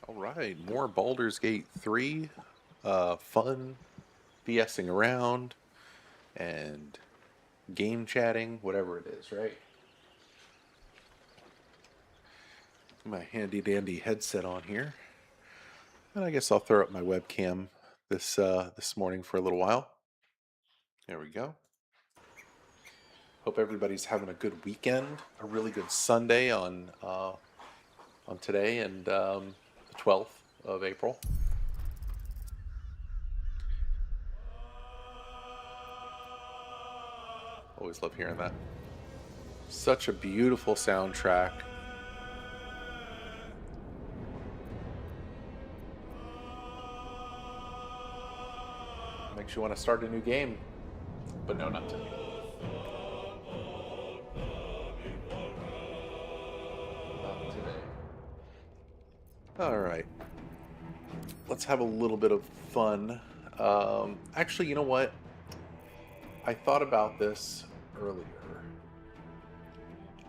All right, more Baldur's Gate 3. Fun, BSing around, and game chatting, whatever it is, right? My handy dandy headset on here. And I guess I'll throw up my webcam this morning for a little while. There we go. Hope everybody's having a good weekend, a really good Sunday on today and the 12th of April. Always love hearing that. Such a beautiful soundtrack. Makes you want to start a new game. But no, not today. Not today. All right. Let's have a little bit of fun. Actually, you know what? I thought about this earlier.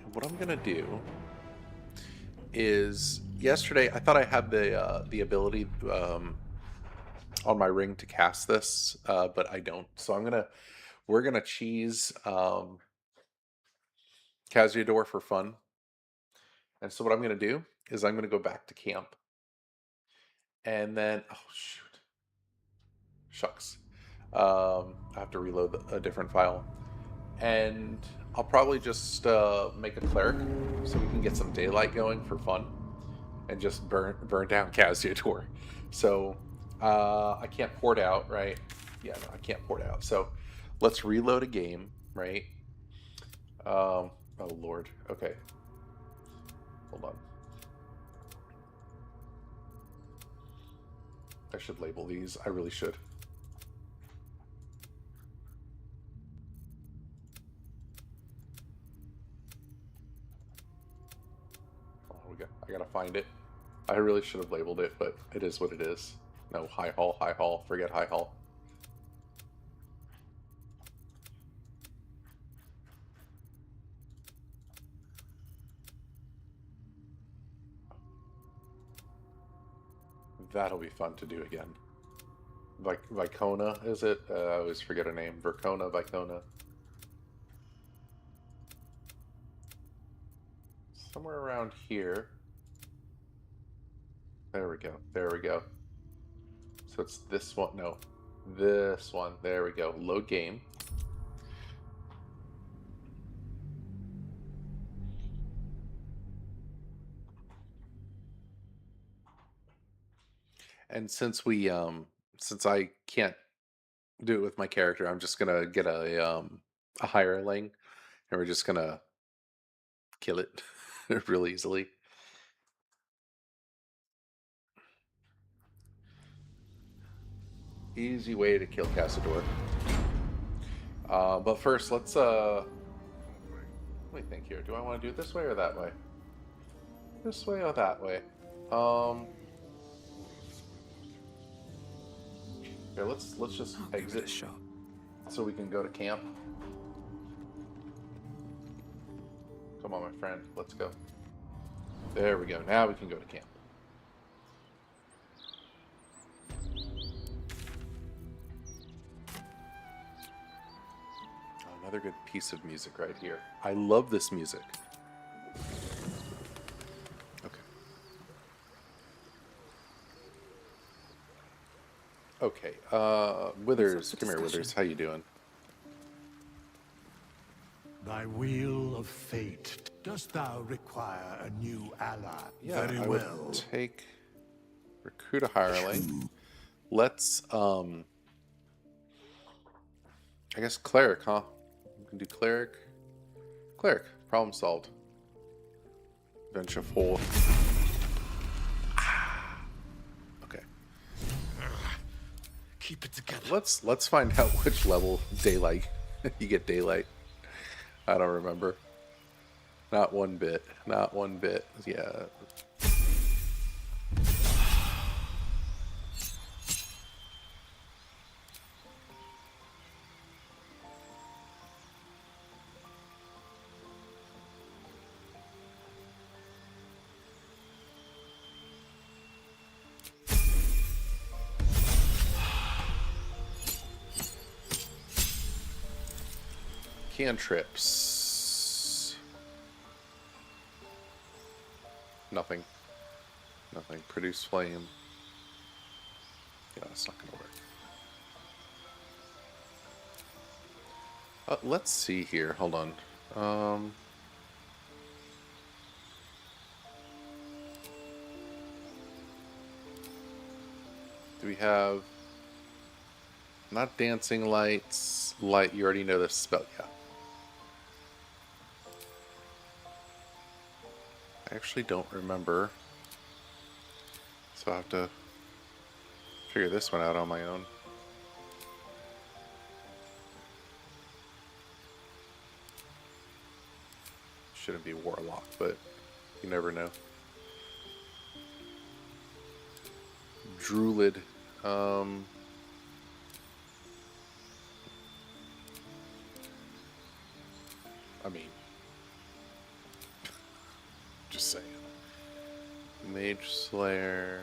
And what I'm going to do is yesterday I thought I had the ability on my ring to cast this, but I don't. So we're gonna cheese Casiodor for fun. And so what I'm gonna do is I'm gonna go back to camp, and then oh shoot, shucks, I have to reload a different file, and I'll probably just make a cleric so we can get some daylight going for fun, and just burn down Casiodor. So I can't port out, right? Yeah, no, I can't port out. So let's reload a game, right? Oh Lord. Okay. Hold on. I should label these. I really should. Oh, I gotta find it. I really should have labeled it, but it is what it is. No, high hall. Forget high hall. That'll be fun to do again. Vicona, is it? I always forget her name. Vicona. Somewhere around here. There we go. So it's this one. No, this one. There we go. Load game. And since I can't do it with my character, I'm just gonna get a hireling, and we're just gonna kill it real easily. Easy way to kill Cassador. But first, let me think here. Do I want to do it this way or that way? This way or that way? Here, let's just exit so we can go to camp. Come on, my friend. Let's go. There we go. Now we can go to camp. Another good piece of music right here. I love this music. Okay. Okay. Withers, come here, Withers. How you doing? By wheel of fate, dost thou require a new ally? Yeah, Very I well. would take recruit a hireling. Let's I guess cleric, huh? We can do cleric. Cleric, problem solved. Venture forth. Okay. Keep it together. Let's find out which level daylight you get daylight. I don't remember. Not one bit. Not one bit. Yeah. Cantrips. Nothing. Nothing. Produce flame. Yeah, that's not going to work. Let's see here. Hold on. Do we have... Not dancing lights. Light, you already know this spell. Yeah. I actually don't remember. So I have to figure this one out on my own. Shouldn't be Warlock, but you never know. Druid. I mean, just saying. Mage Slayer.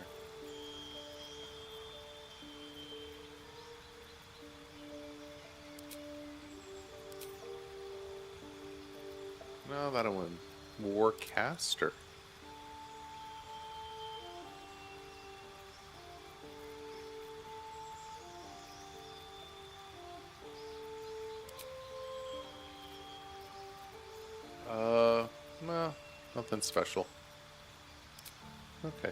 No, that'll win. Warcaster. No, nothing special. Okay.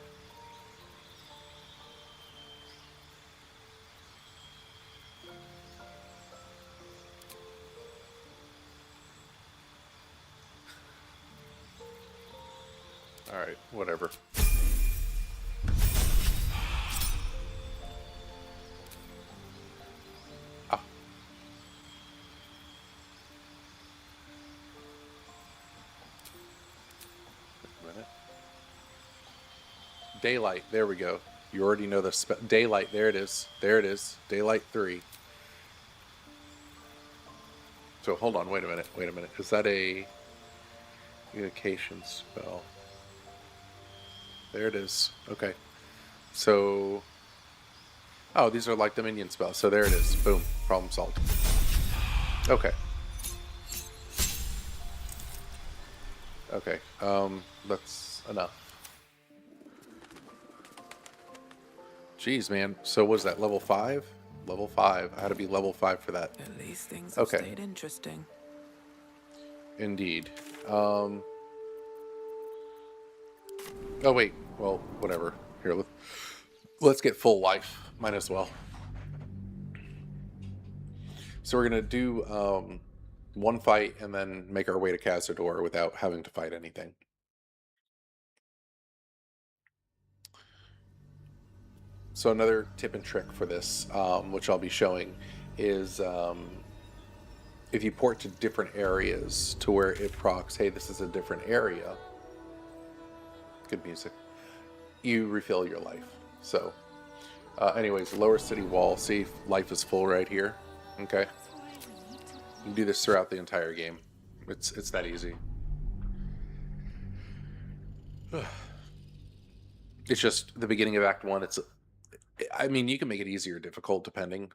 Alright, whatever. Ah. Wait a minute. Daylight, there we go. You already know the Daylight, there it is. There it is. Daylight 3. So hold on, wait a minute. Is that a communication spell? There it is. Okay. So... Oh, these are like the minion spells. So there it is. Boom. Problem solved. Okay. Okay. That's enough. Jeez, man. So was that level 5? Level 5. I had to be level 5 for that. At least things have stayed interesting. Indeed. Oh, wait. Well, whatever. Here, let's get full life. Might as well. So we're going to do one fight and then make our way to Cazador without having to fight anything. So another tip and trick for this, which I'll be showing, is if you port to different areas to where it procs, hey, this is a different area. Good music. You refill your life. So, anyways, lower city wall. See, life is full right here. Okay. You can do this throughout the entire game. It's that easy. It's just the beginning of Act 1. I mean, you can make it easy or difficult depending.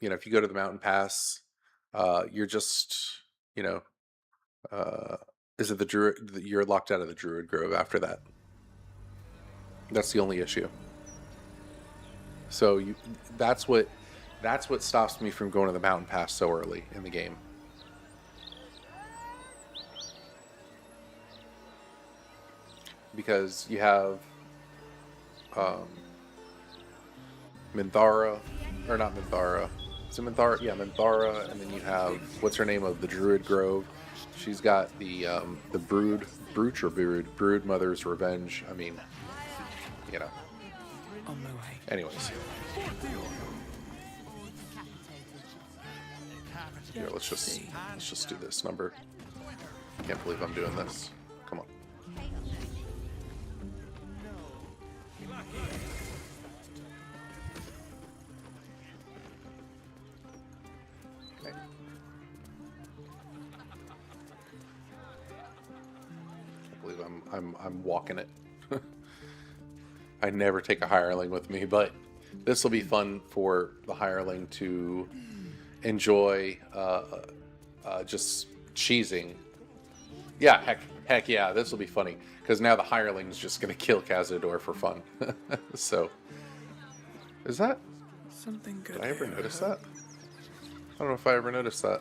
If you go to the mountain pass, you're just, is it the druid? You're locked out of the druid grove after that. That's the only issue. So that's what stops me from going to the mountain pass so early in the game. Because you have Minthara, or not Minthara. Is it Minthara? Yeah, Minthara, and then you have what's her name of the Druid Grove. She's got the Brood Mother's Revenge. I mean, On my way. Anyways, here let's just do this number. Can't believe I'm doing this. Come on. Okay. Can't believe I'm walking it. I never take a hireling with me, but this will be fun for the hireling to enjoy just cheesing. Yeah, heck yeah, this will be funny because now the hireling's just gonna kill Cazador for fun. So, is that? Something good Did I ever here, notice hope. that? I don't know if I ever noticed that.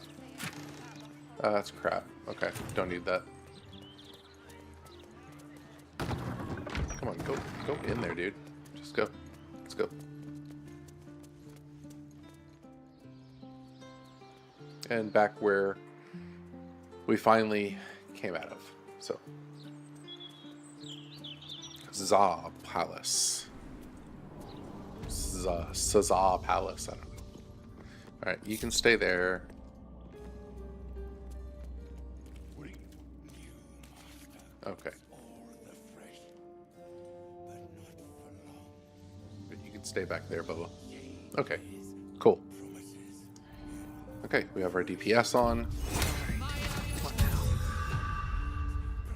That's crap. Okay, don't need that. Come on, go in there, dude. Just go. Let's go. And back where we finally came out of. So, Za Palace. Za Palace, I don't know. Alright, you can stay there. Okay. But you can stay back there, Bubba. Okay, cool. Okay, we have our DPS on. What now?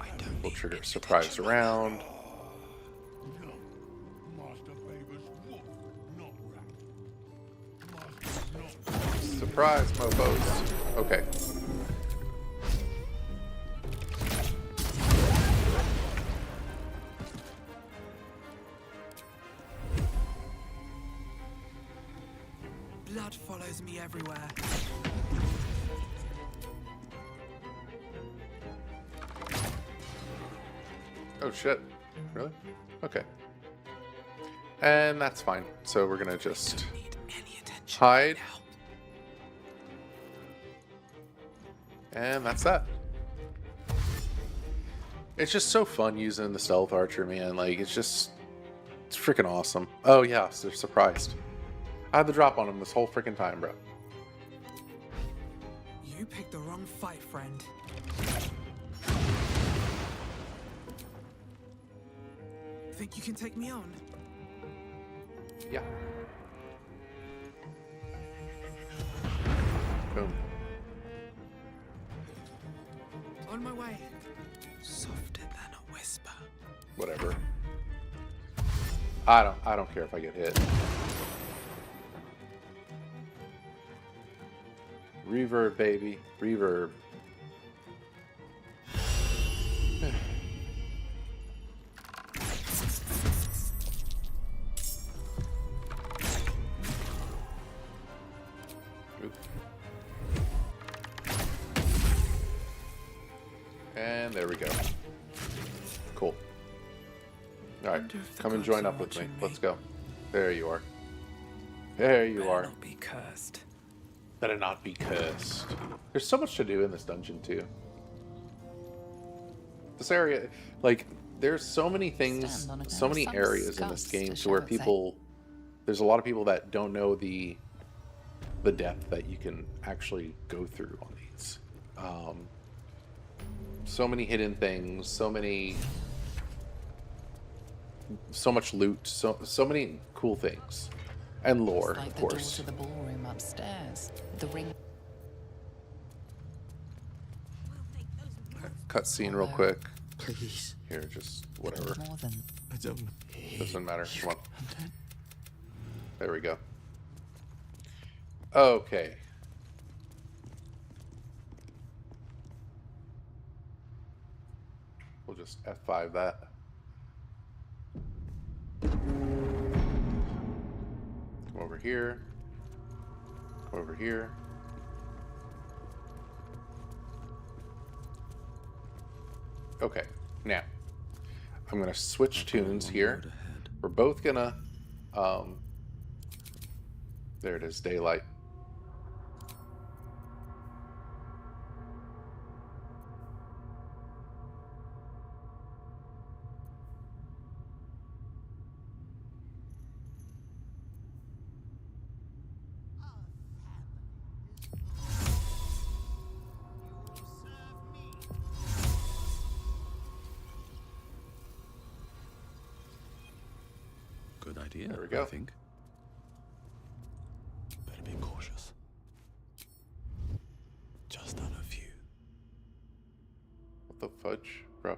I don't We'll need trigger any surprise attention. round. Surprise, mofos. Okay. Blood follows me everywhere. Oh shit. Really? Okay. And that's fine. So we're gonna just Don't need any attention hide. right now. And that's that. It's just so fun using the stealth archer, man. Like, it's freaking awesome. Oh yeah, so they're surprised. I had the drop on them this whole freaking time, bro. You picked the wrong fight, friend. Think you can take me on? Yeah. Boom. On my way. Softer than a whisper. Whatever. I don't care if I get hit. Reverb, baby. Reverb. Oop. And there we go. Cool. Alright, Wonder if the come and gods join are up with me. watching me. Let's go. There you are. There you Better are. not be cursed. Better not be cursed. There's so much to do in this dungeon, too. This area, like, there's so many things, so many areas in this game to where people, there's a lot of people that don't know the depth that you can actually go through on these. So many hidden things, so much loot, so many cool things, and lore, Like of the door course. to the ballroom upstairs. The ring. Cutscene real quick. Please. Here, just whatever. More than I don't. Doesn't matter. Come on. There we go. Okay. We'll just F5 that. Come over here. Come over here. Okay, now I'm gonna switch tunes here. We're both gonna there it is, daylight. Good idea, There we go. I think. Better be cautious. Just out of view. What the fudge, bro?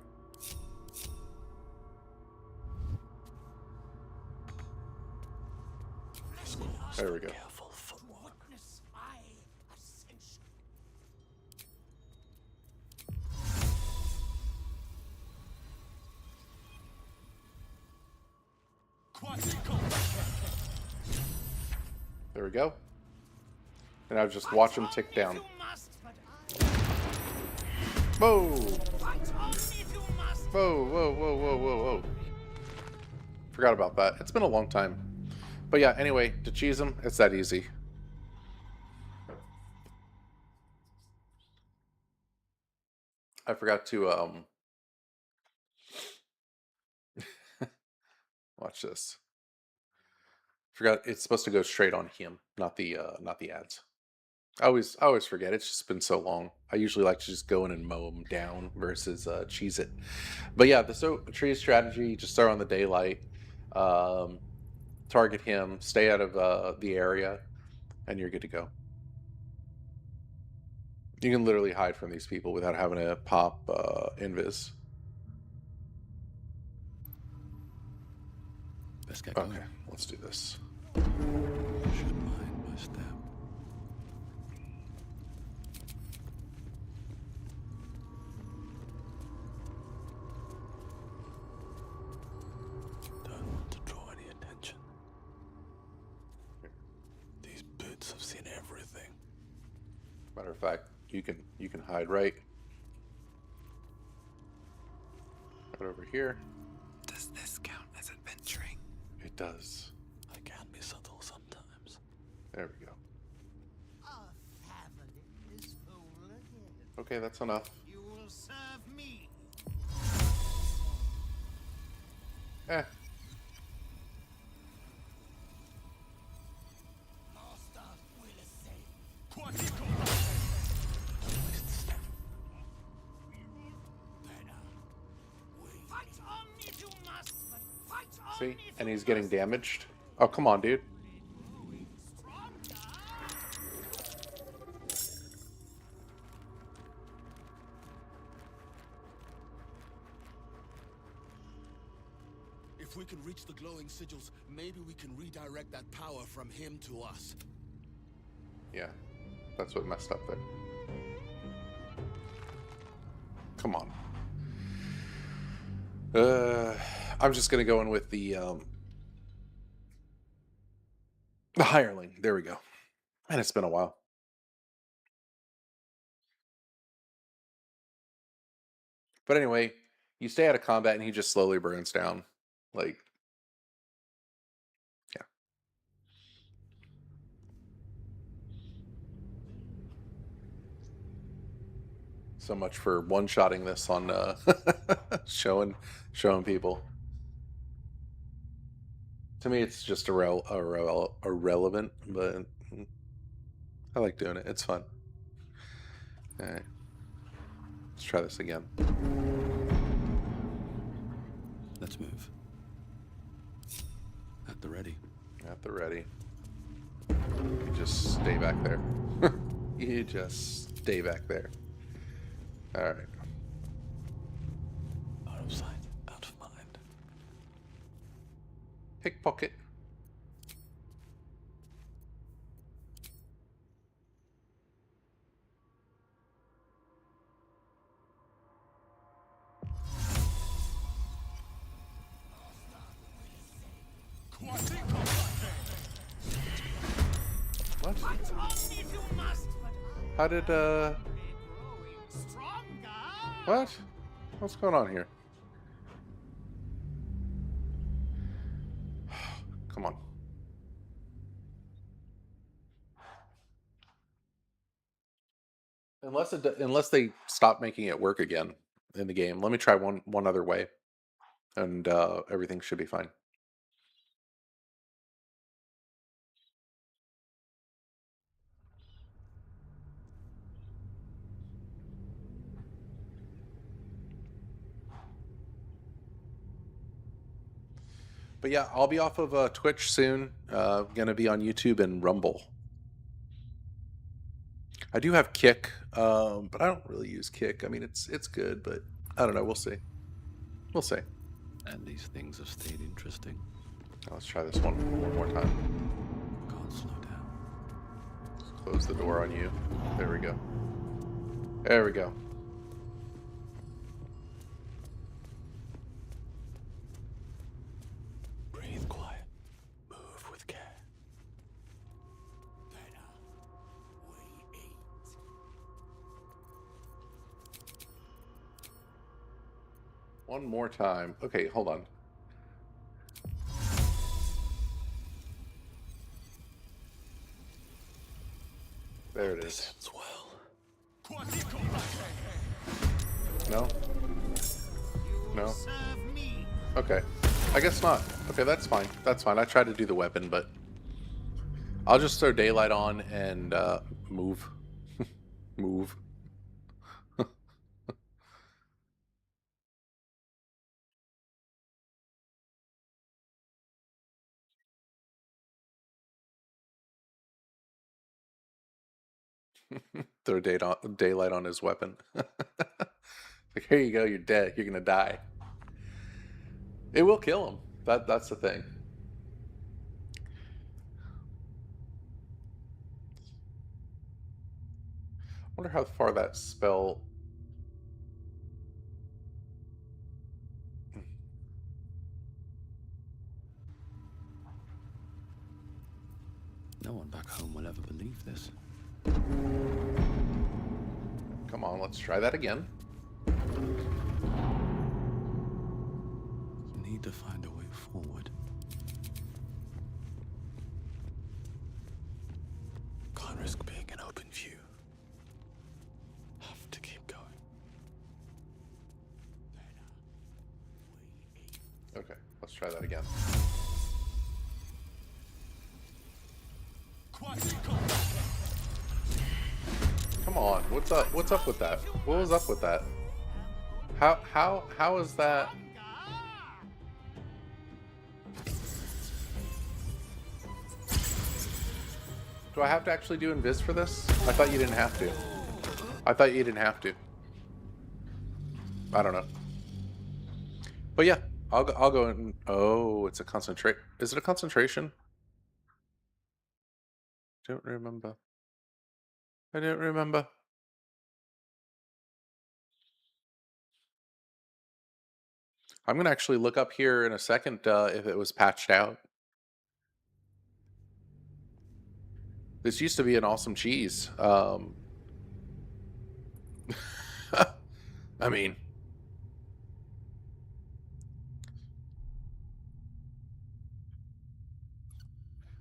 There we go. Careful footwork. There we go. And I'll just watch him tick down. Whoa! Whoa, whoa, whoa, whoa, whoa, whoa. Forgot about that. It's been a long time. But yeah, anyway, to cheese him, it's that easy. I forgot to, watch this. Forgot it's supposed to go straight on him, not the ads. I always forget. It's just been so long. I usually like to just go in and mow them down versus cheese it. But yeah, the tree strategy, just start on the daylight, um, target him, stay out of the area, and you're good to go. You can literally hide from these people without having to pop invis. Let's get going. Okay, let's do this. Should mind my step. Don't want to draw any attention. These boots have seen everything. Matter of fact, you can hide right over here. Does this count as adventuring? It does. I can be subtle sometimes. There we go. Our family is whole again. Okay, that's enough. You will serve me. Eh. Master will say. Don't waste step. Fight on if you must, but fight on See? if And you he's getting must. damaged. Oh, come on, dude. Stronger. If we can reach the glowing sigils, maybe we can redirect that power from him to us. Yeah. That's what messed up there. Come on. I'm just gonna go in with the hireling. There we go. And it's been a while. But anyway, you stay out of combat and he just slowly burns down. Like, yeah. So much for one-shotting this on showing people. To me, it's just irrelevant, but I like doing it. It's fun. All right. Let's try this again. Let's move. At the ready. At the ready. You just stay back there. You just stay back there. All right. Out of sight, out of mind. Pickpocket. What? Fight on if you must, but How did growing stronger. what? What's going on here? Come on. Unless they stop making it work again in the game. Let me try one other way, and everything should be fine. But yeah, I'll be off of Twitch soon. Gonna be on YouTube and Rumble. I do have Kick, but I don't really use Kick. I mean, it's good, but I don't know. We'll see. We'll see. And these things have stayed interesting. Let's try this one more time. Can't slow down. Let's close the door on you. There we go. There we go. Breathe quiet. One more time. Okay, hold on. There it This is. ends well. No? No? Serve me. Okay. I guess not. Okay, that's fine. That's fine. I tried to do the weapon, but I'll just throw daylight on and move. Move. Throw daylight on his weapon. Like, here you go, you're dead. You're gonna die. It will kill him. That's the thing. Wonder how far that spell. No one back home will ever believe this. Come on, let's try that again. Need to find a way forward. Can't risk being in open view. Have to keep going. Okay, let's try that again. Come on, what's up? What's up with that? What was up with that? How is that? Do I have to actually do invis for this? I thought you didn't have to. I thought you didn't have to. I don't know. But yeah, I'll go and oh, it's a concentrate. Is it a concentration? Don't remember. I don't remember. I'm gonna actually look up here in a second if it was patched out. This used to be an awesome cheese. I mean,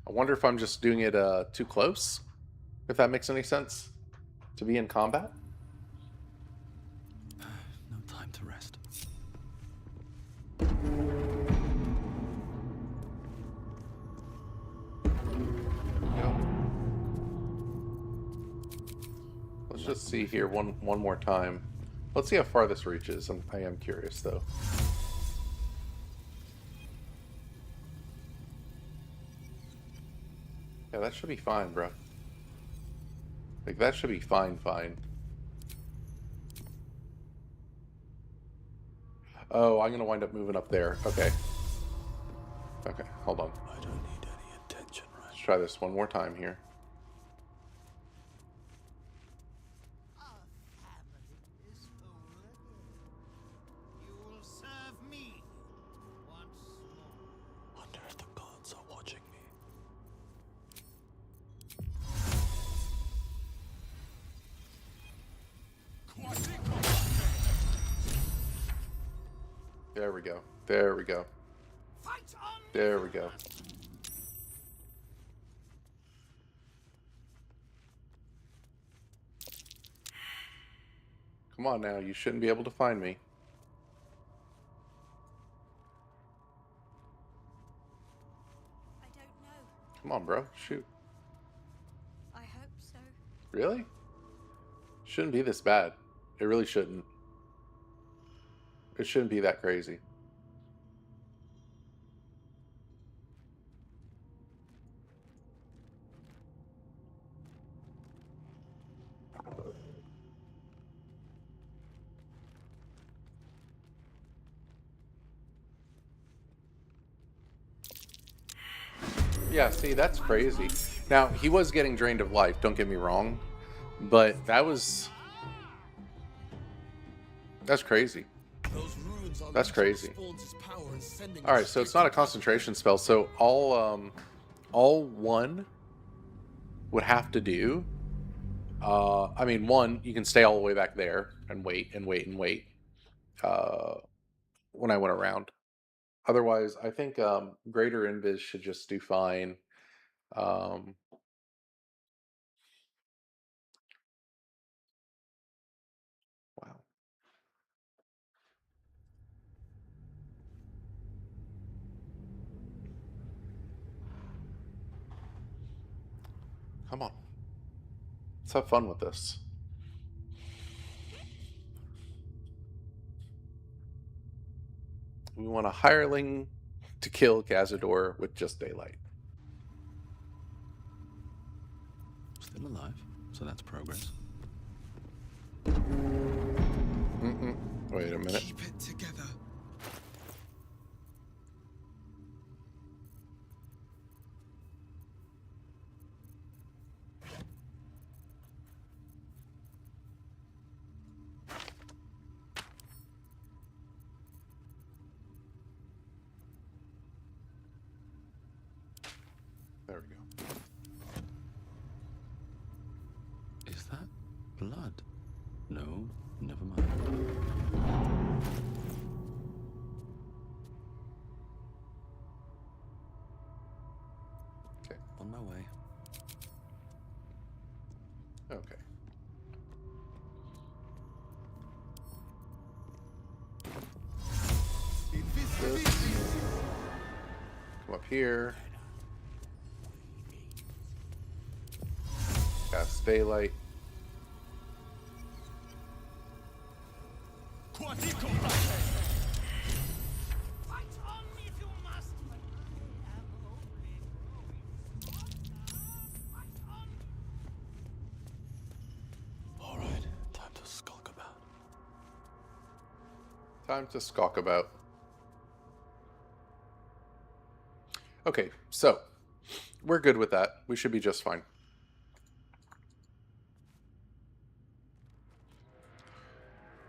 I wonder if I'm just doing it too close. If that makes any sense to be in combat. No time to rest. No. Let's just see here one more time. Let's see how far this reaches. I am curious though. Yeah, that should be fine, bro. Like, that should be fine. Oh, I'm gonna wind up moving up there. Okay. Okay, hold on. I don't need any attention right Let's try this one more time here. Our family is whole again. You will serve me once more. Wonder if the gods are watching me. There we go. There we go. Fight on. There we go. Come on now, you shouldn't be able to find me. I don't know. Come on, bro. Shoot. I hope so. Really? Shouldn't be this bad. It really shouldn't. It shouldn't be that crazy. Yeah, see, that's crazy. Now, he was getting drained of life, don't get me wrong. But that's crazy. Those ruins on That's each crazy. spawns his power and sending All us right, so it's straight not a to concentration spell. So all one would have to do. I mean, one, you can stay all the way back there and wait and wait and wait. when I went around. Otherwise, I think greater invis should just do fine. Um, wow. Come on. Let's have fun with this. We want a hireling to kill Cazador with just daylight. Still alive, so that's progress. Wait a minute. Keep it together. There we go. Is that blood? No, never mind. Okay. On my way. Okay. This. Come up here. Cast daylight. Fight on if you must, but I am only growing stronger. Fight on. All right, time to skulk about. Time to skulk about. Okay, so we're good with that. We should be just fine.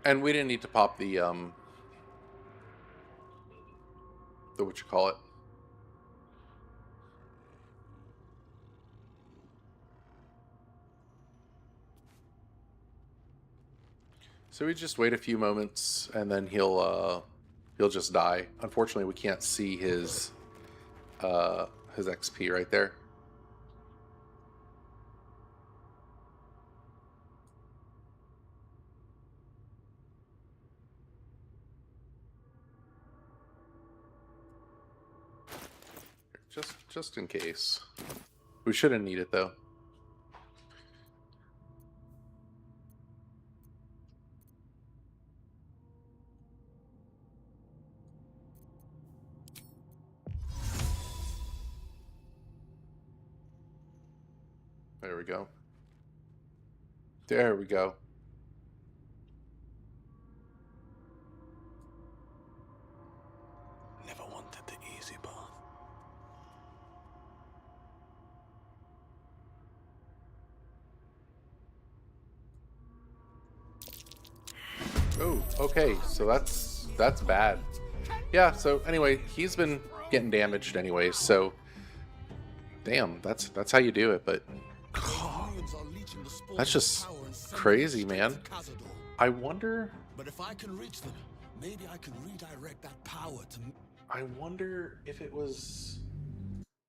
And we didn't need to pop the what you call it. So we just wait a few moments and then he'll just die. Unfortunately, we can't see his XP right there. Just in case. We shouldn't need it though. There we go. There we go. Never wanted the easy path. Oh, okay. So that's bad. Yeah, so anyway, he's been getting damaged anyway, so damn, that's how you do it, but that's just crazy, man. I wonder But if I can reach them, maybe I can redirect that power to. I wonder if it was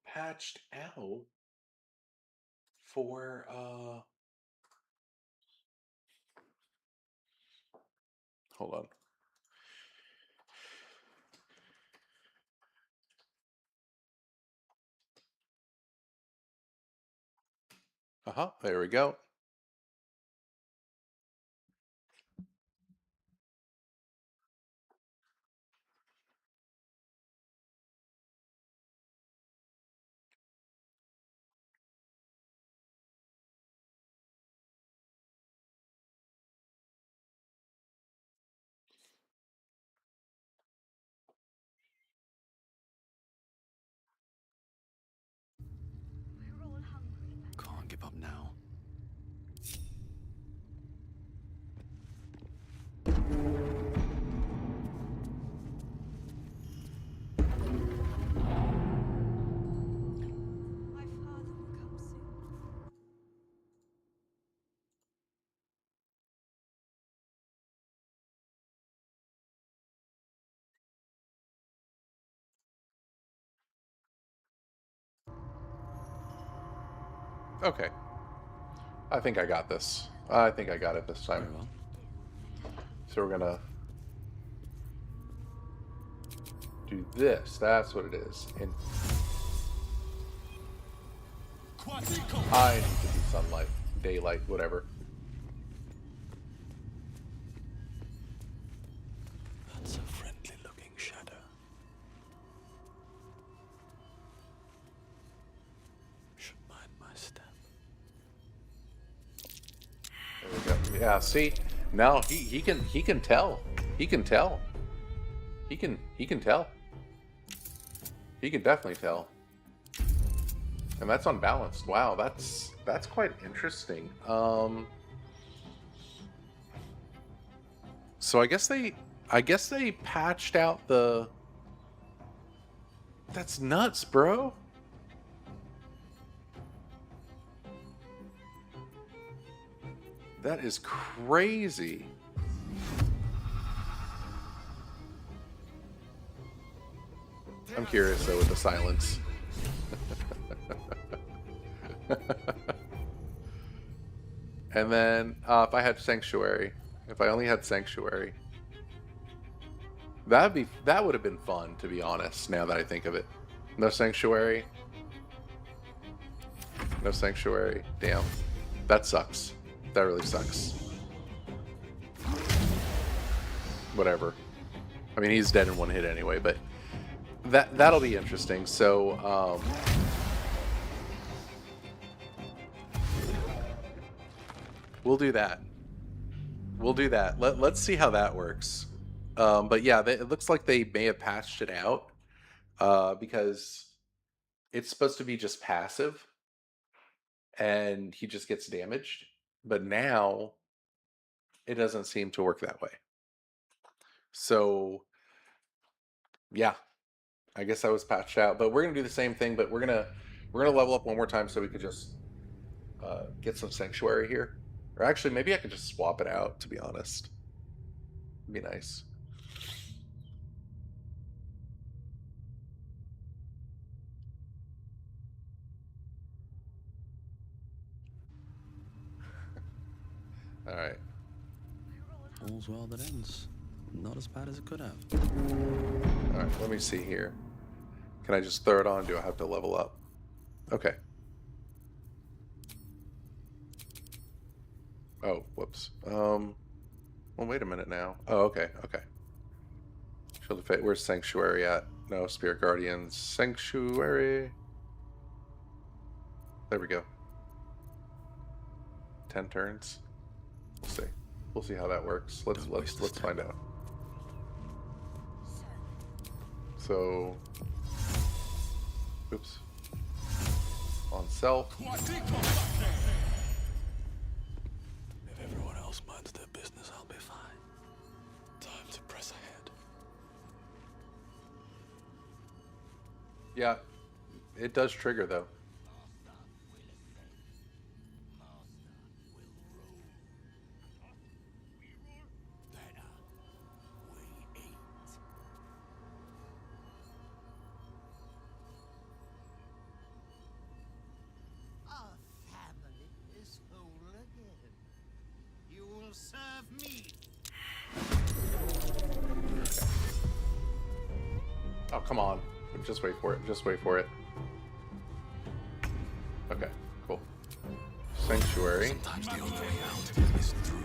patched out for hold on. Uh-huh, there we go. We're all hungry, but Can't give up now. Okay. I think I got this. I think I got it this time. Very well. So we're gonna do this. That's what it is. And I need to be sunlight, daylight, whatever. That's a friendly-looking shadow. Should mind my step. There we go. Yeah, see? Now he can tell. He can tell. He can tell. He can definitely tell. And that's unbalanced. Wow, that's quite interesting. So I guess they patched out the. That's nuts, bro. That is crazy. I'm curious though with the silence. And then if I had Sanctuary, if I only had Sanctuary, that would have been fun, to be honest. Now that I think of it, no Sanctuary, no Sanctuary. Damn, that sucks. That really sucks. Whatever. I mean, he's dead in one hit anyway, but that'll be interesting. So. We'll do that. We'll do that. Let's see how that works. But yeah, it looks like they may have patched it out because it's supposed to be just passive and he just gets damaged. But now it doesn't seem to work that way. So yeah, I guess I was patched out. But we're gonna do the same thing. But we're gonna level up one more time so we could just get some Sanctuary here. Or actually, maybe I could just swap it out, to be honest. It'd be nice. All right. All's well that ends. Not as bad as it could have. All right, let me see here. Can I just throw it on? Do I have to level up? Okay. Oh, whoops. Well, wait a minute now. Oh, okay, okay. Shield of Fate. Where's Sanctuary at? No, Spirit Guardians. Sanctuary. There we go. 10 turns. We'll see. We'll see how that works. Let's find out. So, oops. On self. If everyone else minds their business, I'll be fine. Time to press ahead. Yeah, it does trigger though. Our family is whole again. You will serve me. Oh, come on. Just wait for it. Just wait for it. Okay, cool. Sanctuary. Sometimes the only way out is through.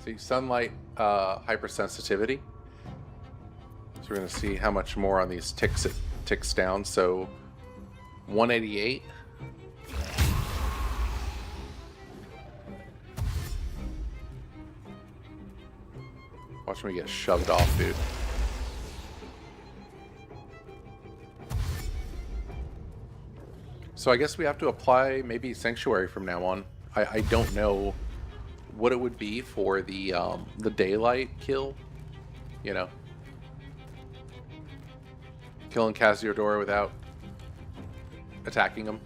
See, sunlight hypersensitivity. So we're going to see how much more on these ticks it ticks down. So 188. Watch me get shoved off, dude. So I guess we have to apply maybe Sanctuary from now on. I don't know what it would be for the daylight kill. You know, killing Casiodora without attacking him.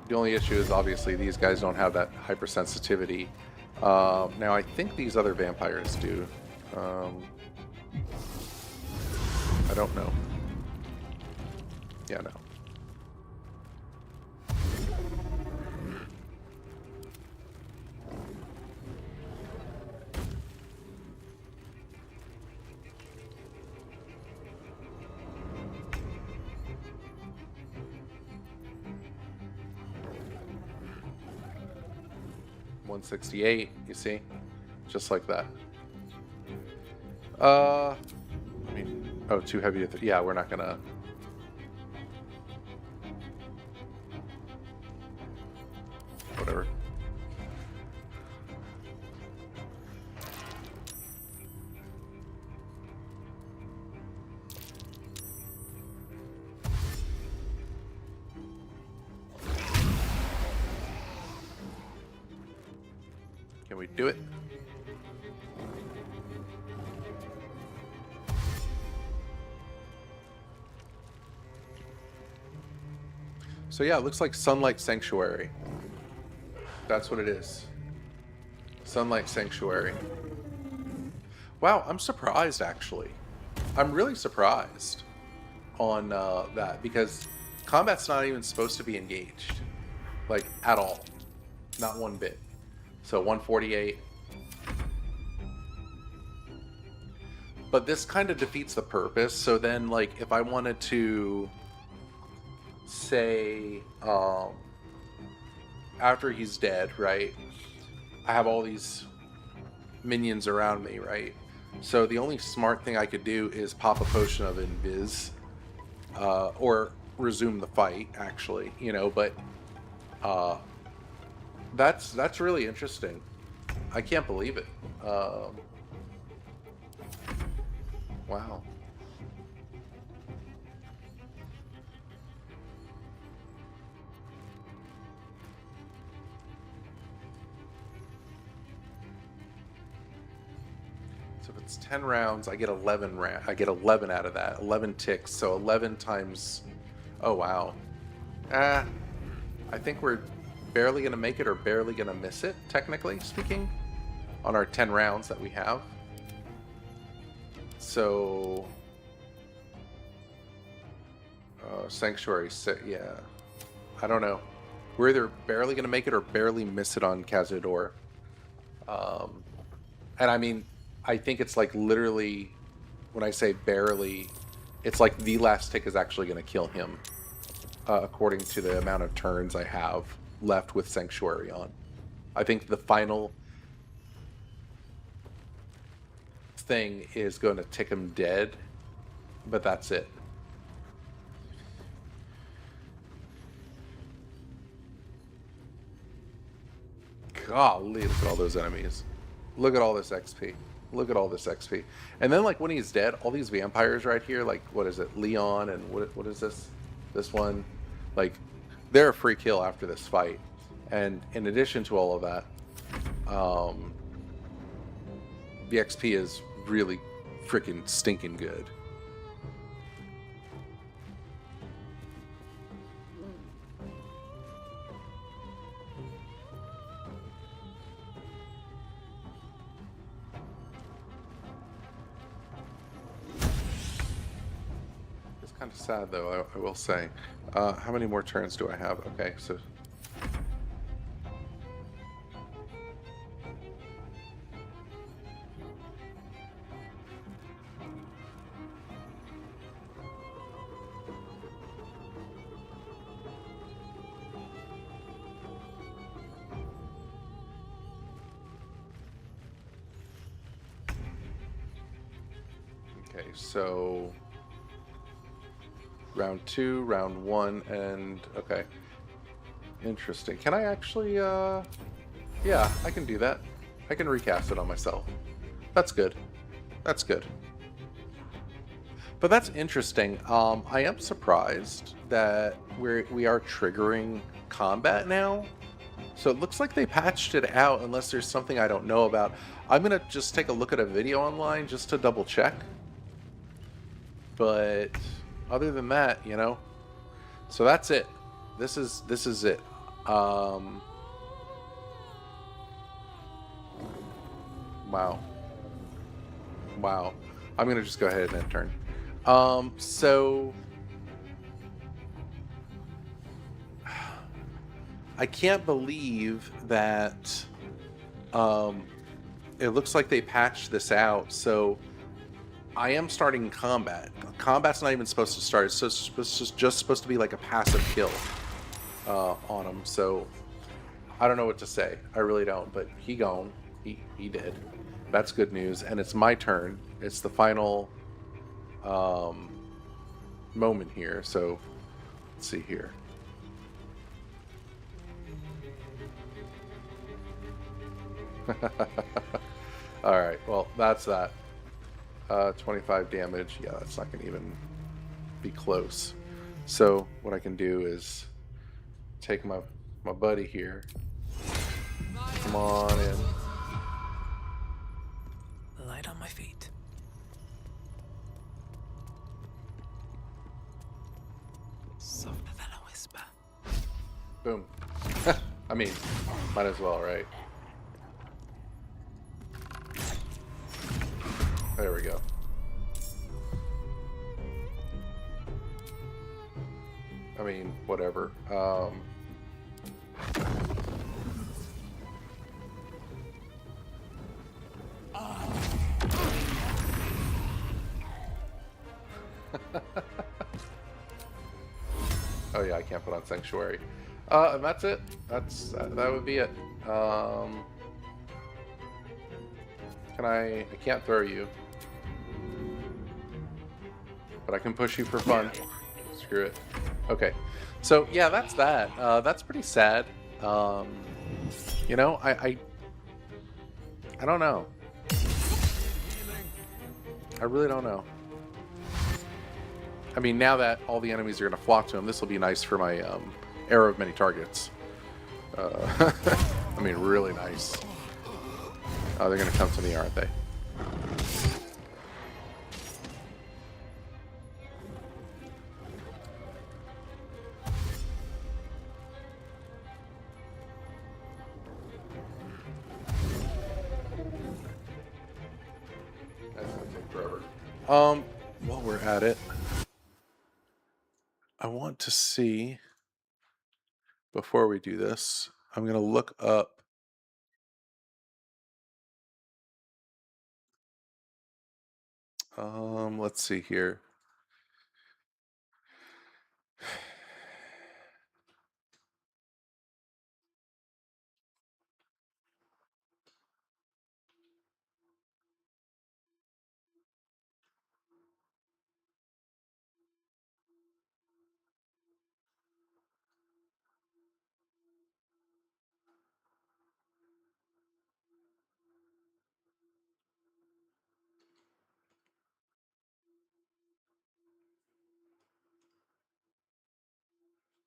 The only issue is obviously these guys don't have that hypersensitivity. Now I think these other vampires do. I don't know. Yeah, no. $168, you see? Just like that. I mean, oh, too heavy to yeah, we're not gonna. Whatever. Can we do it? So yeah, it looks like Sunlight Sanctuary. That's what it is. Sunlight Sanctuary. Wow, I'm surprised actually. I'm really surprised on that because combat's not even supposed to be engaged. Like, at all. Not one bit. So 148. But this kind of defeats the purpose. So then, like, if I wanted to say, after he's dead, right? I have all these minions around me, right? So the only smart thing I could do is pop a potion of invis, or resume the fight, actually, you know. But that's really interesting. I can't believe it. Wow. So if it's 10 rounds, I get 11 I get 11 out of that. 11 ticks. So 11 times. Oh wow. I think we're barely gonna make it or barely gonna miss it, technically speaking, on our 10 rounds that we have. So Sanctuary, yeah, I don't know. We're either barely gonna make it or barely miss it on Cazador. And I mean, I think it's like literally, when I say barely, it's like the last tick is actually gonna kill him, according to the amount of turns I have left with Sanctuary on. I think the final thing is going to tick him dead, but that's it. Golly, look at all those enemies. Look at all this XP. Look at all this XP. And then, like, when he's dead, all these vampires right here, like, what is it? Leon and what is this? This one? Like, they're a free kill after this fight. And in addition to all of that, the XP is really freaking stinking good. It's kind of sad though, I will say. How many more turns do I have? Okay, so so round 2, round 1, and okay. Interesting. Can I actually, yeah, I can do that. I can recast it on myself. That's good. That's good. But that's interesting. I am surprised that we are triggering combat now. So it looks like they patched it out, unless there's something I don't know about. I'm gonna just take a look at a video online just to double check. But other than that, you know, so that's it. This is it. Wow. Wow. I'm gonna just go ahead and end turn. So I can't believe that um it looks like they patched this out. So I am starting combat. Combat's not even supposed to start. It's just supposed to be like a passive kill on him. So I don't know what to say. I really don't. But he gone. He did. That's good news. And it's my turn. It's the final um, moment here. So let's see here. All right. Well, that's that. 25 damage. Yeah, that's not going to even be close. So what I can do is take my buddy here. Come on in. Light on my feet. Softer than a whisper. Boom. I mean, might as well, right? There we go. I mean, whatever. Oh yeah, I can't put on Sanctuary. And that's it. That would be it. Can I can't throw you, but I can push you for fun. Screw it. Okay. So yeah, that's that. That's pretty sad. Um, you know, I don't know. I really don't know. I mean, now that all the enemies are going to flock to him, this will be nice for my arrow of many targets. I mean, really nice. Oh, they're going to come to me, aren't they? That's going to take forever. While we're at it, I want to see, before we do this, I'm going to look up let's see here.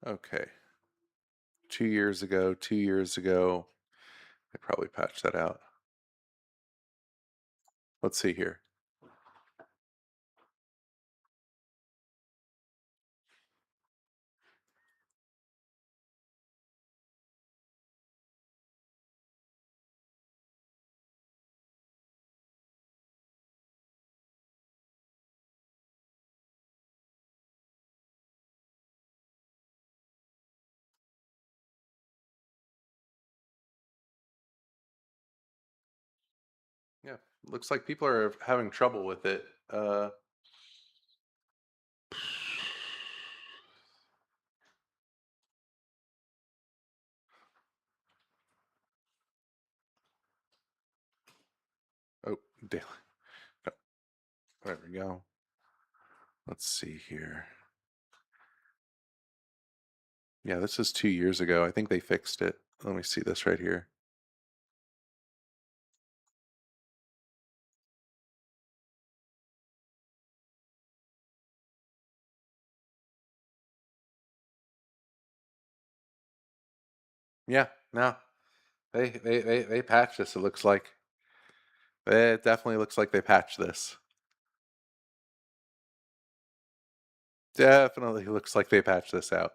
Okay. 2 years ago, 2 years ago. They probably patched that out. Let's see here. Yeah, looks like people are having trouble with it. Oh, daily. Oh, there we go. Let's see here. Yeah, this is 2 years ago. I think they fixed it. Let me see this right here. Yeah, no, they patched this. It looks like it definitely looks like they patched this. Definitely looks like they patched this out.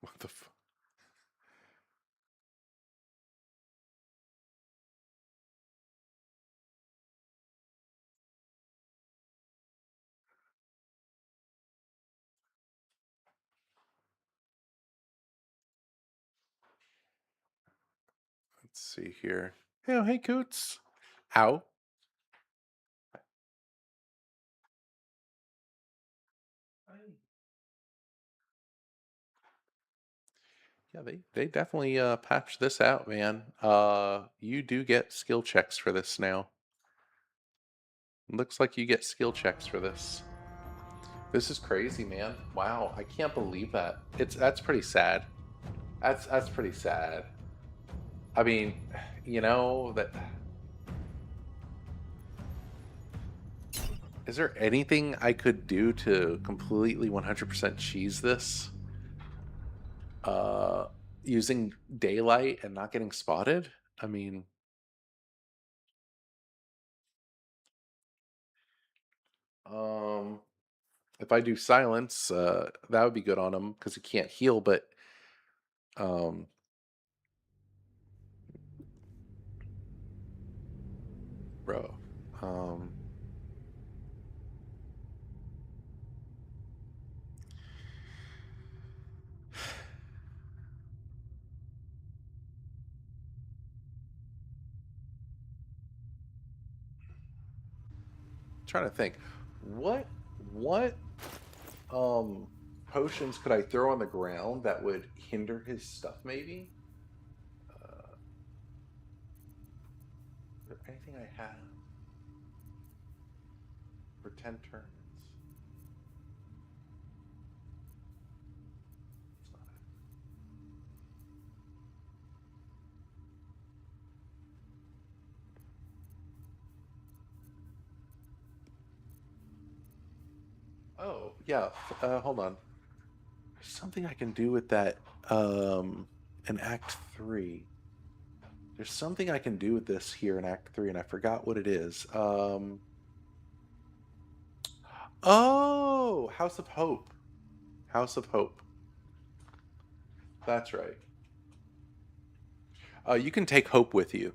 What the f... Let's see here. Oh, hey, Coots. Ow. Yeah, they definitely patched this out, man. You do get skill checks for this now. Looks like you get skill checks for this. This is crazy, man. Wow, I can't believe that. That's pretty sad. That's pretty sad. I mean, you know that. Is there anything I could do to completely 100% cheese this? Uh, Using daylight and not getting spotted? I mean, um, if I do silence, that would be good on him because he can't heal. But um, bro, um, trying to think, what potions could I throw on the ground that would hinder his stuff? Maybe. Is there anything I have for 10 turns? It's not it. Oh yeah. Hold on. There's something I can do with that. In Act 3. There's something I can do with this here in Act 3, and I forgot what it is. Oh, House of Hope. House of Hope. That's right. You can take Hope with you,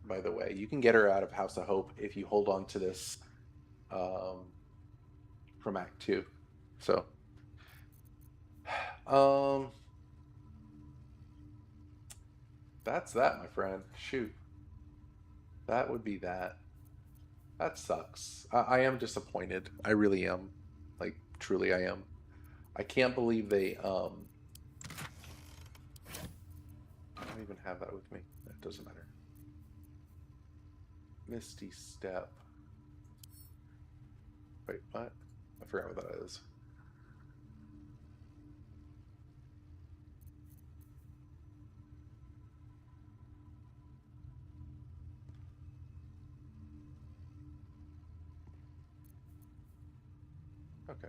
by the way. You can get her out of House of Hope if you hold on to this um, from Act 2. So, um, that's that, my friend. Shoot. That would be that. That sucks. I am disappointed. I really am. Like, truly, I am. I can't believe they, I don't even have that with me. It doesn't matter. Misty Step. Wait, what? I forgot what that is. Okay.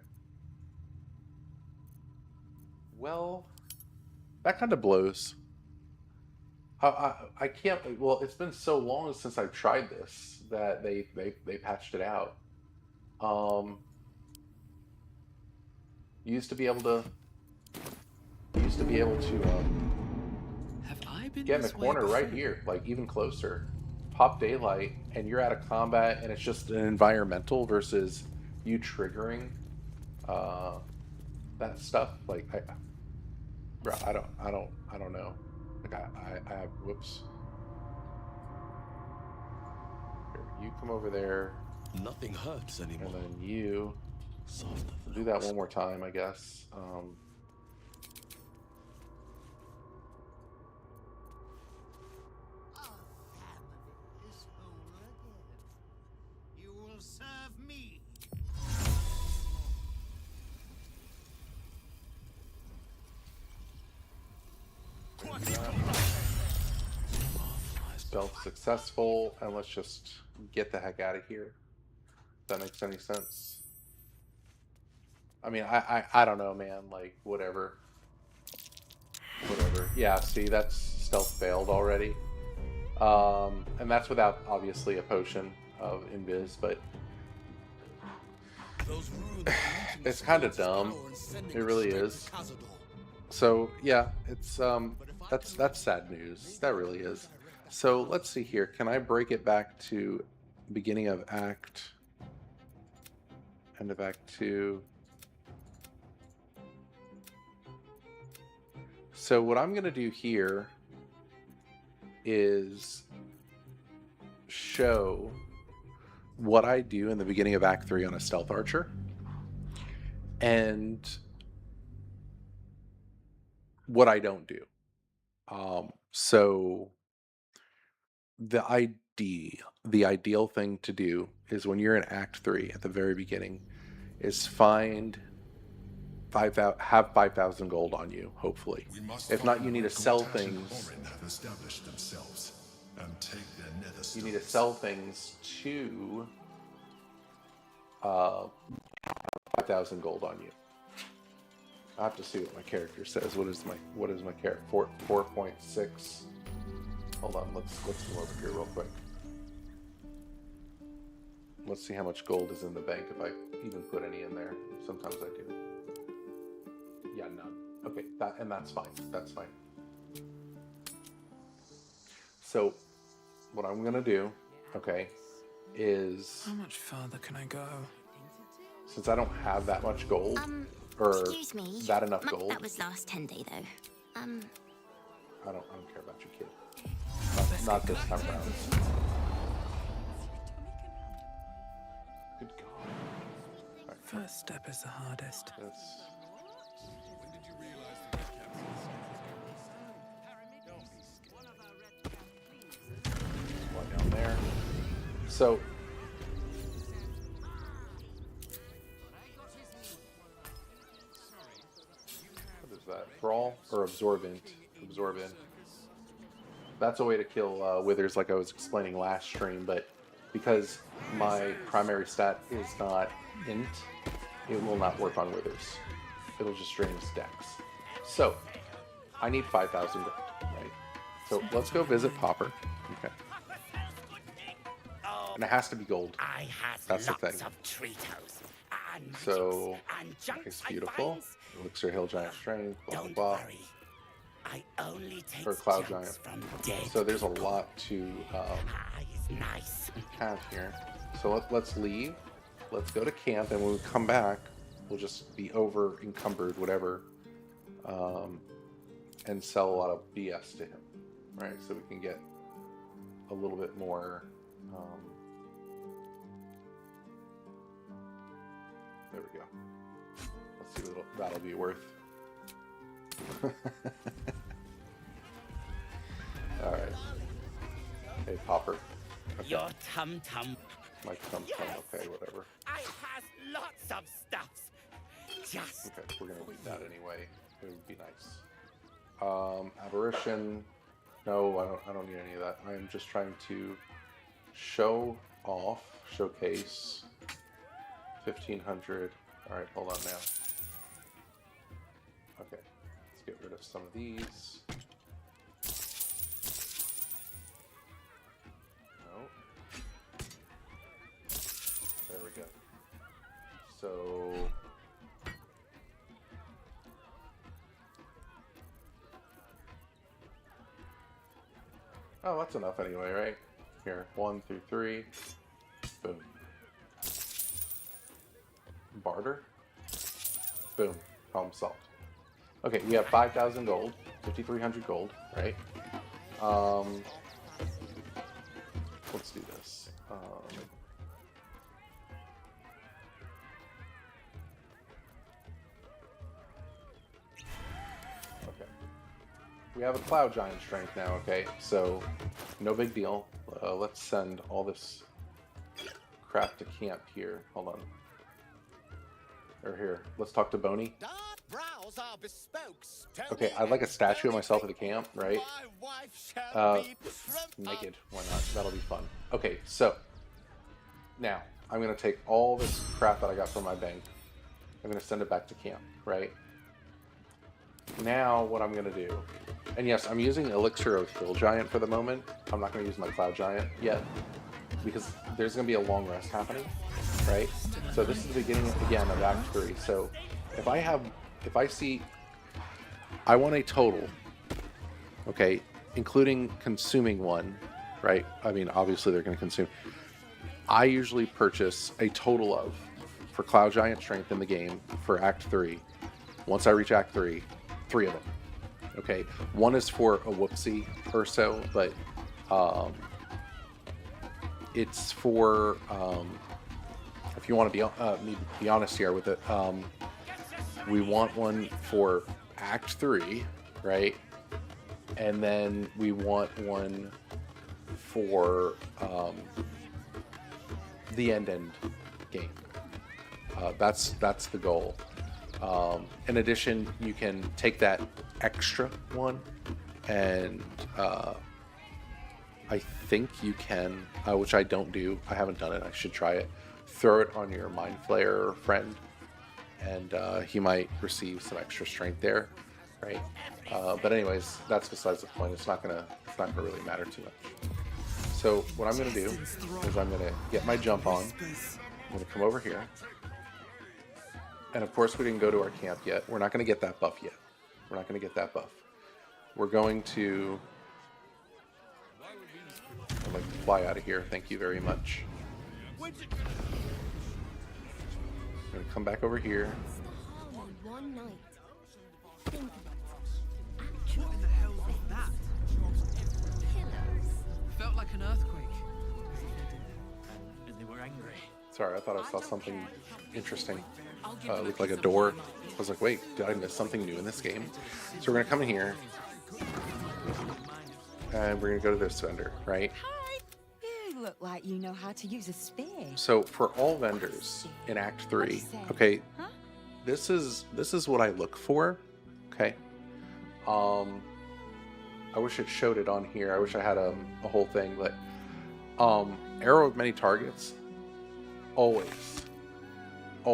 Well, that kind of blows. I can't. Well, it's been so long since I've tried this that they patched it out. Um, you used to be able to. You used to be able to Have I been get in the this way corner right before? here, like even closer. Pop daylight, and you're out of combat, and it's just an environmental versus you triggering uh, that stuff. Like, bro, I don't know. Like, I have. Whoops. Here, you come over there, Nothing hurts and anymore. then you. Softer We'll than do a that one whisper. more time, I guess. Our family is whole again. You will serve me. Stealth successful, and let's just get the heck out of here. If that makes any sense. I mean, I don't know, man. Like, whatever. Whatever. Yeah, see, that's stealth failed already. And that's without, obviously, a potion of invis, but Those runes are looting it's kind of Swords' dumb. power and sending It it really straight to is. Cazador. So yeah, it's that's sad news. That really is. So let's see here. Can I break it back to beginning of act, end of act 2? So what I'm gonna do here is show what I do in the beginning of act 3 on a stealth archer, and what I don't do. So the ideal thing to do is when you're in Act 3 at the very beginning, is find 5,000, have 5,000 gold on you, hopefully. We must If not, find you need where to sell Gortat and things. Orin have established themselves and take their nether You need to stones. sell things to 5,000 gold on you. I have to see what my character says. What is my character? 4.6. Hold on, let's come over here real quick. Let's see how much gold is in the bank, if I even put any in there. Sometimes I do. Yeah, none. Okay, that's fine. That's fine. So, what I'm gonna do, okay, is How much further can I go? since I don't have that much gold, or Excuse me. that enough gold, That was last 10 day though. I don't care about you, kid. Not this time around. Good God. Alright, First step is the hardest. that's When did you realize the red capsules? one down there. So what is that? Thrall or absorbent? Absorbent. That's a way to kill withers, like I was explaining last stream, but because my primary stat is not int, it will not work on withers. It'll just drain his dex. So I need 5,000 gold, right? So let's go visit Popper. Okay. And it has to be gold. I have That's the lots thing. of Tritos and So magics and junk it's I beautiful. find. Elixir Hill Giant Strength, blah blah Don't blah. worry. I only take Or Cloud chunks Giant. from dead So there's a people. lot to Is nice. have here. So let's leave. Let's go to camp, and when we come back, we'll just be over encumbered, whatever, and sell a lot of BS to him, right? So we can get a little bit more. There we go. Let's see what that'll be worth. All right. Hey, Popper. Okay. Your tum tum. My tum tum. Okay, whatever. I has lots of stuffs. Just Okay, we're gonna read that anyway. It would be nice. Aberration. No, I don't need any of that. I am just trying to showcase 1,500. All right, hold on now. Okay, let's get rid of some of these. No. There we go. So. Oh, that's enough anyway, right? Here, 1 through 3. Boom. Barter. Boom. Problem solved. Okay, we have 5,000 gold, 5,300 gold, right? Let's do this. Okay. We have a Cloud Giant strength now, okay? So, no big deal. Let's send all this crap to camp here. Hold on. Or here. Let's talk to Boney. Dark brows are bespoke. Okay, I'd like a statue of myself at the camp, right? My wife shall be Naked. Why not? That'll be fun. Okay, so now I'm gonna take all this crap that I got from my bank. I'm gonna send it back to camp, right? Now what I'm gonna do, and yes, I'm using Elixir of Hill Giant for the moment. I'm not gonna use my Cloud Giant yet because there's gonna be a long rest happening, right? So this is the beginning again of Act 3. So if I see I want a total, okay, including consuming one, right? I mean, obviously they're going to consume. I usually purchase a total of, for Cloud Giant Strength in the game, for Act 3, once I reach Act 3, 3 of them. Okay, one is for a whoopsie or so, but it's for, if you want to be honest here with it, we want one for Act 3, right? And then we want one for the end game. That's the goal. In addition, you can take that extra one, and I think you can, which I don't do. I haven't done it. I should try it. Throw it on your Mind Flayer friend, and he might receive some extra strength there, right? But anyways, that's besides the point. It's not gonna really matter too much. So what I'm gonna do is I'm gonna get my jump on. I'm gonna come over here. And of course we didn't go to our camp yet. We're not gonna get that buff yet. We're not gonna get that buff. We're going to, I'd like to fly out of here. Thank you very much. I'm gonna come back over here. One night. What in the hell was that? Felt like an earthquake. And they were angry. Sorry, I thought I saw something interesting. Looked like a door. I was like, wait, did I miss something new in this game? So we're gonna come in here, and we're gonna go to this vendor, right? Hi! You look like you know how to use a spear. So for all vendors in Act 3, okay, this is what I look for, okay? I wish it showed it on here. I wish I had a whole thing, but arrow of many targets, always. I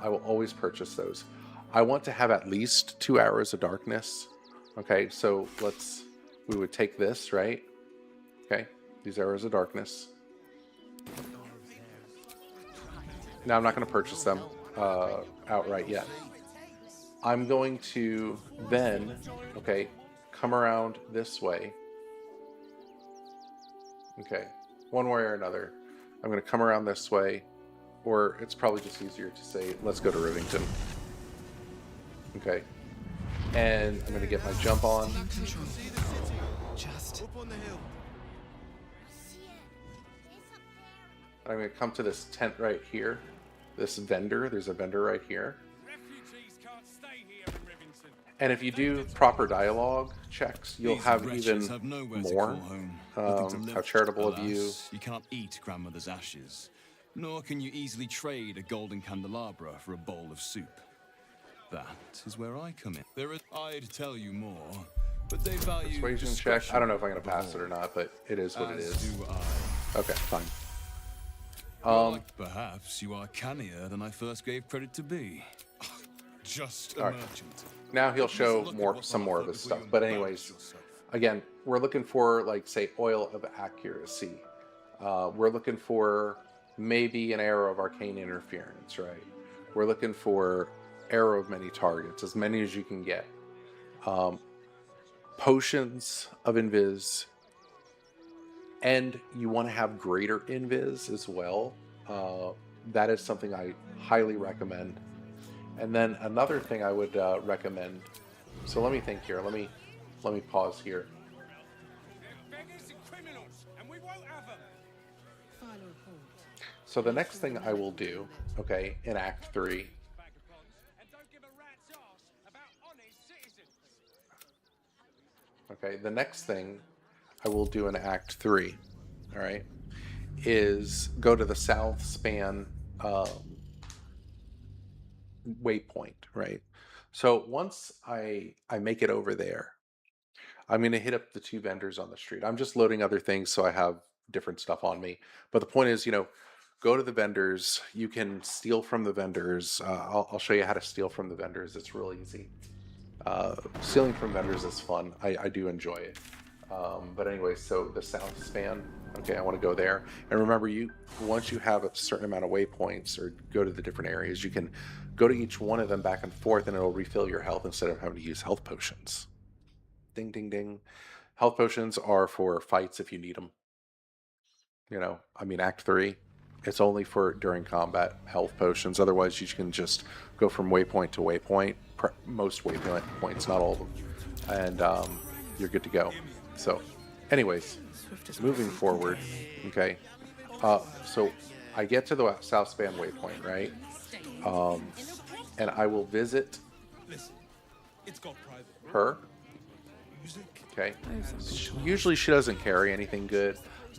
will always purchase those. I want to have at least 2 arrows of darkness. Okay, so we would take this, right? Okay, these arrows of darkness. Now I'm not going to purchase them outright yet. I'm going to then, okay, come around this way. Okay, one way or another. I'm going to come around this way, or it's probably just easier to say, let's go to Rivington. Okay, and I'm going to get my jump on. Just. I'm going to come to this tent right here. This vendor, there's a vendor right here. And if you do proper dialogue checks, you'll have even more. How charitable of you. You cannot eat grandmother's ashes, nor can you easily trade a golden candelabra for a bowl of soup. That is where I come in. I'd tell you more, but they value persuasion check. I don't know if I'm going to pass it or not, but it is what it is. Do I. Okay, fine. Perhaps you are cannier than I first gave credit to be. Just a right. merchant. Now he'll show some more of his stuff. But anyways, again, we're looking for, like, say, oil of accuracy. We're looking for maybe an arrow of arcane interference, right? We're looking for arrow of many targets, as many as you can get. Potions of invis. And you want to have greater invis as well. That is something I highly recommend. And then another thing I would recommend. So let me think here. Let me pause here. So the next thing I will do, okay, in Act 3. Okay, the next thing I will do in Act 3, all right, is go to the South Span waypoint, right? So once I make it over there, I'm going to hit up the 2 vendors on the street. I'm just loading other things so I have different stuff on me. But the point is, go to the vendors. You can steal from the vendors. I'll show you how to steal from the vendors. It's real easy. Stealing from vendors is fun. I do enjoy it. But anyway, so the south span. Okay, I want to go there. And remember, once you have a certain amount of waypoints or go to the different areas, you can go to each one of them back and forth, and it'll refill your health instead of having to use health potions. Ding, ding, ding. Health potions are for fights if you need them. I mean, Act 3, it's only for during combat health potions. Otherwise, you can just go from waypoint to waypoint. Most waypoint points, not all of them. And you're good to go. So, anyways, moving forward, okay. So I get to the South Span waypoint, right? And I will visit her. Okay. Usually she doesn't carry anything good,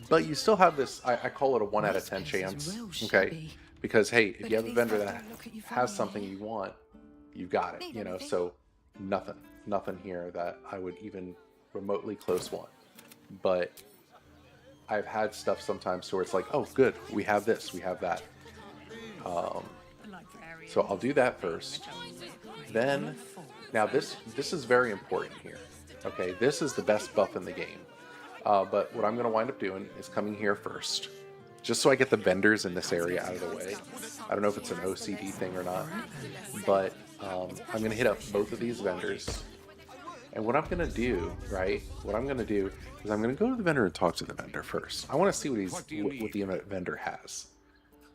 but you still have this. I call it a 1 out of 10 chance. Okay. Because hey, if you have a vendor that has something you want, you got it. So nothing here that I would even remotely close want. But I've had stuff sometimes where it's like, oh, good, we have this, we have that. So I'll do that first. Then, now this is very important here. Okay, this is the best buff in the game. But what I'm going to wind up doing is coming here first, just so I get the vendors in this area out of the way. I don't know if it's an OCD thing or not, but I'm going to hit up both of these vendors. And what I'm going to do, right, is I'm going to go to the vendor and talk to the vendor first. I want to see what the vendor has.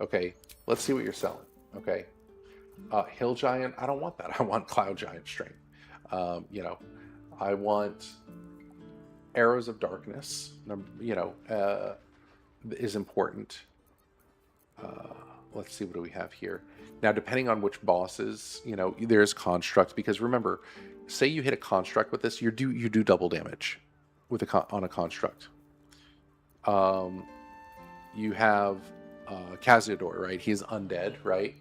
Okay, let's see what you're selling. Okay, Hill Giant, I don't want that. I want Cloud Giant Strength. I want Arrows of Darkness, is important. Let's see, what do we have here? Now, depending on which bosses, there's constructs, because remember, say you hit a construct with this, you do double damage with on a construct. You have Cazador, right? He's undead, right?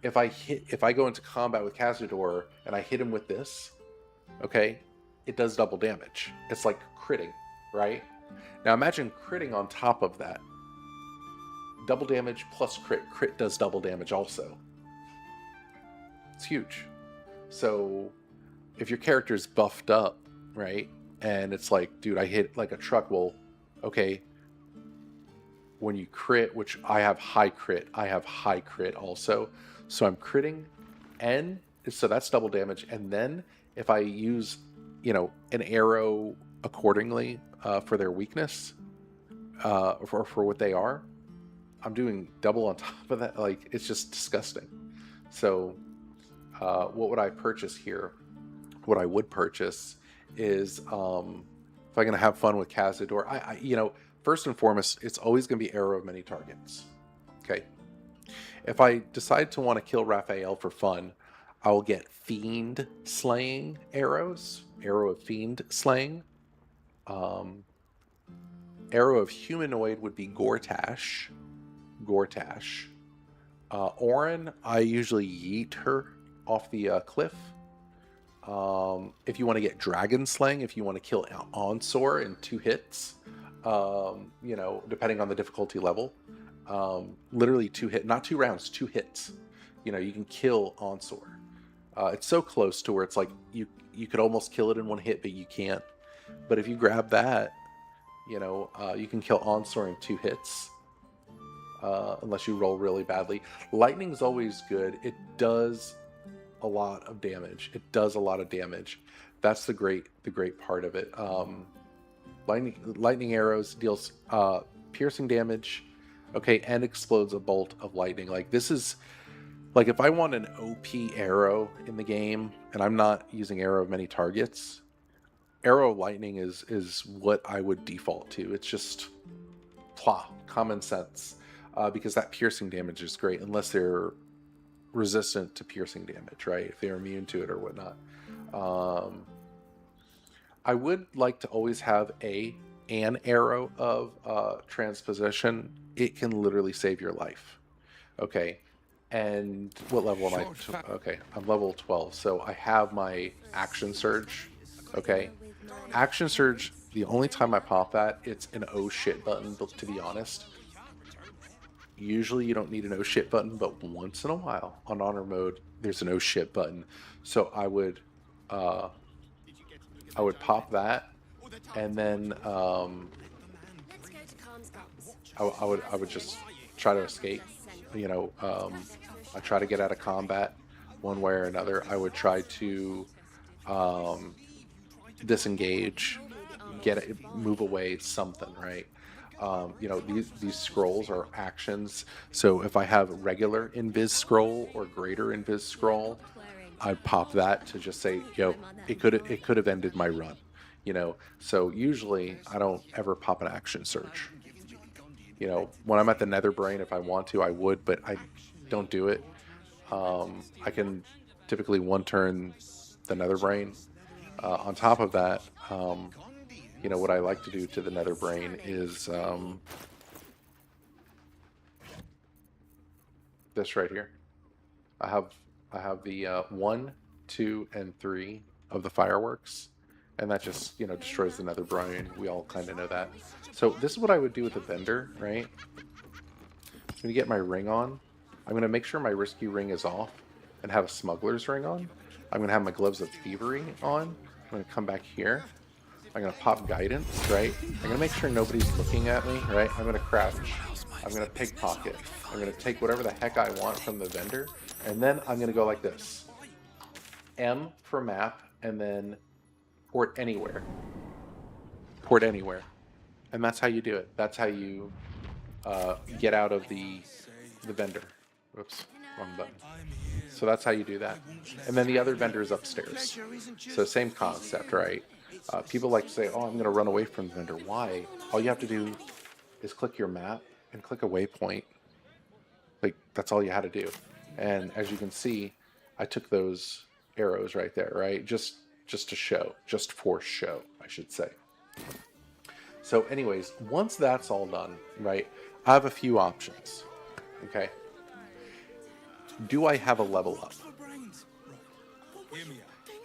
If I go into combat with Cazador and I hit him with this, okay, it does double damage. It's like critting, right? Now imagine critting on top of that. Double damage plus crit. Crit does double damage also. It's huge. So if your character's buffed up, right, and it's like, dude, I hit like a truck, well, okay, when you crit, which I have high crit also, so I'm critting, and so that's double damage, and then if I use, an arrow accordingly for their weakness, for what they are, I'm doing double on top of that. Like, it's just disgusting. So what would I purchase here? What I would purchase is, if I'm going to have fun with Cazador, I first and foremost, it's always going to be Arrow of Many Targets. Okay. If I decide to want to kill Raphael for fun, I will get Fiend Slaying arrows. Arrow of Fiend Slaying. Arrow of Humanoid would be Gortash. Orin, I usually yeet her off the cliff. If you want to get Dragon Slaying, if you want to kill Onsor in 2 hits, depending on the difficulty level, literally 2 hit, not 2 rounds, 2 hits. You can kill Onsor. It's so close to where it's like you could almost kill it in 1 hit, but you can't. But if you grab that, you can kill Onsor in 2 hits, unless you roll really badly. Lightning's always good. It does a lot of damage. That's the great part of it. Lightning arrows deals piercing damage, okay, and explodes a bolt of lightning. Like, this is like, if I want an OP arrow in the game and I'm not using Arrow of Many Targets, Arrow of Lightning is what I would default to. It's just common sense, because that piercing damage is great, unless they're resistant to piercing damage, right? If they're immune to it or whatnot. I would like to always have an arrow of transposition. It can literally save your life. Okay. And what level am I? Okay, I'm level 12, so I have my Action Surge. Okay. Action Surge, the only time I pop that, it's an oh shit button, to be honest. Usually you don't need an oh shit button, but once in a while on honor mode, there's an oh shit button. So I would pop that, and then Let's go to Calm's I would just try to escape. You know, I try to get out of combat one way or another. I would try to um, disengage, get it, move away, something, right? You know, these scrolls are actions. So if I have regular invis scroll or greater invis scroll, I'd pop that to just say, yo, it could have ended my run. You know, so usually I don't ever pop an action surge. You know, when I'm at the Nether Brain, if I want to, I would, but I don't do it. I can typically one turn the Nether Brain. On top of that, you know, what I like to do to the Nether Brain is this right here. I have I have the 1, 2, and 3 of the fireworks, and that just, you know, destroys the Nether Brain. We all kind of know that. So this is what I would do with the vendor, right? I'm gonna get my ring on. I'm gonna make sure my risky ring is off and have a smuggler's ring on. I'm gonna have my gloves of thievery on. I'm gonna come back here. I'm gonna pop guidance, right? I'm gonna make sure nobody's looking at me, right? I'm gonna crouch. I'm gonna pickpocket. I'm gonna take whatever the heck I want from the vendor, and then I'm gonna go like this. M for map, and then port anywhere. Port anywhere. And that's how you do it. That's how you get out of the vendor. Whoops, wrong button. So that's how you do that. And then the other vendor is upstairs. So same concept, right? People like to say, oh, I'm going to run away from the vendor. Why? All you have to do is click your map and click a waypoint. Like, that's all you had to do. And as you can see, I took those arrows right there, right? Just to show, just for show, I should say. So anyways, once that's all done, right, I have a few options, okay? Do I have a level up?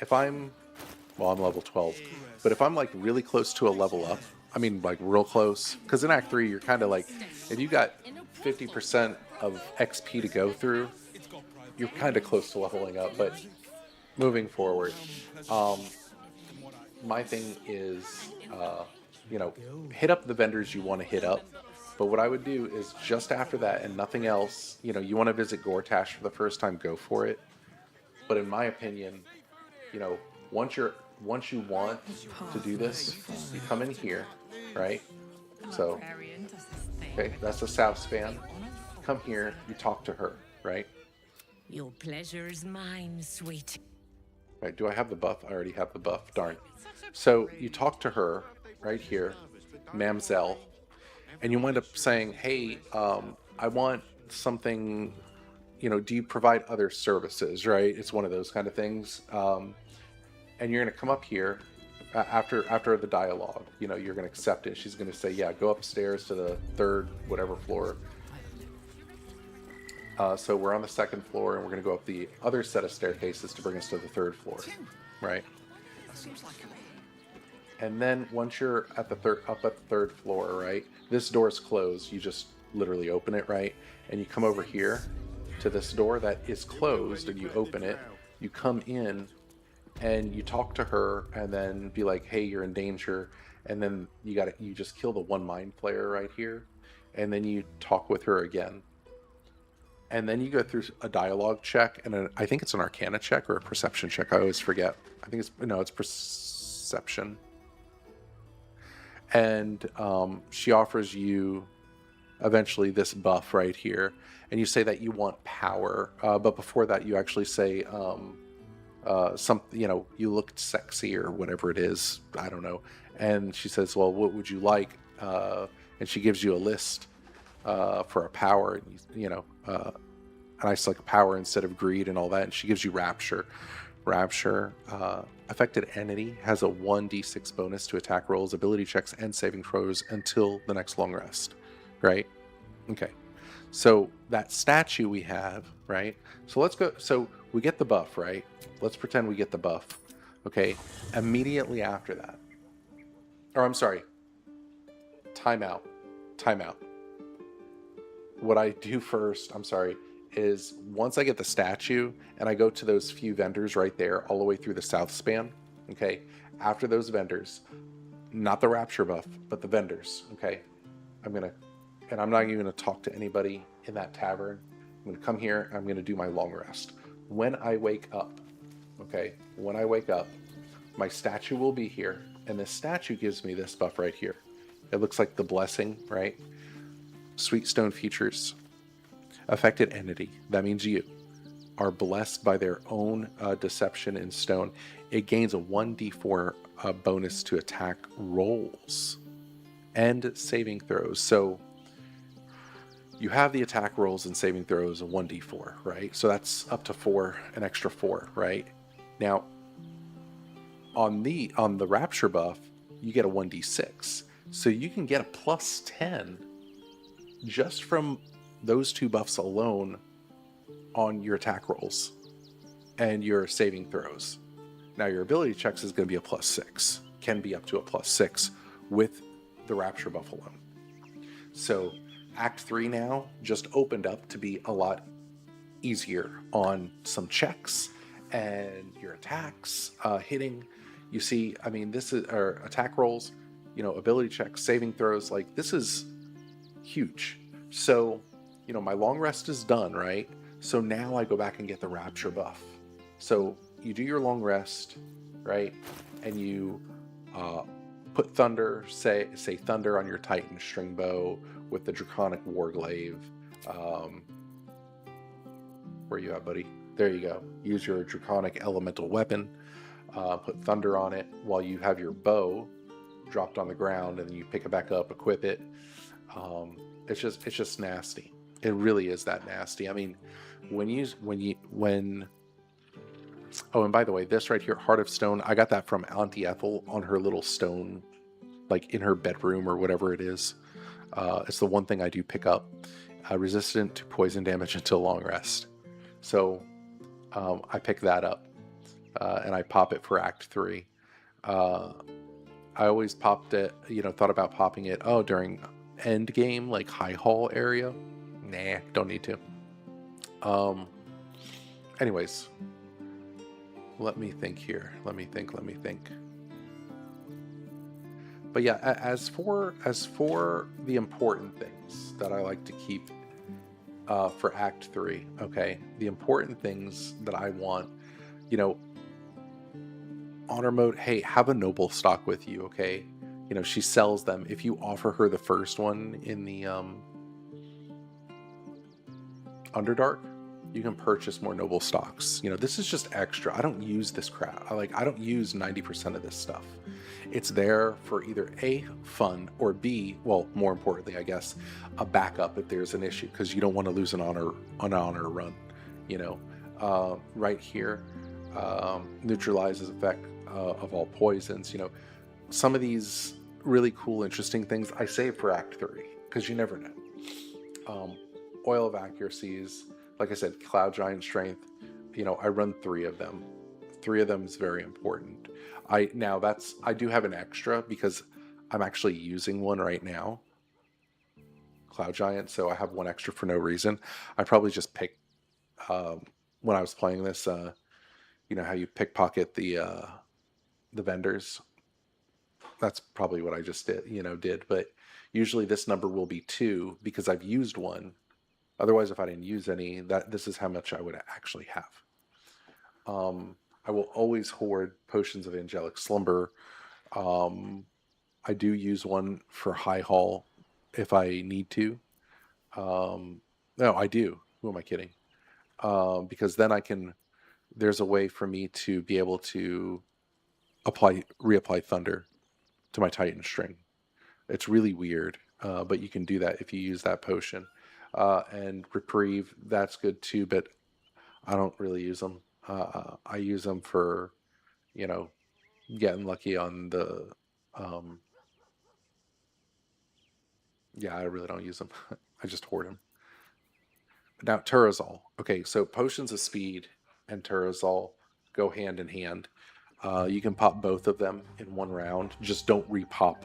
If I'm, well, I'm level 12, but if I'm like really close to a level up, I mean like real close, because in Act 3, you're kind of like, if you got 50% of XP to go through, you're kind of close to leveling up, but moving forward, my thing is, you know, hit up the vendors you want to hit up. But what I would do is just after that and nothing else, you know, you want to visit Gortash for the first time, go for it. But in my opinion, you know, once you want to do this, you come in here, right? So, okay, that's the South span. Come here, you talk to her, right? Your pleasure is mine, sweet. Right, do I have the buff? I already have the buff, darn. So you talk to her right here, Mamselle, and you wind up saying, hey, I want something, you know, do you provide other services, right? It's one of those kind of things. And you're going to come up here after the dialogue, you know, you're going to accept it. She's going to say, yeah, go upstairs to the third, whatever floor. So we're on the second floor, and we're going to go up the other set of staircases to bring us to the third floor, right? And then once you're at the up at the third floor, right, this door is closed. You just literally open it, right? And you come over here to this door that is closed, and you open it. You come in, and you talk to her, and then be like, hey, you're in danger. And then you just kill the one mind player right here, and then you talk with her again. And then you go through a dialogue check, and I think it's an Arcana check or a Perception check. I always forget. I think it's Perception. And she offers you eventually this buff right here, and you say that you want power. But before that, you actually say something. You know, you looked sexy or whatever it is. I don't know. And she says, "Well, what would you like?" And she gives you a list for a power, and you know, a nice like power instead of greed and all that. And she gives you rapture. Rapture, affected entity has a 1d6 bonus to attack rolls, ability checks, and saving throws until the next long rest. Right? Okay. So that statue we have, right? So let's go. So we get the buff, right? Let's pretend we get the buff. Okay. Immediately after that, or I'm sorry, timeout. Timeout. What I do first, I'm sorry, is once I get the statue and I go to those few vendors right there all the way through the south span, okay, after those vendors, not the rapture buff, but the vendors. Okay, I'm not even gonna talk to anybody in that tavern. I'm gonna come here. I'm gonna do my long rest. When I wake up, okay, when I wake up, my statue will be here, and this statue gives me this buff right here. It looks like the blessing, right? Sweet stone features. Affected entity. That means you are blessed by their own deception in stone. It gains a 1d4 bonus to attack rolls and saving throws. So you have the attack rolls and saving throws of 1d4, right? So that's up to 4, an extra 4, right? Now, on the rapture buff, you get a 1d6. So you can get a plus 10 just from those 2 buffs alone on your attack rolls and your saving throws. Now your ability checks is going to be a plus 6, can be up to a plus 6 with the rapture buff alone. So Act 3 now just opened up to be a lot easier on some checks and your attacks hitting. You see, I mean, this is our attack rolls, you know, ability checks, saving throws. Like, this is huge. So, you know, my long rest is done, right? So now I go back and get the rapture buff. So you do your long rest, right? And you put thunder, say thunder on your Titan string bow with the draconic warglaive. Where you at, buddy? There you go. Use your draconic elemental weapon. Put thunder on it while you have your bow dropped on the ground, and then you pick it back up, equip it. It's just nasty. It really is that nasty. I mean, when oh, and by the way, this right here, Heart of Stone, I got that from Auntie Ethel on her little stone, like in her bedroom or whatever it is. It's the one thing I do pick up. Resistant to poison damage until long rest. So I pick that up and I pop it for Act 3. I always popped it, you know, thought about popping it, during end game, like High Hall area. Nah, don't need to. Anyways, let me think here. Let me think. But yeah, as for the important things that I like to keep for Act 3, okay, the important things that I want, you know, honor mode. Hey, have a noble stock with you, okay? You know, she sells them. If you offer her the first one in the Underdark, you can purchase more noble stocks. You know, this is just extra. I don't use this crap. I don't use 90% of this stuff. It's there for either A, fun, or B, well, more importantly, I guess, a backup if there's an issue, because you don't want to lose an honor run. You know, right here, neutralizes effect of all poisons. You know, some of these really cool, interesting things I save for Act 3 because you never know. Oil of Accuracies, like I said, Cloud Giant Strength. You know, I run 3 of them. 3 of them is very important. I do have an extra because I'm actually using one right now. Cloud Giant, so I have one extra for no reason. I probably just picked when I was playing this. You know how you pickpocket the vendors. That's probably what I just did. But usually this number will be 2 because I've used one. Otherwise, if I didn't use any, this is how much I would actually have. I will always hoard potions of angelic slumber. I do use one for High Hall if I need to. No, I do. Who am I kidding? Because then there's a way for me to be able to reapply thunder to my Titan string. It's really weird, but you can do that if you use that potion. And reprieve, that's good too, but I don't really use them. I use them for, you know, getting lucky on the. Yeah, I really don't use them. I just hoard them. Now, Turazol. Okay, so potions of speed and Turazol go hand in hand. You can pop both of them in one round. Just don't repop.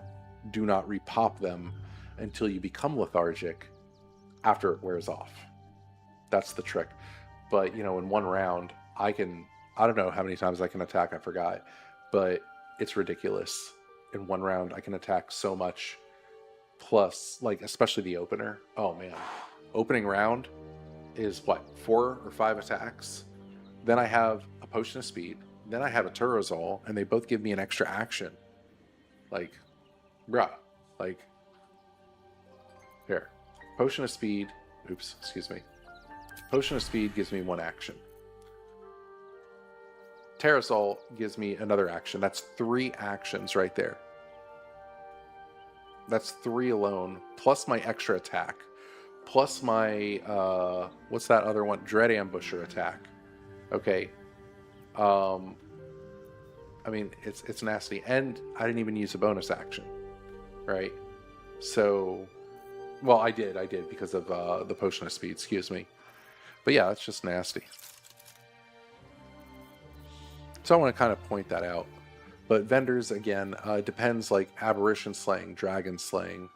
Do not repop them until you become lethargic after it wears off. That's the trick. But, you know, in one round, I don't know how many times I can attack, I forgot. But it's ridiculous. in one round. I can attack so much. Plus, like, especially the opener. Oh man. Opening round is what, 4 or 5 attacks? Then I have a potion of speed. Then I have a Turazol, and they both give me an extra action. Like, bruh. Like, here. Potion of speed. Oops, excuse me. Potion of speed gives me 1 action. Terrasol gives me another action. That's 3 actions right there. That's 3 alone, plus my extra attack, plus my, what's that other one? Dread Ambusher attack. Okay. I mean, it's nasty. And I didn't even use a bonus action, right? So, well, I did because of the Potion of Speed, excuse me. But yeah, it's just nasty. So I want to kind of point that out. But vendors, again, depends, like Aberration Slaying, Dragon Slaying.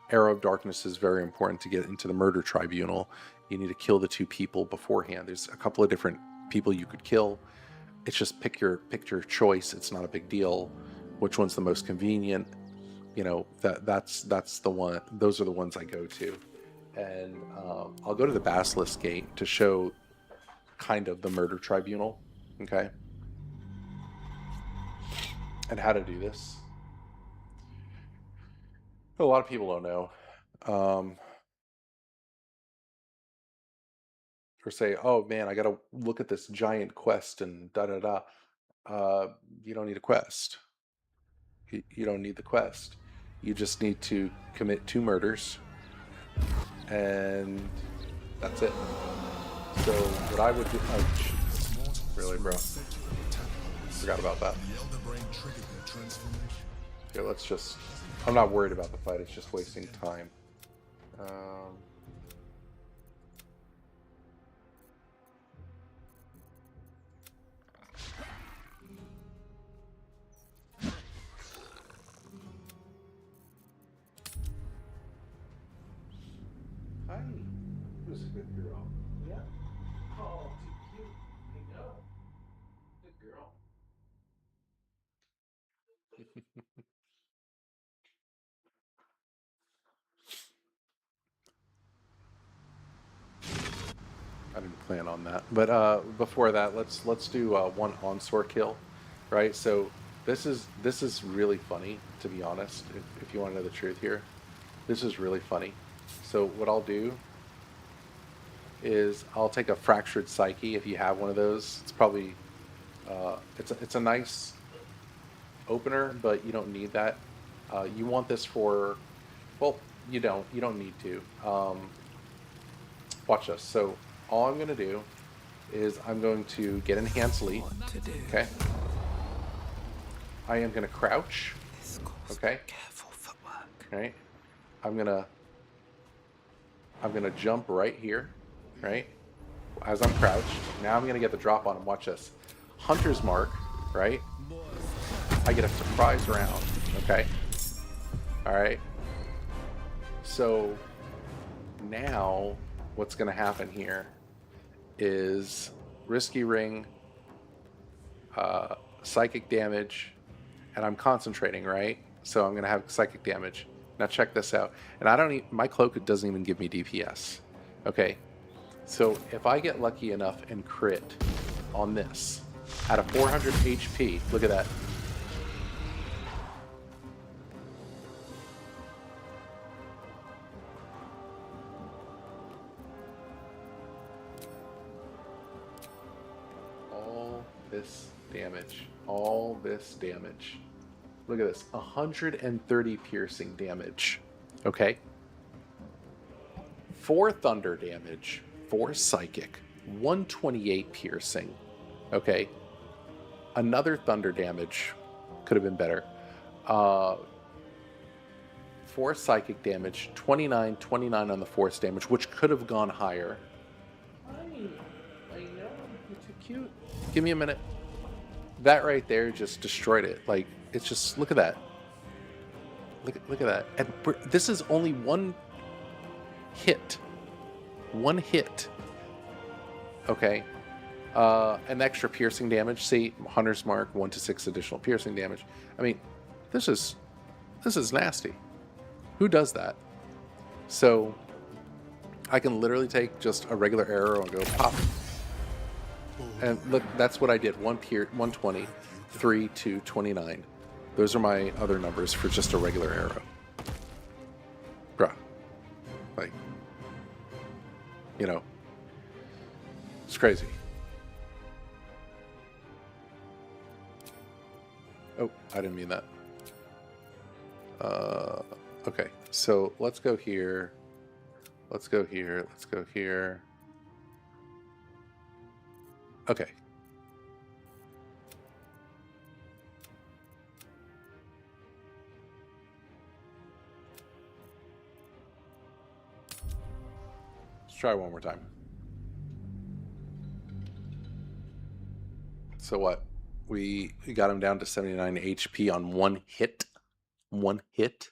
Arrow of Darkness is very important to get into the Murder Tribunal. You need to kill the 2 people beforehand. There's a couple of different people you could kill. It's just pick your choice. It's not a big deal. Which one's the most convenient? You know, that's the one. Those are the ones I go to. And I'll go to the Basilisk Gate to show kind of the Murder Tribunal. Okay. And how to do this. A lot of people don't know. Or say, oh man, I gotta look at this giant quest and da-da-da. You don't need a quest. You don't need the quest. You just need to commit 2 murders. And that's it. So what I would do... Oh, jeez. Really, bro? Forgot about that. Here, let's just... I'm not worried about the fight. It's just wasting time. Hi. Who's a good girl? Yeah? Oh, too cute. I know. Good girl. I didn't plan on that, but before that, let's do 1 onslaught kill, right? So this is really funny, to be honest. If you want to know the truth here, this is really funny. So what I'll do is I'll take a Fractured Psyche if you have one of those. It's probably it's a nice opener, but you don't need that. You want this for, well, you don't need to. Watch this. So all I'm going to do is I'm going to get Enhanced Leap. Okay. I am going to crouch. Okay. Careful footwork. Right. I'm gonna jump right here. Right. As I'm crouched. Now I'm going to get the drop on him. Watch this. Hunter's Mark. Right. I get a surprise round. Okay. All right. So now what's going to happen here is Risky Ring, psychic damage, and I'm concentrating, right? So I'm going to have psychic damage. Now check this out. And I don't even, my cloak doesn't even give me DPS. Okay. So if I get lucky enough and crit on this at a 400 HP, look at that. All this damage. Look at this, 130 piercing damage. Okay. 4 thunder damage, 4 psychic, 128 piercing. Okay. Another thunder damage, could have been better. 4 psychic damage, 29 on the force damage, which could have gone higher. I know, you're too cute. Give me a minute. That right there just destroyed it. Like, it's just, look at that. Look at that. And this is only 1 hit. 1 hit. Okay. An extra piercing damage. See, Hunter's Mark, 1 to 6 additional piercing damage. I mean, This is nasty. Who does that? So I can literally take just a regular arrow and go pop. And look, that's what I did. 120, 3 to 29. Those are my other numbers for just a regular arrow. Bruh. Like, you know, it's crazy. Oh, I didn't mean that. Okay, so let's go here. Let's go here. Let's go here. Okay. Let's try one more time. So what? We got him down to 79 HP on one hit. One hit.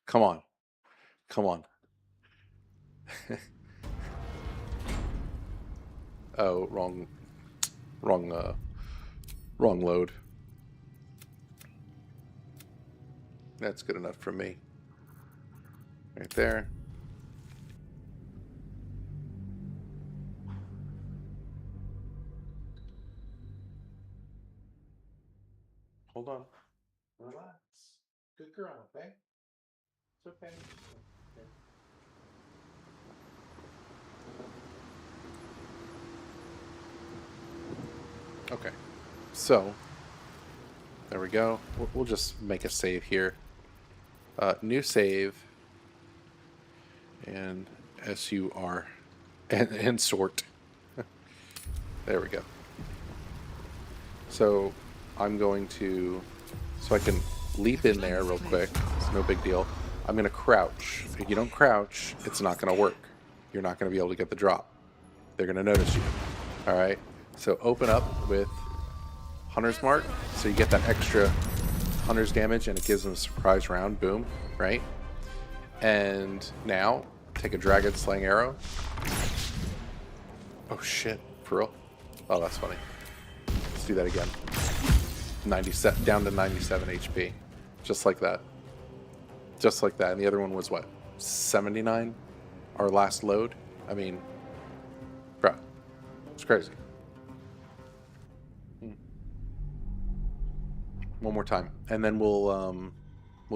Come on. Come on. Oh, wrong load. That's good enough for me. Right there. Hold on. Relax. Good girl, okay? It's okay. Okay. So, there we go. We'll just make a save here. New save. And SUR. And sort. There we go. So, I'm going to... So I can leap in there real quick. It's no big deal. I'm going to crouch. If you don't crouch, it's not going to work. You're not going to be able to get the drop. They're going to notice you. Alright? So open up with Hunter's Mark. So you get that extra Hunter's damage and it gives them a surprise round. Boom. Right? And now, take a Dragon Slaying Arrow. Oh shit. For real? Oh, that's funny. Let's do that again. 97, down to 97 HP. Just like that. Just like that. And the other one was what? 79? Our last load? I mean, bro, it's crazy. One more time. And then we'll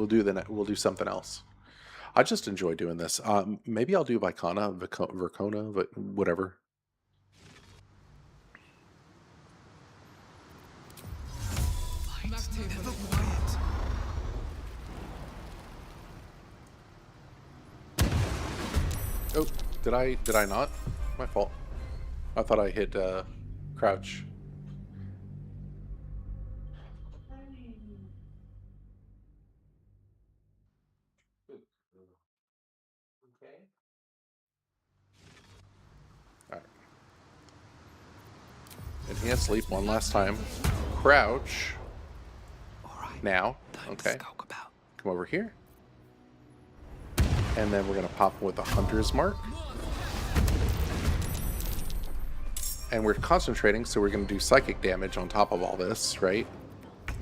do something else. I just enjoy doing this. Maybe I'll do Vercona, but whatever. Never quiet. Oh, did I not? My fault. I thought I hit crouch. Okay. All right. Enhanced sleep one last time. Crouch. Now, okay. Come over here. And then we're going to pop with a Hunter's Mark. And we're concentrating, so we're going to do psychic damage on top of all this, right?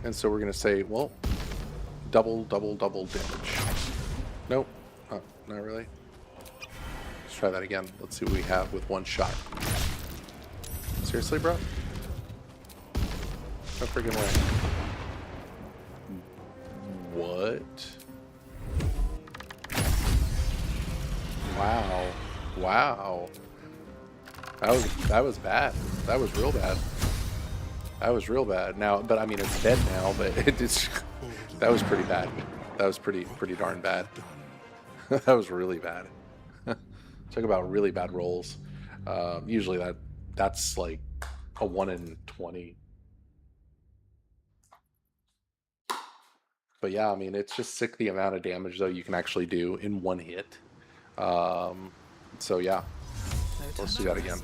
And so we're going to say, well, double damage. Nope. Oh, not really. Let's try that again. Let's see what we have with one shot. Seriously, bro? No freaking way. What? Wow. Wow. That was bad. That was real bad. That was real bad. Now, but I mean, it's dead now, but that was pretty bad. That was pretty darn bad. That was really bad. Talk about really bad rolls. Usually that's like a 1 in 20. But yeah, I mean, it's just sick the amount of damage though you can actually do in one hit. So yeah, let's do that again.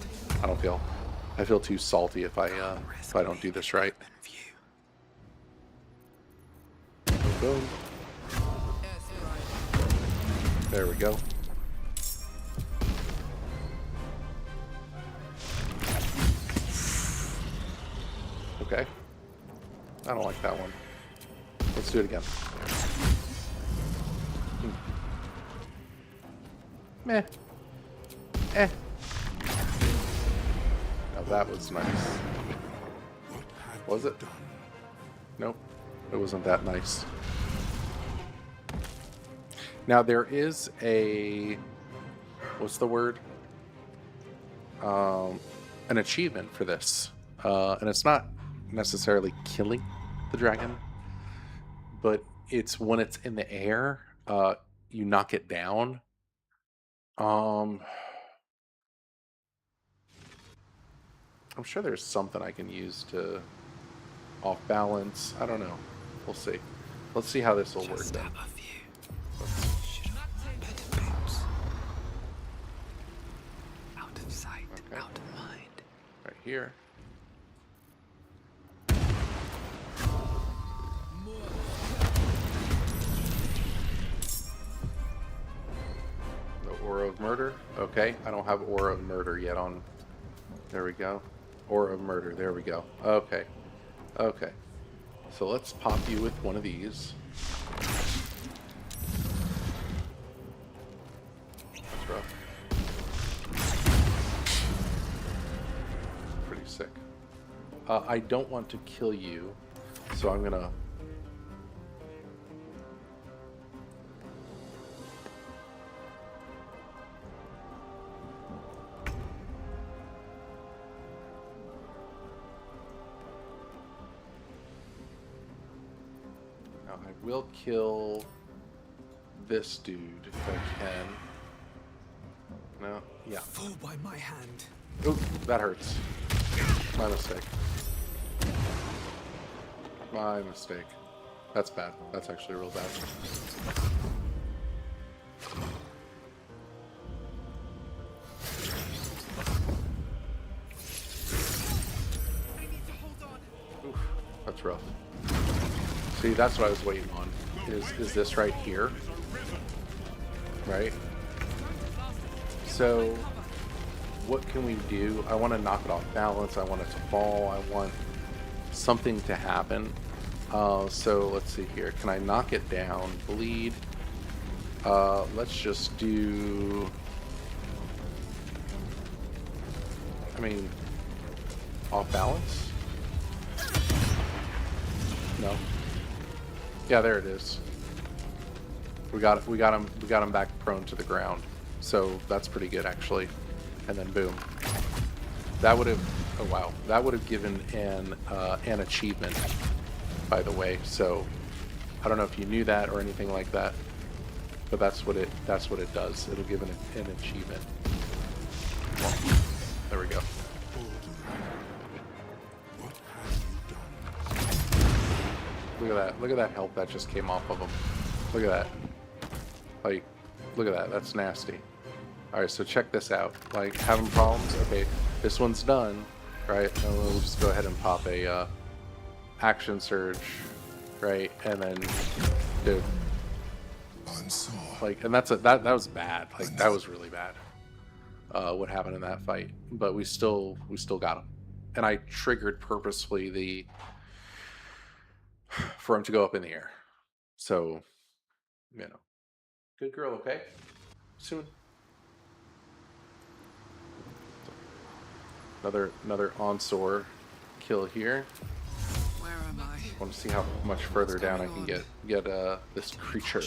I feel too salty if I don't do this right. Boom. There we go. Okay. I don't like that one. Let's do it again. Meh. Eh. Now that was nice. Was it? Nope. It wasn't that nice. Now there is a... What's the word? An achievement for this. And it's not necessarily killing the dragon, but it's when it's in the air, you knock it down. I'm sure there's something I can use to off balance. I don't know. We'll see. Let's see how this will work then. Out of sight, Okay. out of mind. Right here. The Aura of Murder. Okay, I don't have Aura of Murder yet on. There we go. Aura of Murder. There we go. Okay. Okay. So let's pop you with one of these. That's rough. Pretty sick. I don't want to kill you, so I'm gonna... Now, I will kill this dude if I can. No, yeah. Fall by my hand. Oop, that hurts. My mistake. My mistake. That's bad. That's actually real bad. Oof, that's rough. See, that's what I was waiting on. Is this right here? Right? So, what can we do? I want to knock it off balance. I want it to fall. I want something to happen. So, let's see here. Can I knock it down? Bleed. Let's just do... I mean, off balance? No. Yeah, there it is. We got him back prone to the ground. So that's pretty good actually. And then boom. That would have, oh wow, that would have given an achievement, by the way. So I don't know if you knew that or anything like that, but that's what it does. It'll give an achievement. Well, there we go. Look at that. Look at that health that just came off of him. Look at that. Like, look at that. That's nasty. Alright, so check this out. Like, having problems? Okay, this one's done. Right? And we'll just go ahead and pop a action surge. Right? And then, dude. Like, and that was bad. Like, that was really bad. What happened in that fight. But we still got him. And I triggered purposefully for him to go up in the air. So, you know. Good girl, okay? Soon. Another Onsor kill here. Where am I? I want to see how much further down I can get this creature.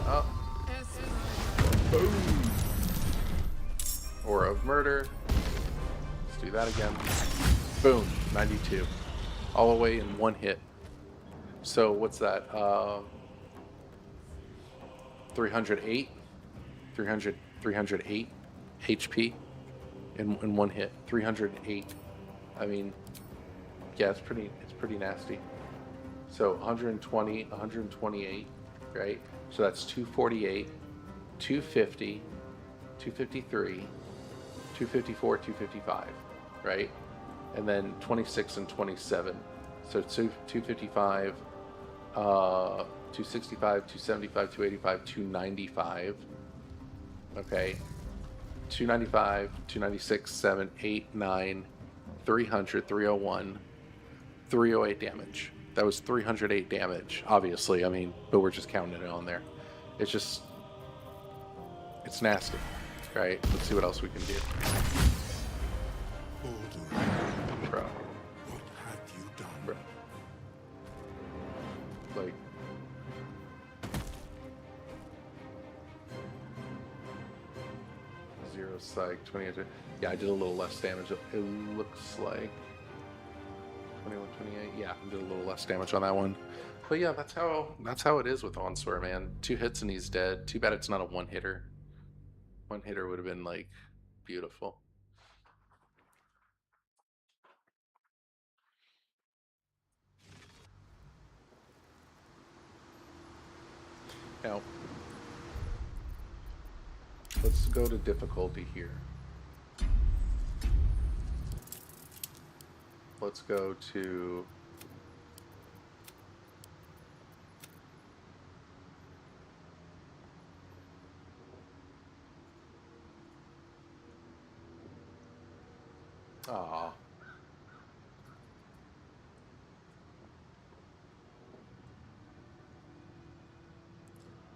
Up. Boom. Aura of Murder. Let's do that again. Boom. 92. All the way in one hit. So what's that? 308? 308 HP in one hit. 308. I mean, yeah, it's pretty nasty. So 120, 128, right? So that's 248, 250, 253, 254, 255, right? And then 26 and 27. So 255, 265, 275, 285, 295. Okay. 295, 296, 7, 8, 9, 300, 301, 308 damage. That was 308 damage, obviously. I mean, but we're just counting it on there. It's just, it's nasty, right? Let's see what else we can do. Baldur, Bro, what have you done? bro. Like, zero psych, 28. Yeah, I did a little less damage. It looks like 21, 28. Yeah, I did a little less damage on that one. But yeah, that's how it is with Onsor, man. 2 hits and he's dead. Too bad it's not a one hitter. One hitter would have been like beautiful. Now, let's go to difficulty here. Let's go to ah.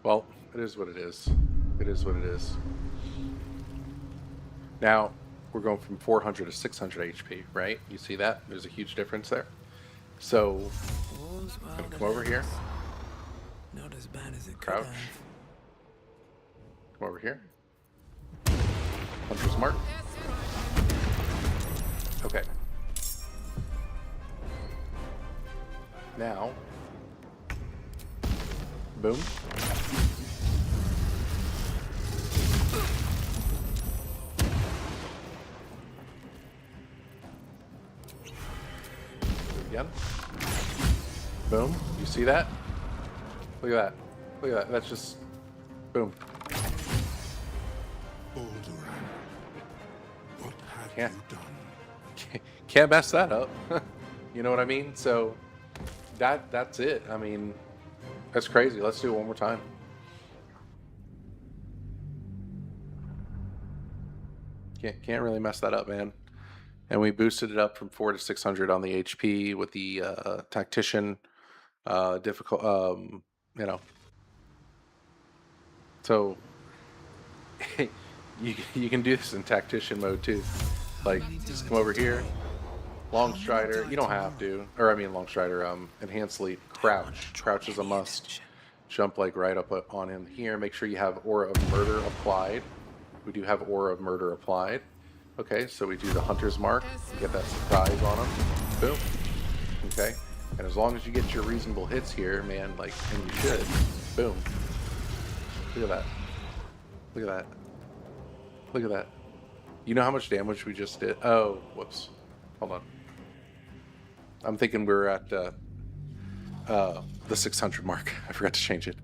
Well, it is what it is. It is what it is. Now, we're going from 400 to 600 HP, right? You see that? There's a huge difference there. So, I'm going to come over here. Not as bad as it could Crouch. have. Come over here. Hunter's Mark. Okay. Now, boom. Again. Boom. You see that? Look at that. Look at that. That's just boom. Baldur, what have Can't. you done? Can't mess that up. You know what I mean? So that's it. I mean, that's crazy. Let's do it one more time. Can't really mess that up, man. And we boosted it up from 400 to 600 on the HP with the tactician difficult. You know. So you can do this in tactician mode too. Like just come over here. Long strider, you don't have to. Or I mean long strider, enhanced leap, crouch. Crouch is a must. Jump like right up on him here. Make sure you have Aura of Murder applied. We do have Aura of Murder applied. Okay, so we do the Hunter's Mark. Get that surprise on him. Boom. Okay. And as long as you get your reasonable hits here, man, like, and you should. Boom. Look at that. Look at that. Look at that. You know how much damage we just did? Oh, whoops. Hold on. I'm thinking we're at the 600 mark. I forgot to change it.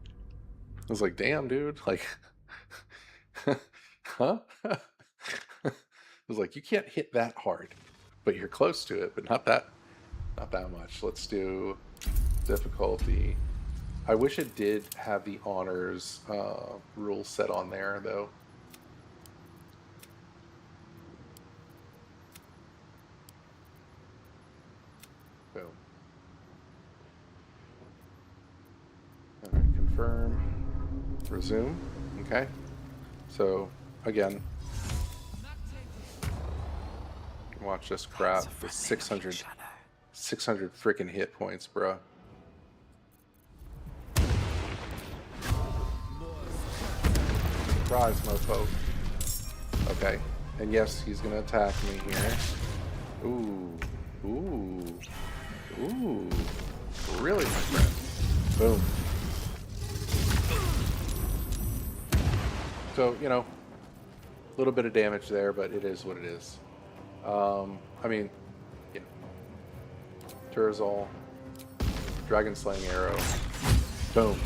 I was like, damn, dude. Like, huh? I was like, you can't hit that hard, but you're close to it, but not that much. Let's do difficulty. I wish it did have the honors rule set on there, though. Boom. All right, confirm. Resume. Okay. So, again, watch this crap with 600 freaking hit points, bro. Surprise, mofo. Okay. And yes, he's gonna attack me here. Ooh. Ooh. Ooh. Really, my friend. Boom. So, you know, a little bit of damage there, but it is what it is. I mean, yeah. Turzol. Dragon Slaying Arrow. Boom.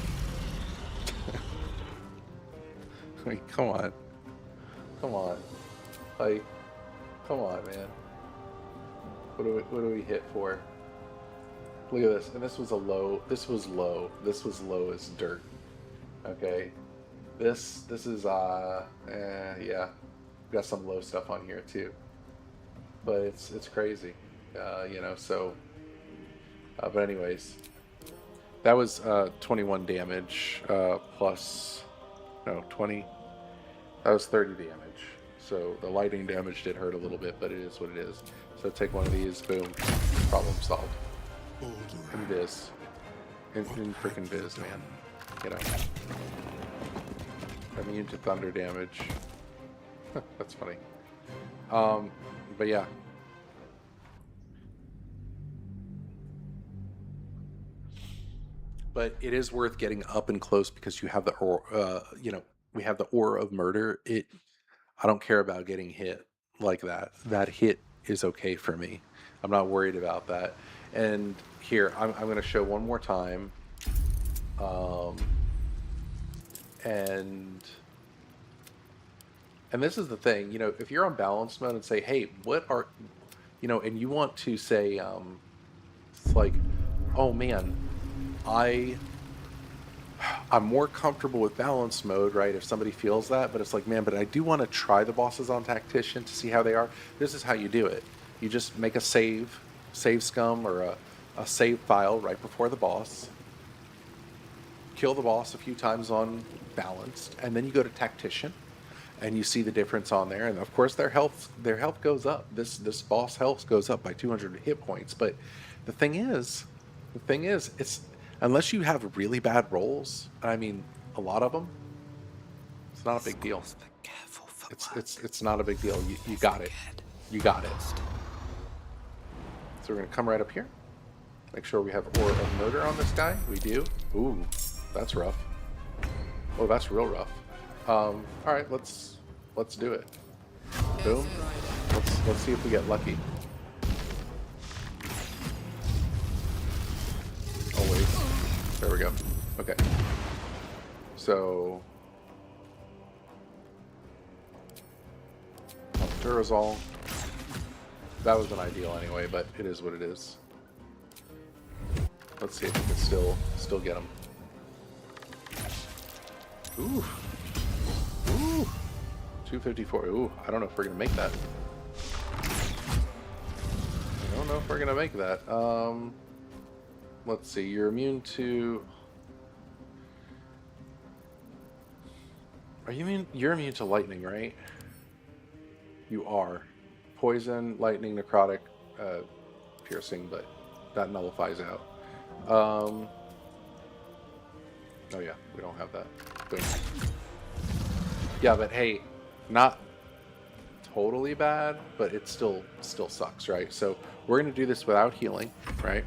I mean, come on. Come on. Like, come on, man. What do we hit for? Look at this. And this was a low. This was low. This was low as dirt. Okay. This is yeah. Got some low stuff on here too. but it's crazy, you know. So, but anyways, that was 21 damage plus no 20. That was 30 damage. So the lightning damage did hurt a little bit, but it is what it is. So take one of these, boom, problem solved. Invis. In freaking Viz, man. You know. Immune to thunder damage. That's funny. But yeah. But it is worth getting up and close because you have the you know, we have the aura of murder. I don't care about getting hit like that. That hit is okay for me. I'm not worried about that. And here, I'm going to show one more time. And this is the thing, you know, if you're on balance mode and say, hey, what are, you know, and you want to say, it's like, oh man, I'm more comfortable with balance mode, right? If somebody feels that, but it's like, man, but I do want to try the bosses on Tactician to see how they are. This is how you do it. You just make a save scum or a save file right before the boss. Kill the boss a few times on balanced, and then you go to Tactician, and you see the difference on there. And of course, their health goes up. This boss health goes up by 200 hit points. But the thing is, it's unless you have really bad rolls. I mean, a lot of them. It's not a big deal. It's not a big deal. You got it. You got it. So we're gonna come right up here. Make sure we have Aura of Murder on this guy. We do. Ooh, that's rough. Oh, that's real rough. All right, let's do it. Boom. Let's see if we get lucky. Oh wait, there we go. Okay. So, Durazol. That wasn't ideal anyway, but it is what it is. Let's see if we can still get him. Ooh. Ooh. 254. Ooh, I don't know if we're gonna make that. I don't know if we're gonna make that. Let's see. You're immune to. Are you immune? You're immune to lightning, right? You are. Poison, lightning, necrotic, piercing, but that nullifies out. Oh yeah, we don't have that. Boom. Yeah, but hey, not totally bad, but it still sucks, right? So we're gonna do this without healing, right?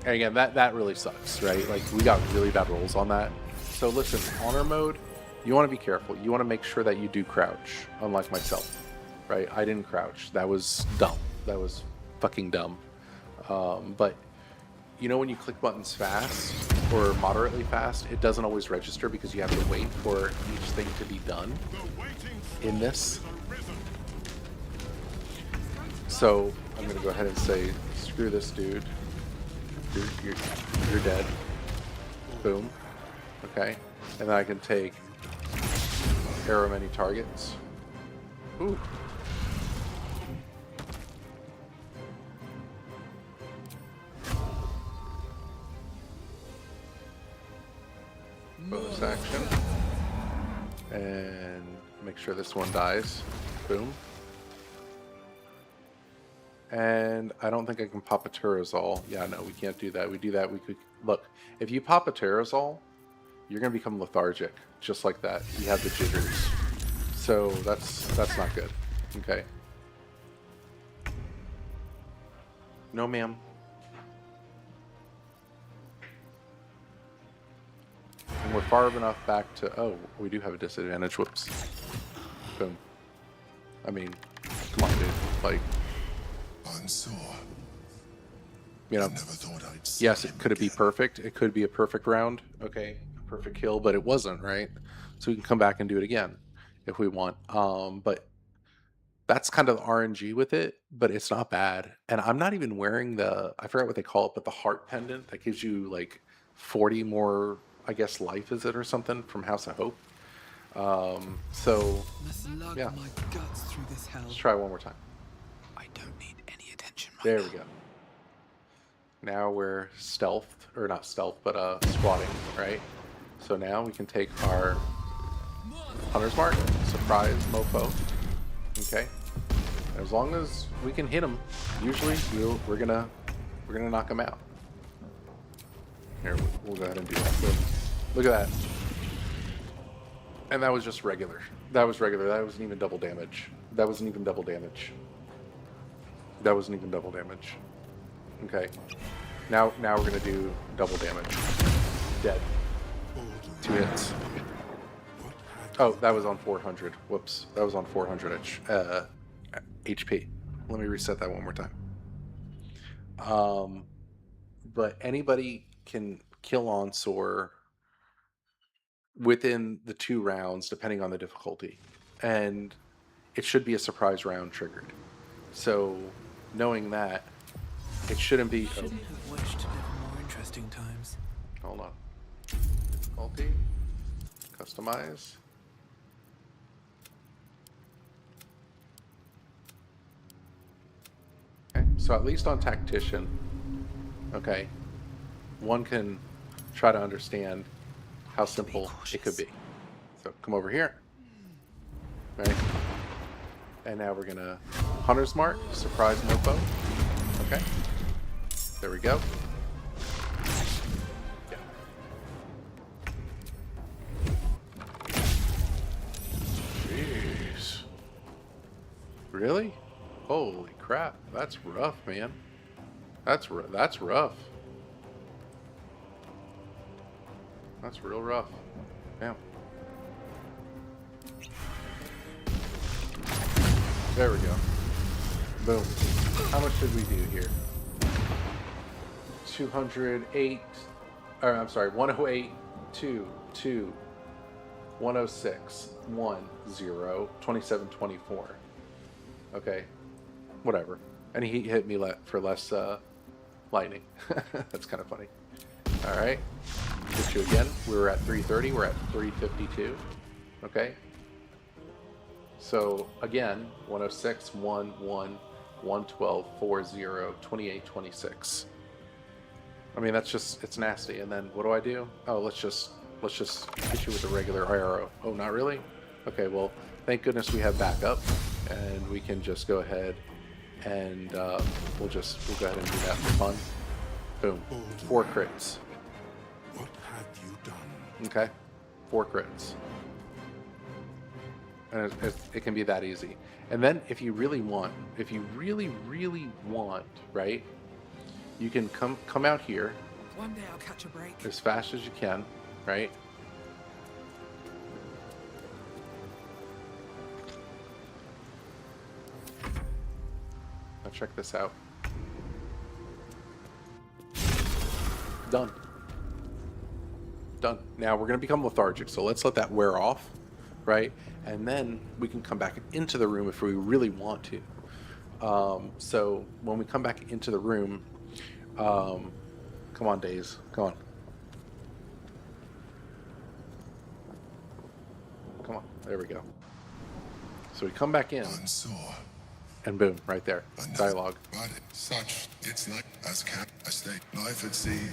And again, that really sucks, right? Like we got really bad rolls on that. So listen, honor mode, you want to be careful. You want to make sure that you do crouch, unlike myself, right? I didn't crouch. That was dumb. That was fucking dumb. But you know when you click buttons fast or moderately fast, it doesn't always register because you have to wait for each thing to be done in this. So I'm gonna go ahead and say, screw this dude. You're dead. Boom. Okay. And then I can take arrow many targets. Ooh. Bonus action. And make sure this one dies. Boom. And I don't think I can pop a Terrazol. Yeah, no, we can't do that. We do that, we could... Look, if you pop a Terrazol, you're going to become lethargic. Just like that. You have the jitters. So that's not good. Okay. No, ma'am. And we're far enough back to... Oh, we do have a disadvantage. Whoops. Boom. I mean, come on, dude. Like... I'm sore. You know, I never thought I'd see yes, him could it be again. perfect? It could be a perfect round. Okay, a perfect kill, but it wasn't, right? So we can come back and do it again if we want. But that's kind of the RNG with it, but it's not bad. And I'm not even wearing the, I forgot what they call it, but the heart pendant that gives you like 40 more, I guess, life is it or something from House of Hope. So Must lug yeah, my guts through this hell. let's try one more time. I don't need any attention right There now. we go. Now we're stealthed, or not stealth, but squatting, right? So now we can take our hunter's mark, surprise mofo. Okay. As long as we can hit him, usually we're gonna knock him out. Here, we'll go ahead and do that. So, look at that. And that was just regular. That was regular. That wasn't even double damage. That wasn't even double damage. That wasn't even double damage. Okay. Now we're gonna do double damage. Dead. 2 hits. Oh, that was on 400. Whoops. That was on 400 HP. Let me reset that one more time. But anybody can kill Onsor within the 2 rounds, depending on the difficulty. And it should be a surprise round triggered. So, knowing that, it shouldn't be... Shouldn't have wished to live in more interesting times. Hold on. Difficulty. Customize. Okay, so at least on Tactician, okay, one can try to understand how simple it could be. So come over here. Right? And now we're gonna Hunter's Mark, Surprise Mofo. Okay. There we go. Yeah. Jeez. Really? Holy crap. That's rough, man. That's rough. That's real rough. Damn. There we go. Boom. How much did we do here? 208. Or I'm sorry, 108, 2, 2, 106, 1, 0, 27, 24. Okay. Whatever. And he hit me for less lightning. That's kind of funny. Alright. Hit you again. We were at 330. We're at 352. Okay. So, again, 106, 1, 1, 112, 4, 0, 28, 26. I mean, that's just, it's nasty. And then what do? Oh, let's just hit you with a regular arrow. Oh, not really? Okay, well, thank goodness we have backup. And we can just go ahead and we'll go ahead and do that for fun. Boom. 4 crits. What have you done? Okay. 4 crits. And it can be that easy. And then if you really want, right, you can come out here. One day I'll catch a break. As fast as you can, right? Now check this out. Done. Done. Now we're going to become lethargic, so let's let that wear off, right? And then we can come back into the room if we really want to. So when we come back into the room, come on, Days, come on. Come on, there we go. So we come back in, and boom, right there, dialogue. Such, it's like as cat I stay. Life at sea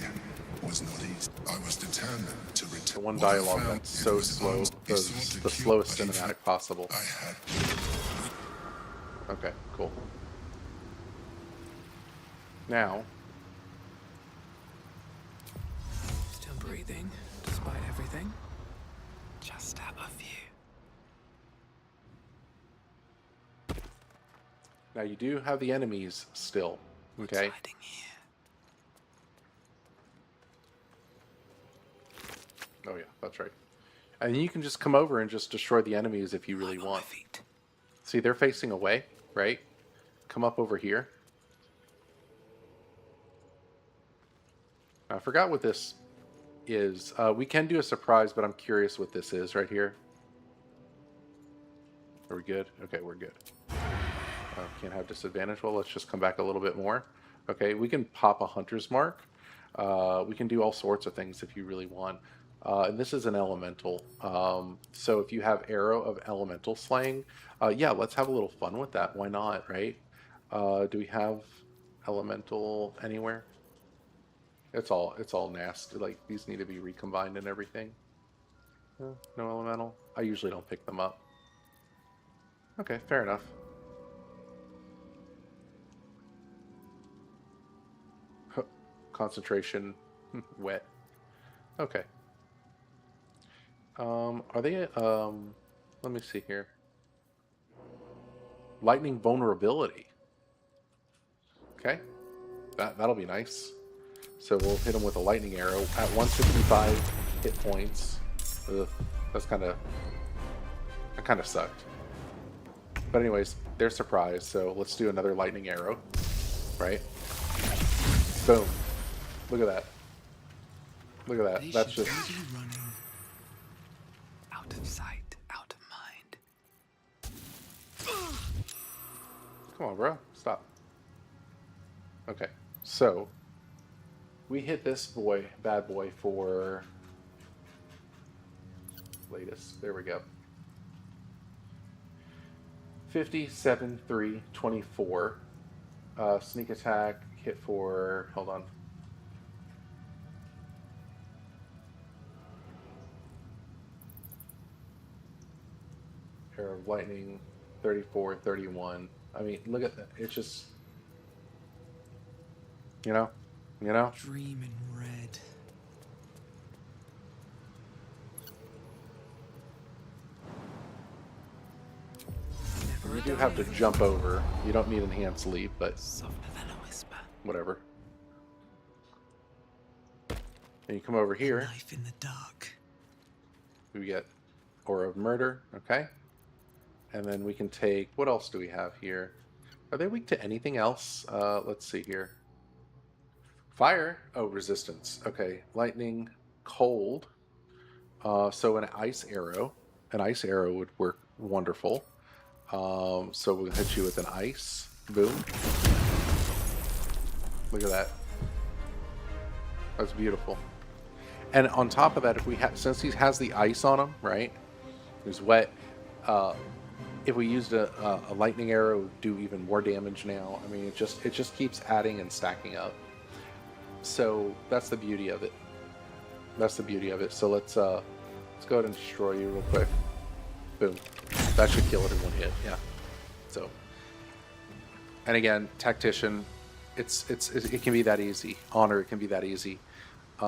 was not easy. I was determined to return. The one dialogue that's so slow, the slowest cinematic possible. I had. Okay, cool. Now, Still breathing, despite everything. Just have a few. now you do have the enemies still, okay? What's hiding here? Oh yeah, that's right. And you can just come over and just destroy the enemies if you really I'm on my want. feet. See, they're facing away, right? Come up over here. I forgot what this is. We can do a surprise, but I'm curious what this is right here. Are we good? Okay, we're good. Can't have disadvantage. Well, let's just come back a little bit more. Okay, we can pop a hunter's mark. We can do all sorts of things if you really want. And this is an elemental. So if you have arrow of elemental slaying, yeah, let's have a little fun with that. Why not, right? Do we have elemental anywhere? It's all nasty. Like these need to be recombined and everything. No, no elemental. I usually don't pick them up. Okay, fair enough. Concentration, wet. Okay. Are they? Let me see here. Lightning vulnerability. Okay, that'll be nice. So we'll hit him with a lightning arrow at 165 hit points. Ugh, that's that kind of sucked. But anyways, they're surprised. So let's do another lightning arrow. Right? Boom. Look at that. Look at that. They That's should just. be running out of sight, out of mind. Come on, bro. Stop. Okay. So we hit this bad boy for latest. There we go. 57, 3, 24. Sneak attack hit for. Hold on. Pair of lightning, 34, 31. I mean, look at that. It's just, you know, you know. Dream in red. You do have to jump over. You don't need enhanced leap, but Softer than a whisper. whatever. And you come over here. Knife in the dark. We get Aura of Murder. Okay. And then we can take. What else do we have here? Are they weak to anything else? Let's see here. Fire. Oh, resistance. Okay. Lightning, cold. So an ice arrow. An ice arrow would work wonderful. So we'll hit you with an ice. Boom. Look at that. That's beautiful. And on top of that, if we have, since he has the ice on him, right? He's wet. If we used a lightning arrow, it would do even more damage now. I mean, it just keeps adding and stacking up. So that's the beauty of it. That's the beauty of it. So let's go ahead and destroy you real quick. Boom. That should kill it in one hit. Yeah. So, and again, tactician, it can be that easy. Honor, it can be that easy. Give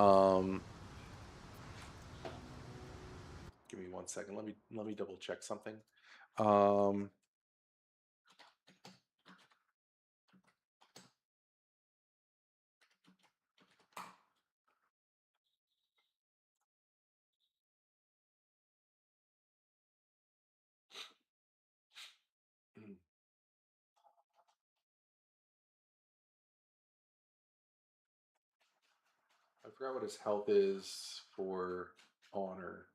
me 1 second. Let me double check something. I forgot what his health is for honor.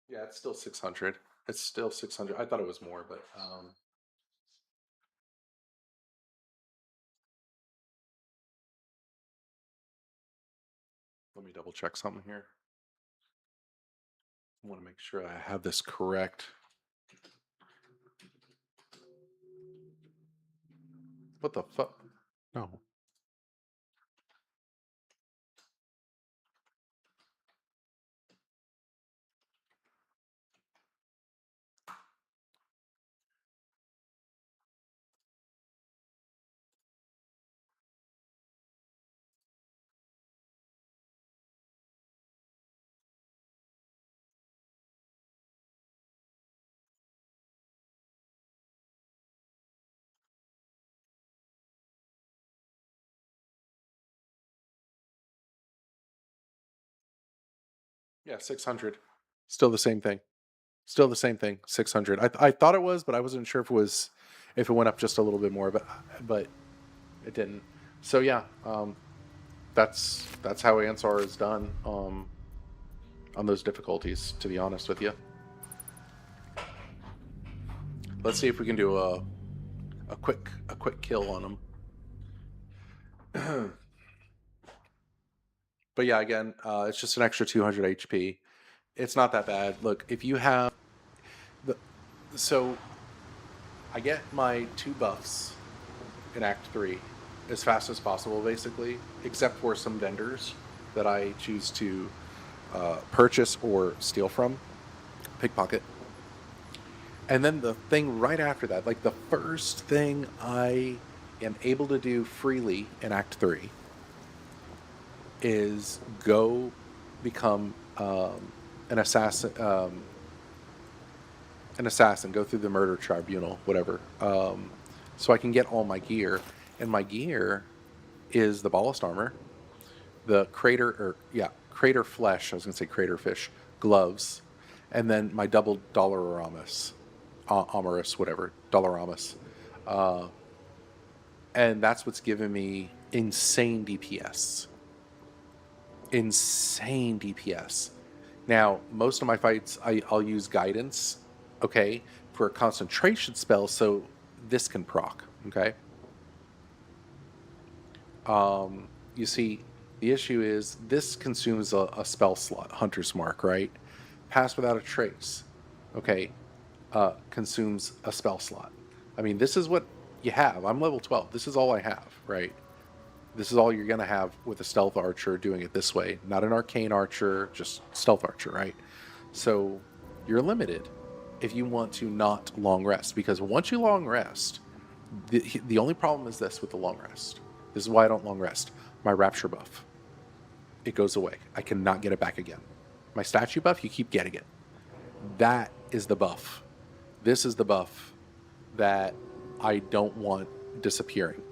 Yeah, it's still 600. It's still 600. I thought it was more, but let me double check something here. I want to make sure I have this correct. What the fuck? No. Yeah, 600. Still the same thing. Still the same thing. 600. I thought it was, but I wasn't sure if it was if it went up just a little bit more, but it didn't. So yeah, that's how Ansar is done on those difficulties. To be honest with you, let's see if we can do a quick kill on him. But yeah, again, it's just an extra 200 HP. It's not that bad. Look, if you have so I get my 2 buffs in Act 3 as fast as possible, basically, except for some vendors that I choose to purchase or steal from, pickpocket. And then the thing right after that, like the first thing I am able to do freely in Act 3 is go become an assassin, go through the murder tribunal, whatever, so I can get all my gear. And my gear is the ballast armor, the crater flesh, I was going to say crater fish, gloves, and then my double Dollaramus, whatever, Dollaramus. And that's what's given me insane DPS. Insane DPS. Now, most of my fights, I'll use guidance, okay, for a concentration spell, so this can proc, okay? You see, the issue is this consumes a spell slot, Hunter's Mark, right? Pass Without a Trace, okay, consumes a spell slot. I mean, this is what you have. I'm level 12. This is all I have, right? This is all you're going to have with a stealth archer doing it this way. Not an arcane archer, just stealth archer, right? So you're limited if you want to not long rest. Because once you long rest, the only problem is this with the long rest. This is why I don't long rest. My rapture buff, it goes away. I cannot get it back again. My statue buff, you keep getting it. That is the buff. This is the buff that I don't want disappearing.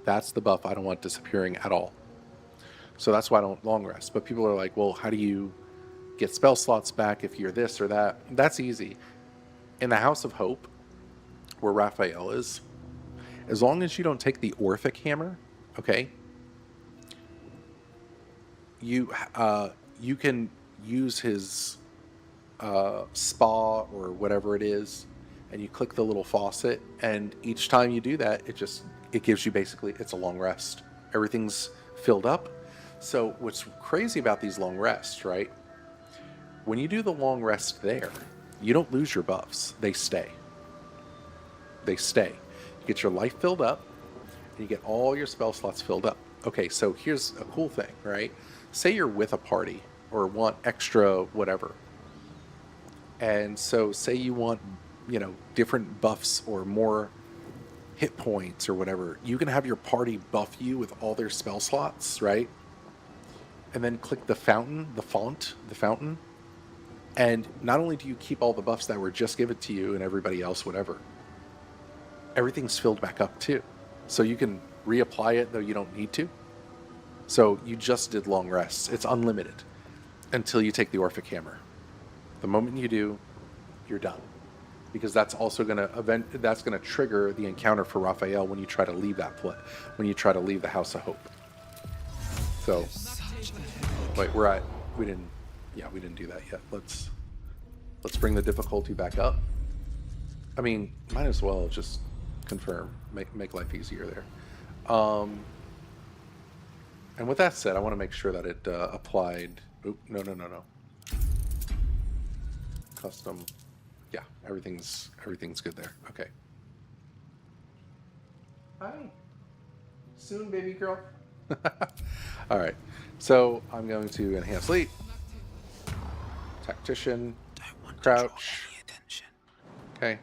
That's the buff I don't want disappearing at all. So that's why I don't long rest. But people are like, well, how do you get spell slots back if you're this or that? That's easy. In the House of Hope, where Raphael is, as long as you don't take the Orphic Hammer, okay, you can use his spa or whatever it is, and you click the little faucet, and each time you do that, it gives you basically, it's a long rest. Everything's filled up. So what's crazy about these long rests, right? When you do the long rest there, you don't lose your buffs. They stay. They stay. You get your life filled up, and you get all your spell slots filled up. Okay, so here's a cool thing, right? Say you're with a party or want extra whatever. And so say you want, different buffs or more hit points or whatever. You can have your party buff you with all their spell slots, right? And then click the fountain, the fountain. And not only do you keep all the buffs that were just given to you and everybody else, whatever, everything's filled back up too. So you can reapply it, though you don't need to. So you just did long rests. It's unlimited until you take the Orphic Hammer. The moment you do, you're done. Because that's also going to trigger the encounter for Raphael when you try to leave when you try to leave the House of Hope. So, wait, we didn't do that yet. Let's bring the difficulty back up. I mean, might as well just confirm, make life easier there. And with that said, I want to make sure that it applied. Oop, no. Custom. Yeah, everything's good there. Okay. Hi. Soon, baby girl. All right. So I'm going to enhance leap, tactician, crouch. Okay.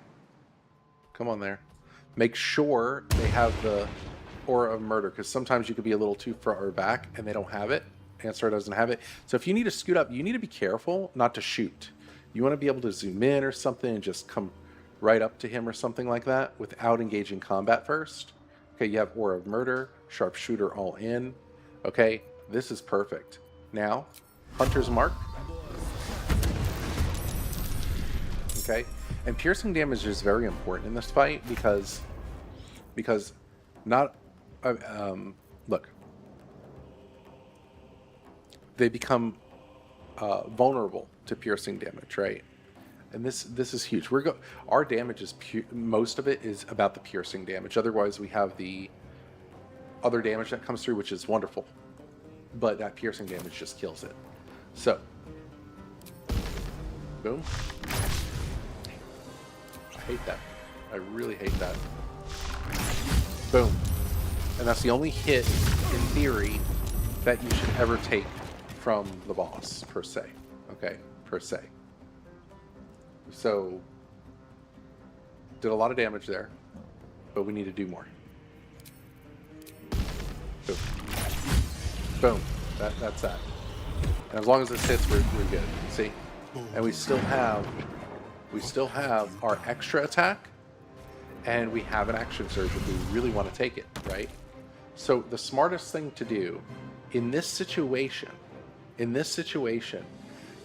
Come on there. Make sure they have the Aura of Murder, because sometimes you could be a little too far back and they don't have it. Answer doesn't have it. So if you need to scoot up, you need to be careful not to shoot. You want to be able to zoom in or something and just come right up to him or something like that without engaging combat first. Okay, you have Aura of Murder, Sharpshooter all in. Okay, this is perfect. Now, Hunter's Mark. Okay, and piercing damage is very important in this fight because because not look, they become vulnerable to piercing damage, right? And this is huge. Our damage is most of it is about the piercing damage. Otherwise, we have the other damage that comes through, which is wonderful, but that piercing damage just kills it. So, boom. I hate that. I really hate that. Boom. And that's the only hit, in theory, that you should ever take from the boss, per se. Okay, per se. So, did a lot of damage there, but we need to do more. Boom. Boom. That's that. And as long as this hits, we're good. See? And we still have our extra attack, and we have an action surge if we really want to take it, right? So the smartest thing to do in this situation,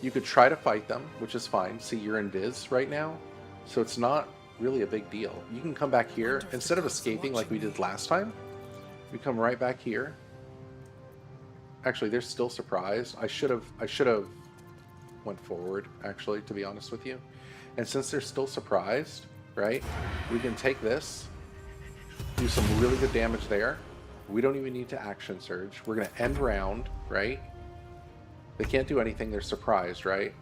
you could try to fight them, which is fine. See, you're in Viz right now, so it's not really a big deal. You can come back here instead of escaping like we did last time. We come right back here. Actually, they're still surprised. I should have went forward, actually, to be honest with you. And since they're still surprised, right, we can take this, do some really good damage there. We don't even need to action surge. We're going to end round, right? They can't do anything. They're surprised, right?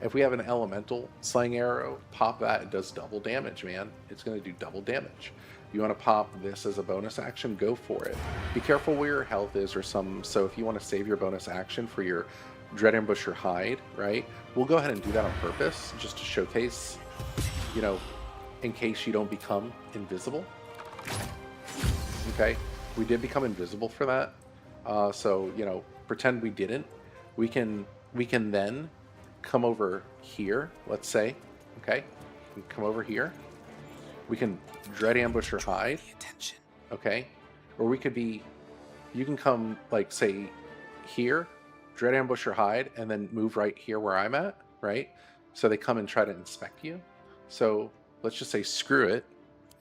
If we have an elemental slaying arrow, pop that. It does double damage, man. It's going to do double damage. You want to pop this as a bonus action, go for it. Be careful where your health is so if you want to save your bonus action for your Dread Ambush or Hide, right? We'll go ahead and do that on purpose, just to showcase, you know, in case you don't become invisible. Okay, we did become invisible for that. So, you know, pretend we didn't. We can then come over here, let's say, okay? We can come over here. We can Dread Ambush or Hide. Okay? Or we could be, you can come, like, say, here, Dread Ambush or Hide, and then move right here where I'm at, right? So they come and try to inspect you. So let's just say, screw it.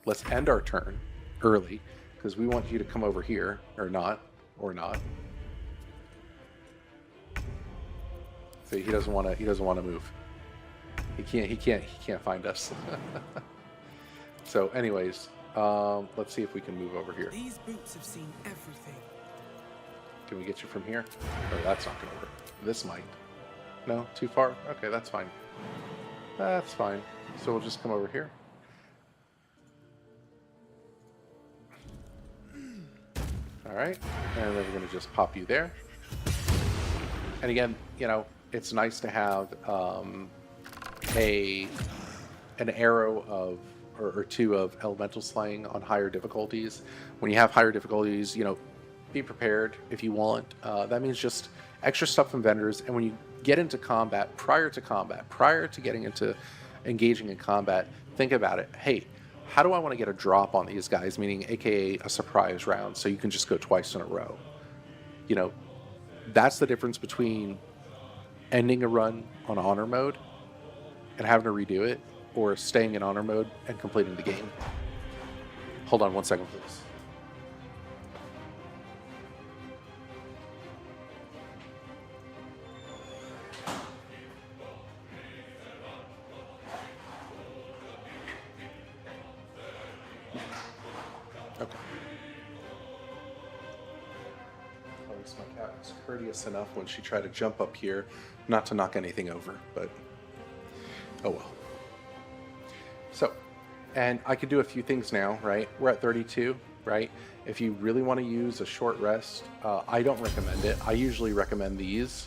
Let's end our turn early, because we want you to come over here, or not. So he doesn't want to move. He can't find us. So anyways, let's see if we can move over here. These boots have seen everything. Can we get you from here? Oh, that's not gonna work. This might. No, too far? Okay, that's fine. That's fine. So we'll just come over here. Alright, and then we're gonna just pop you there. And again, you know, it's nice to have an arrow of or two of elemental slaying on higher difficulties. When you have higher difficulties, you know, be prepared if you want. That means just extra stuff from vendors. And when you get into combat, prior to getting into engaging in combat, think about it. Hey, how do I want to get a drop on these guys? Meaning, aka a surprise round, so you can just go twice in a row. You know, that's the difference between ending a run on honor mode and having to redo it, or staying in honor mode and completing the game. Hold on 1 second, please. Okay. At least my cat was courteous enough when she tried to jump up here not to knock anything over, but oh well. So, and I could do a few things now, right? We're at 32, right? If you really want to use a short rest, I don't recommend it. I usually recommend these,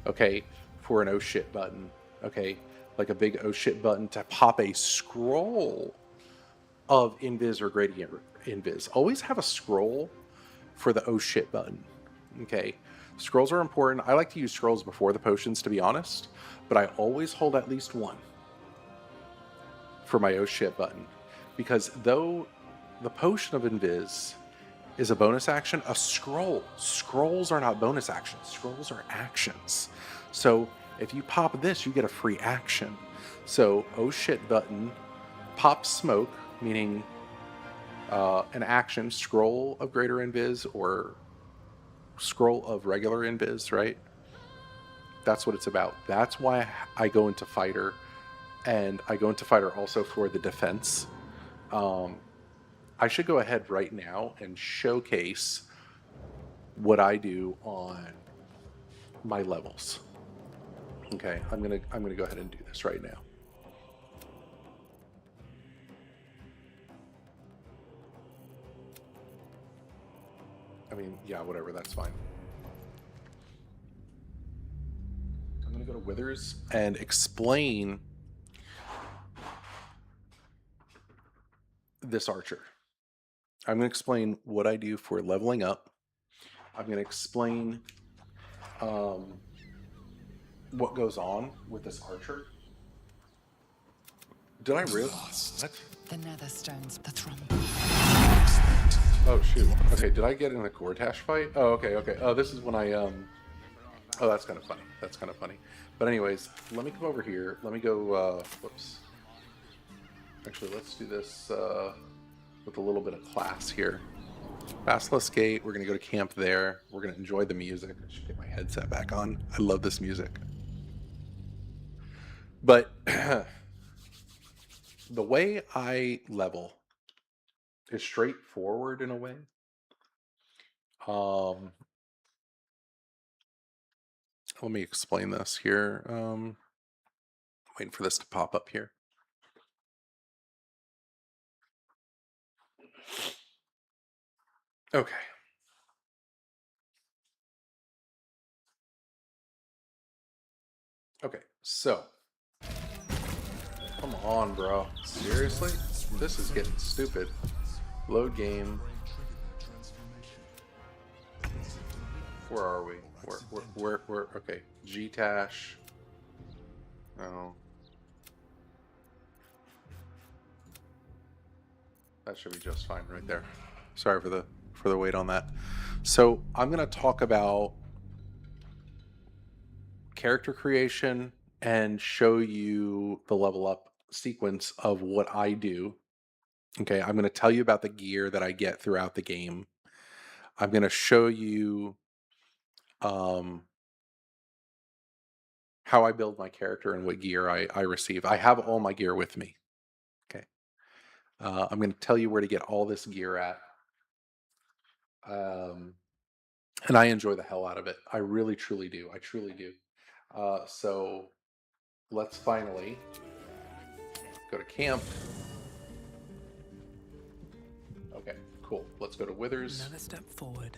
okay, for an oh shit button, okay? Like a big oh shit button to pop a scroll of invis or gradient invis. Always have a scroll for the oh shit button, okay? Scrolls are important. I like to use scrolls before the potions, to be honest, but I always hold at least one for my oh shit button, because though the potion of invis is a bonus action, scrolls are not bonus actions. Scrolls are actions. So if you pop this, you get a free action. So oh shit button, pop smoke, meaning an action scroll of greater invis or scroll of regular invis, right? That's what it's about. That's why I go into fighter, and I go into fighter also for the defense. I should go ahead right now and showcase what I do on my levels. Okay, I'm gonna go ahead and do this right now. I mean, yeah, whatever, that's fine. I'm gonna go to Withers and explain this archer. I'm gonna explain what I do for leveling up. I'm gonna explain what goes on with this archer. Did I really? What? The nether stones, the throne. Oh shoot. Okay, did I get in a Gortash fight? Oh, okay, okay. Oh, this is when I oh, that's kind of funny. That's kind of funny. But anyways, let me come over here. Let me go whoops. Actually, let's do this with a little bit of class here. Basilisk Gate, we're going to go to camp there. We're going to enjoy the music. I should get my headset back on. I love this music. But the way I level is straightforward in a way. Let me explain this here. Waiting for this to pop up here. Okay. Okay, so. Come on, bro. Seriously? This is getting stupid. Load game. Where are we? Where? Okay. G-Tash. No. That should be just fine right there. Sorry for the wait on that. So I'm gonna talk about character creation and show you the level up sequence of what I do. Okay, I'm gonna tell you about the gear that I get throughout the game. I'm gonna show you how I build my character and what gear I receive. I have all my gear with me. Okay. I'm going to tell you where to get all this gear at. And I enjoy the hell out of it. I really, truly do. I truly do. So let's finally go to camp. Okay, cool. Let's go to Withers. Another step forward.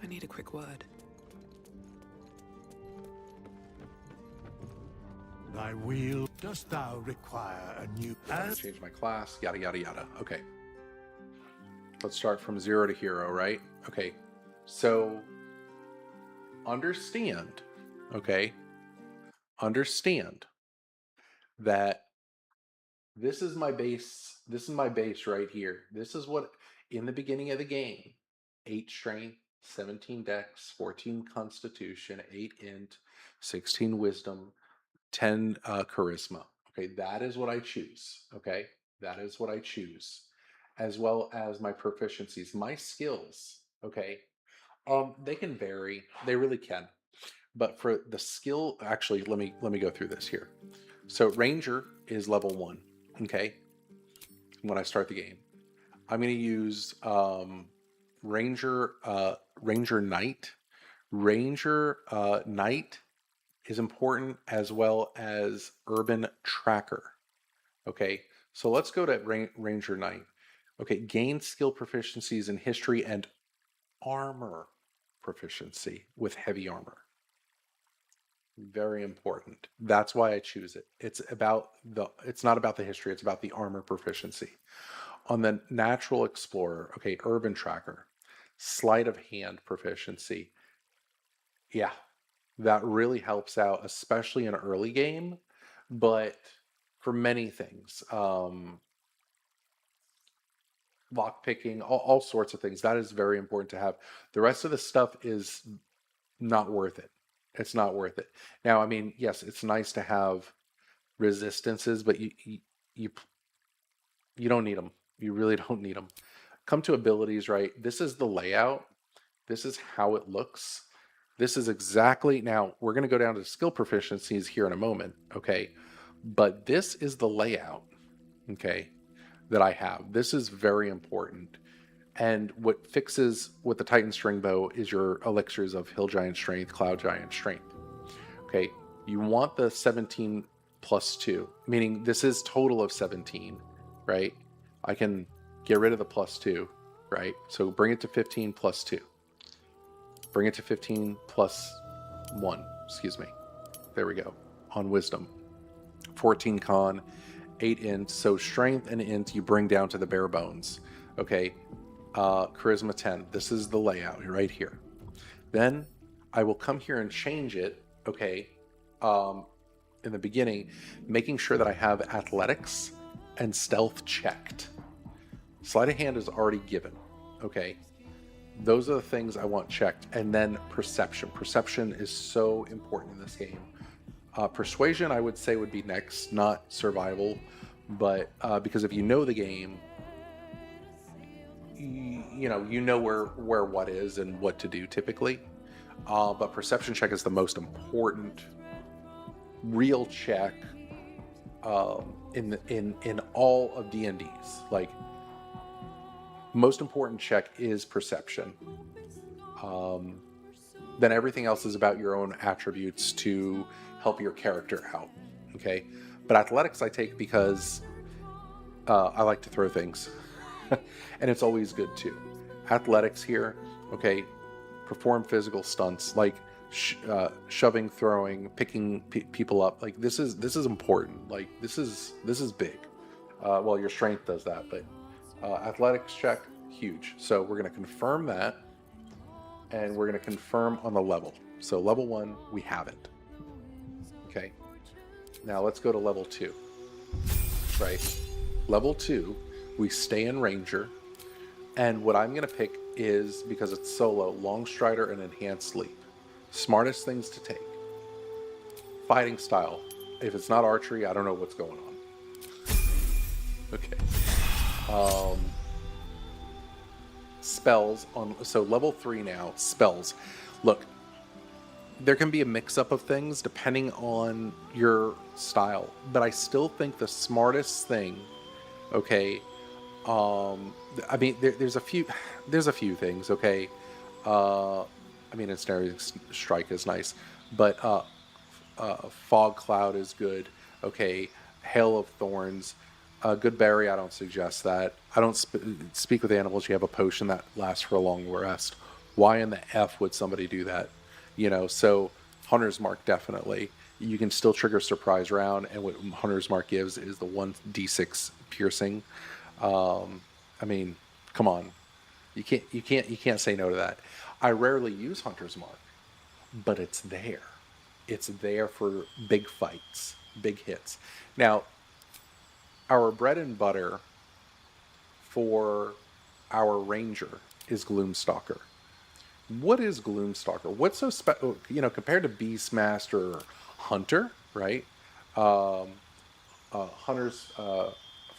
I need a quick word. Thy wheel, dost thou require a new... Change my class, yada, yada, yada. Okay. Let's start from 0 to hero, right? Okay. So, understand, okay? Understand that this is my base. This is my base right here. This is what, in the beginning of the game, 8 strength, 17 dex, 14 constitution, 8 int, 16 wisdom, 10 charisma. Okay, that is what I choose. Okay, that is what I choose, as well as my proficiencies, my skills. Okay, they can vary. They really can. But for the skill, actually, let me go through this here. So Ranger is level 1. Okay, when I start the game, I'm going to use Ranger Ranger Knight. Ranger Knight is important, as well as Urban Tracker. Okay, so let's go to Ranger Knight. Okay, gain skill proficiencies in history and armor proficiency with heavy armor. Very important. That's why I choose it. It's not about the history, it's about the armor proficiency. On the natural explorer, okay, urban tracker, sleight of hand proficiency. Yeah, that really helps out, especially in early game, but for many things, lock picking, all sorts of things, that is very important to have. The rest of the stuff is not worth it. It's not worth it. Now, I mean, yes, it's nice to have resistances, but you You don't need them. You really don't need them. Come to abilities, right? This is the layout. This is how it looks. This is exactly, now we're going to go down to skill proficiencies here in a moment, okay? But this is the layout, okay, that I have. This is very important. And what fixes with the Titan String Bow is your elixirs of Hill Giant Strength, Cloud Giant Strength. Okay, you want the 17 plus 2, meaning this is total of 17, right? I can get rid of the plus 2, right? So bring it to 15 plus 2. Bring it to 15 plus 1, excuse me. There we go, on Wisdom. 14 Con, 8 Int, so Strength and Int you bring down to the bare bones, okay? Charisma 10, this is the layout right here. Then I will come here and change it, okay, in the beginning, making sure that I have athletics and stealth checked. Sleight of hand is already given, okay? Those are the things I want checked. And then perception. Perception is so important in this game. Persuasion, I would say, would be next, not survival, but because if you know the game, you know where what is and what to do typically. But perception check is the most important real check in all of D&Ds. Like, most important check is perception. Then everything else is about your own attributes to help your character out. Okay, but athletics I take because I like to throw things, and it's always good too. Athletics here, okay. Perform physical stunts like shoving, throwing, picking people up. Like this is important. Like this is big. Well, your strength does that, but athletics check, huge. So we're going to confirm that, and we're going to confirm on the level. So level 1, we have it. Okay. Now let's go to level 2. Right. Level 2, we stay in Ranger, and what I'm going to pick is, because it's solo, Long Strider and Enhanced Leap. Smartest things to take. Fighting style. If it's not archery, I don't know what's going on. Okay. Spells on, so level 3 now, spells. Look, there can be a mix-up of things depending on your style, but I still think the smartest thing, okay, I mean, there's a few things, okay. I mean, ensnaring strike is nice, but fog cloud is good. Okay, hail of thorns, good berry. I don't suggest that. I don't speak with animals. You have a potion that lasts for a long rest. Why in the f would somebody do that? You know, so Hunter's Mark definitely. You can still trigger surprise round, and what Hunter's Mark gives is the 1d6 piercing. I mean, come on, you can't say no to that. I rarely use Hunter's Mark, but it's there. It's there for big fights, big hits. Now, our bread and butter for our Ranger is Gloomstalker. What is Gloomstalker? What's so special, compared to Beastmaster or Hunter, right? Hunter's, I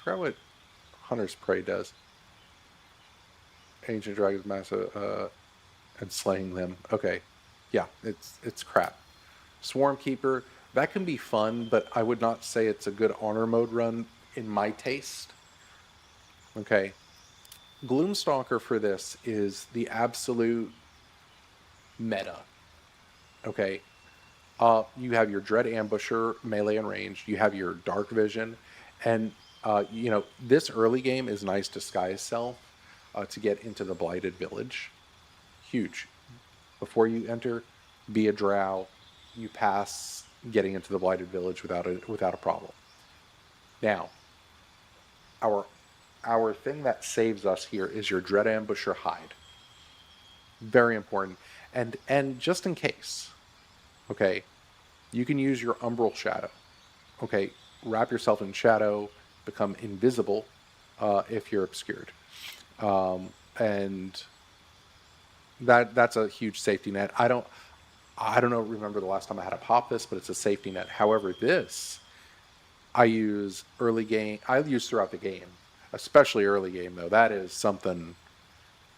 forgot what Hunter's Prey does. Ancient Dragons Massive, and slaying them. Okay. Yeah, it's crap. Swarm Keeper, that can be fun, but I would not say it's a good honor mode run in my taste. Okay. Gloomstalker for this is the absolute meta. Okay. You have your Dread Ambusher, melee and range. You have your Dark Vision. And, this early game is nice disguise self to get into the Blighted Village. Huge. Before you enter, be a drow. You pass getting into the Blighted Village without a problem. Now, our thing that saves us here is your Dread Ambusher hide. Very important. And just in case, okay, you can use your Umbral Shadow. Okay, wrap yourself in shadow, become invisible if you're obscured. And that's a huge safety net. I don't remember the last time I had to pop this, but it's a safety net. However, this I use early game. I use throughout the game, especially early game though. That is something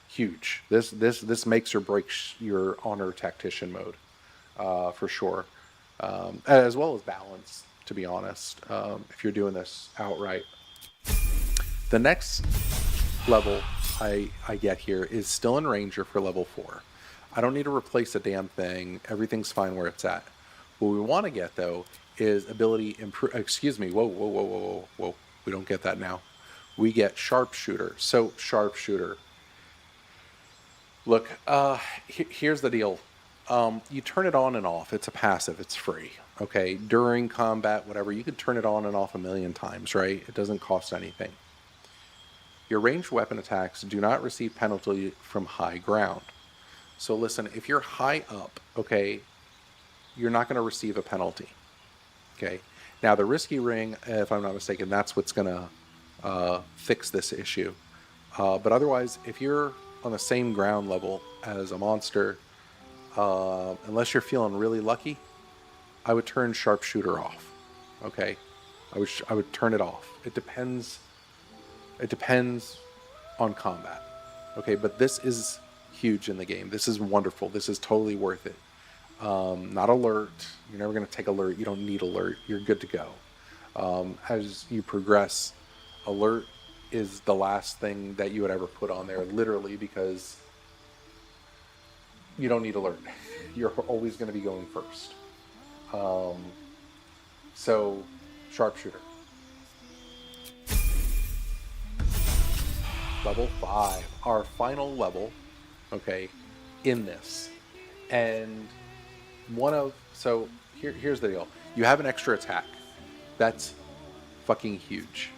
huge. This makes or breaks your honor tactician mode, for sure, as well as balance. To be honest, if you're doing this outright, the next level I get here is still in Ranger for level 4. I don't need to replace a damn thing. Everything's fine where it's at. What we want to get though is ability improve. Excuse me. Whoa, whoa, whoa, whoa, whoa, whoa. We don't get that now. We get sharpshooter. So sharpshooter. Look, here's the deal. You turn it on and off. It's a passive. It's free. Okay. During combat, whatever, you could turn it on and off a million times, right? It doesn't cost anything. Your ranged weapon attacks do not receive penalty from high ground. So listen, if you're high up, okay, you're not going to receive a penalty. Okay. Now the risky ring, if I'm not mistaken, that's what's going to fix this issue. But otherwise, if you're on the same ground level as a monster, unless you're feeling really lucky, I would turn sharpshooter off. Okay. I would turn it off. It depends on combat. Okay, but this is huge in the game. This is wonderful. This is totally worth it. Not alert. You're never going to take alert. You don't need alert. You're good to go. As you progress, alert is the last thing that you would ever put on there, literally, because you don't need alert. You're always going to be going first. So, sharpshooter. Level 5, our final level, okay, in this. And here's the deal. You have an extra attack. That's fucking huge.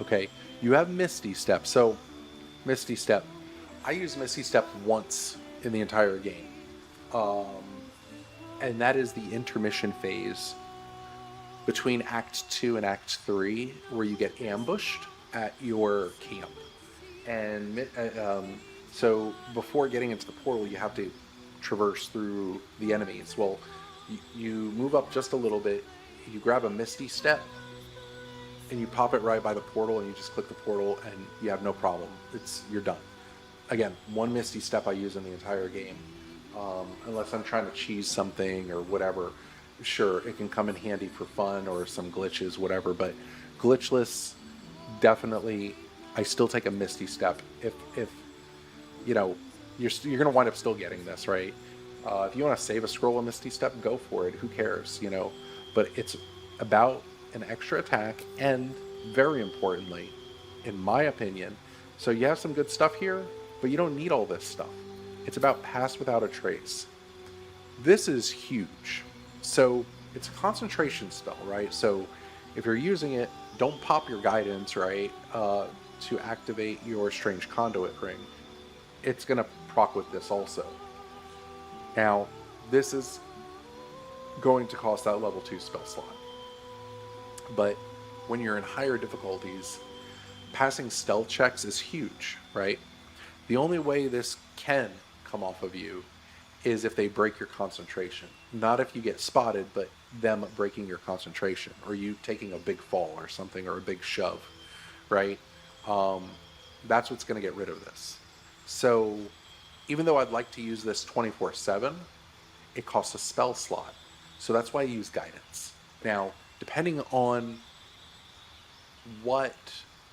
Okay, you have Misty Step. So, Misty Step, I use Misty Step once in the entire game. And that is the intermission phase between Act 2 and Act 3, where you get ambushed at your camp. And so before getting into the portal, you have to traverse through the enemies. Well, you move up just a little bit, you grab a Misty Step, and you pop it right by the portal, and you just click the portal, and you have no problem. You're done. Again, one Misty Step I use in the entire game, unless I'm trying to cheese something or whatever. Sure, it can come in handy for fun or some glitches, whatever, but glitchless, definitely. I still take a Misty Step if you know you're gonna wind up still getting this, right? If you want to save a scroll of Misty Step, go for it. Who cares, you know? But it's about an extra attack, and very importantly, in my opinion, so you have some good stuff here, but you don't need all this stuff. It's about pass without a trace. This is huge. So it's a concentration spell, right? So if you're using it, don't pop your guidance, right? To activate your strange conduit ring. It's going to proc with this also. Now, this is going to cost that level 2 spell slot. But when you're in higher difficulties, passing stealth checks is huge, right? The only way this can come off of you is if they break your concentration. Not if you get spotted, but them breaking your concentration, or you taking a big fall or something, or a big shove, right? That's what's going to get rid of this. So even though I'd like to use this 24/7, it costs a spell slot. So that's why I use guidance. Now, depending on what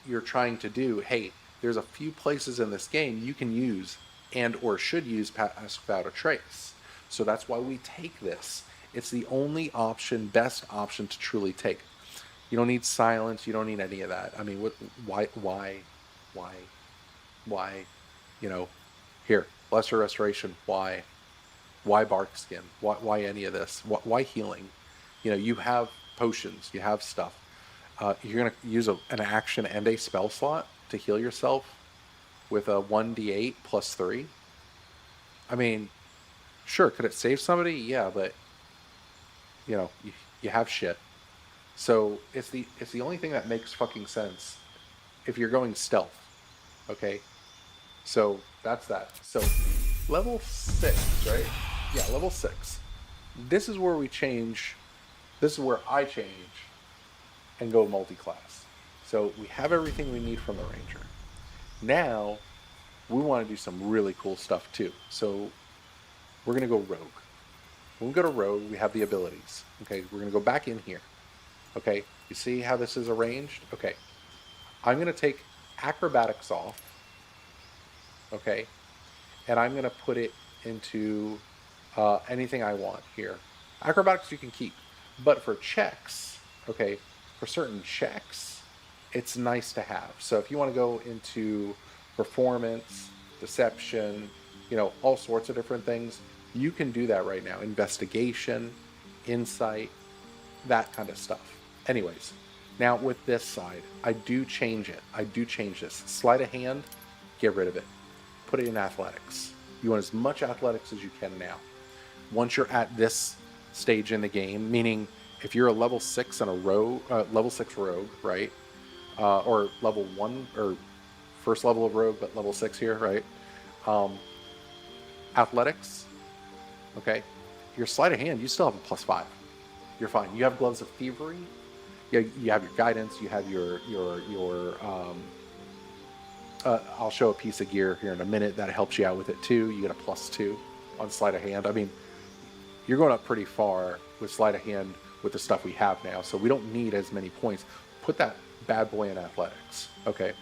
you're trying to do, hey, there's a few places in this game you can use and or should use pass without a trace. So that's why we take this. It's the only option, best option to truly take. You don't need silence. You don't need any of that. I mean, why, you know, here, lesser restoration. Why bark skin? Why any of this? Why healing? You know, you have potions. You have stuff. You're going to use an action and a spell slot to heal yourself with a 1d8 plus 3. I mean, sure, could it save somebody? Yeah, but, you know, you have shit. So it's the only thing that makes fucking sense if you're going stealth. Okay? So that's that. So level 6, right? Yeah, level 6. This is where we change. This is where I change and go multi-class. So we have everything we need from the ranger. Now we want to do some really cool stuff too. So we're going to go rogue. When we go to rogue, we have the abilities. Okay, we're going to go back in here. Okay, you see how this is arranged? Okay, I'm going to take acrobatics off. Okay, and I'm going to put it into anything I want here. Acrobatics you can keep, but for checks, okay, for certain checks, it's nice to have. So if you want to go into performance, deception, all sorts of different things, you can do that right now. Investigation, insight, that kind of stuff. Anyways, now with this side, I do change it. I do change this. Sleight of hand, get rid of it. Put it in athletics. You want as much athletics as you can now. Once you're at this stage in the game, meaning if you're a level 6 and a rogue, level 6 rogue, right? Or level 1, or first level of rogue, but level 6 here, right? Athletics, okay? Your sleight of hand, you still have a +5. You're fine. You have gloves of thievery. You have your guidance. You have your I'll show a piece of gear here in a minute that helps you out with it too. You get a +2 on sleight of hand. I mean, you're going up pretty far with sleight of hand with the stuff we have now, so we don't need as many points. Put that bad boy in athletics. Okay.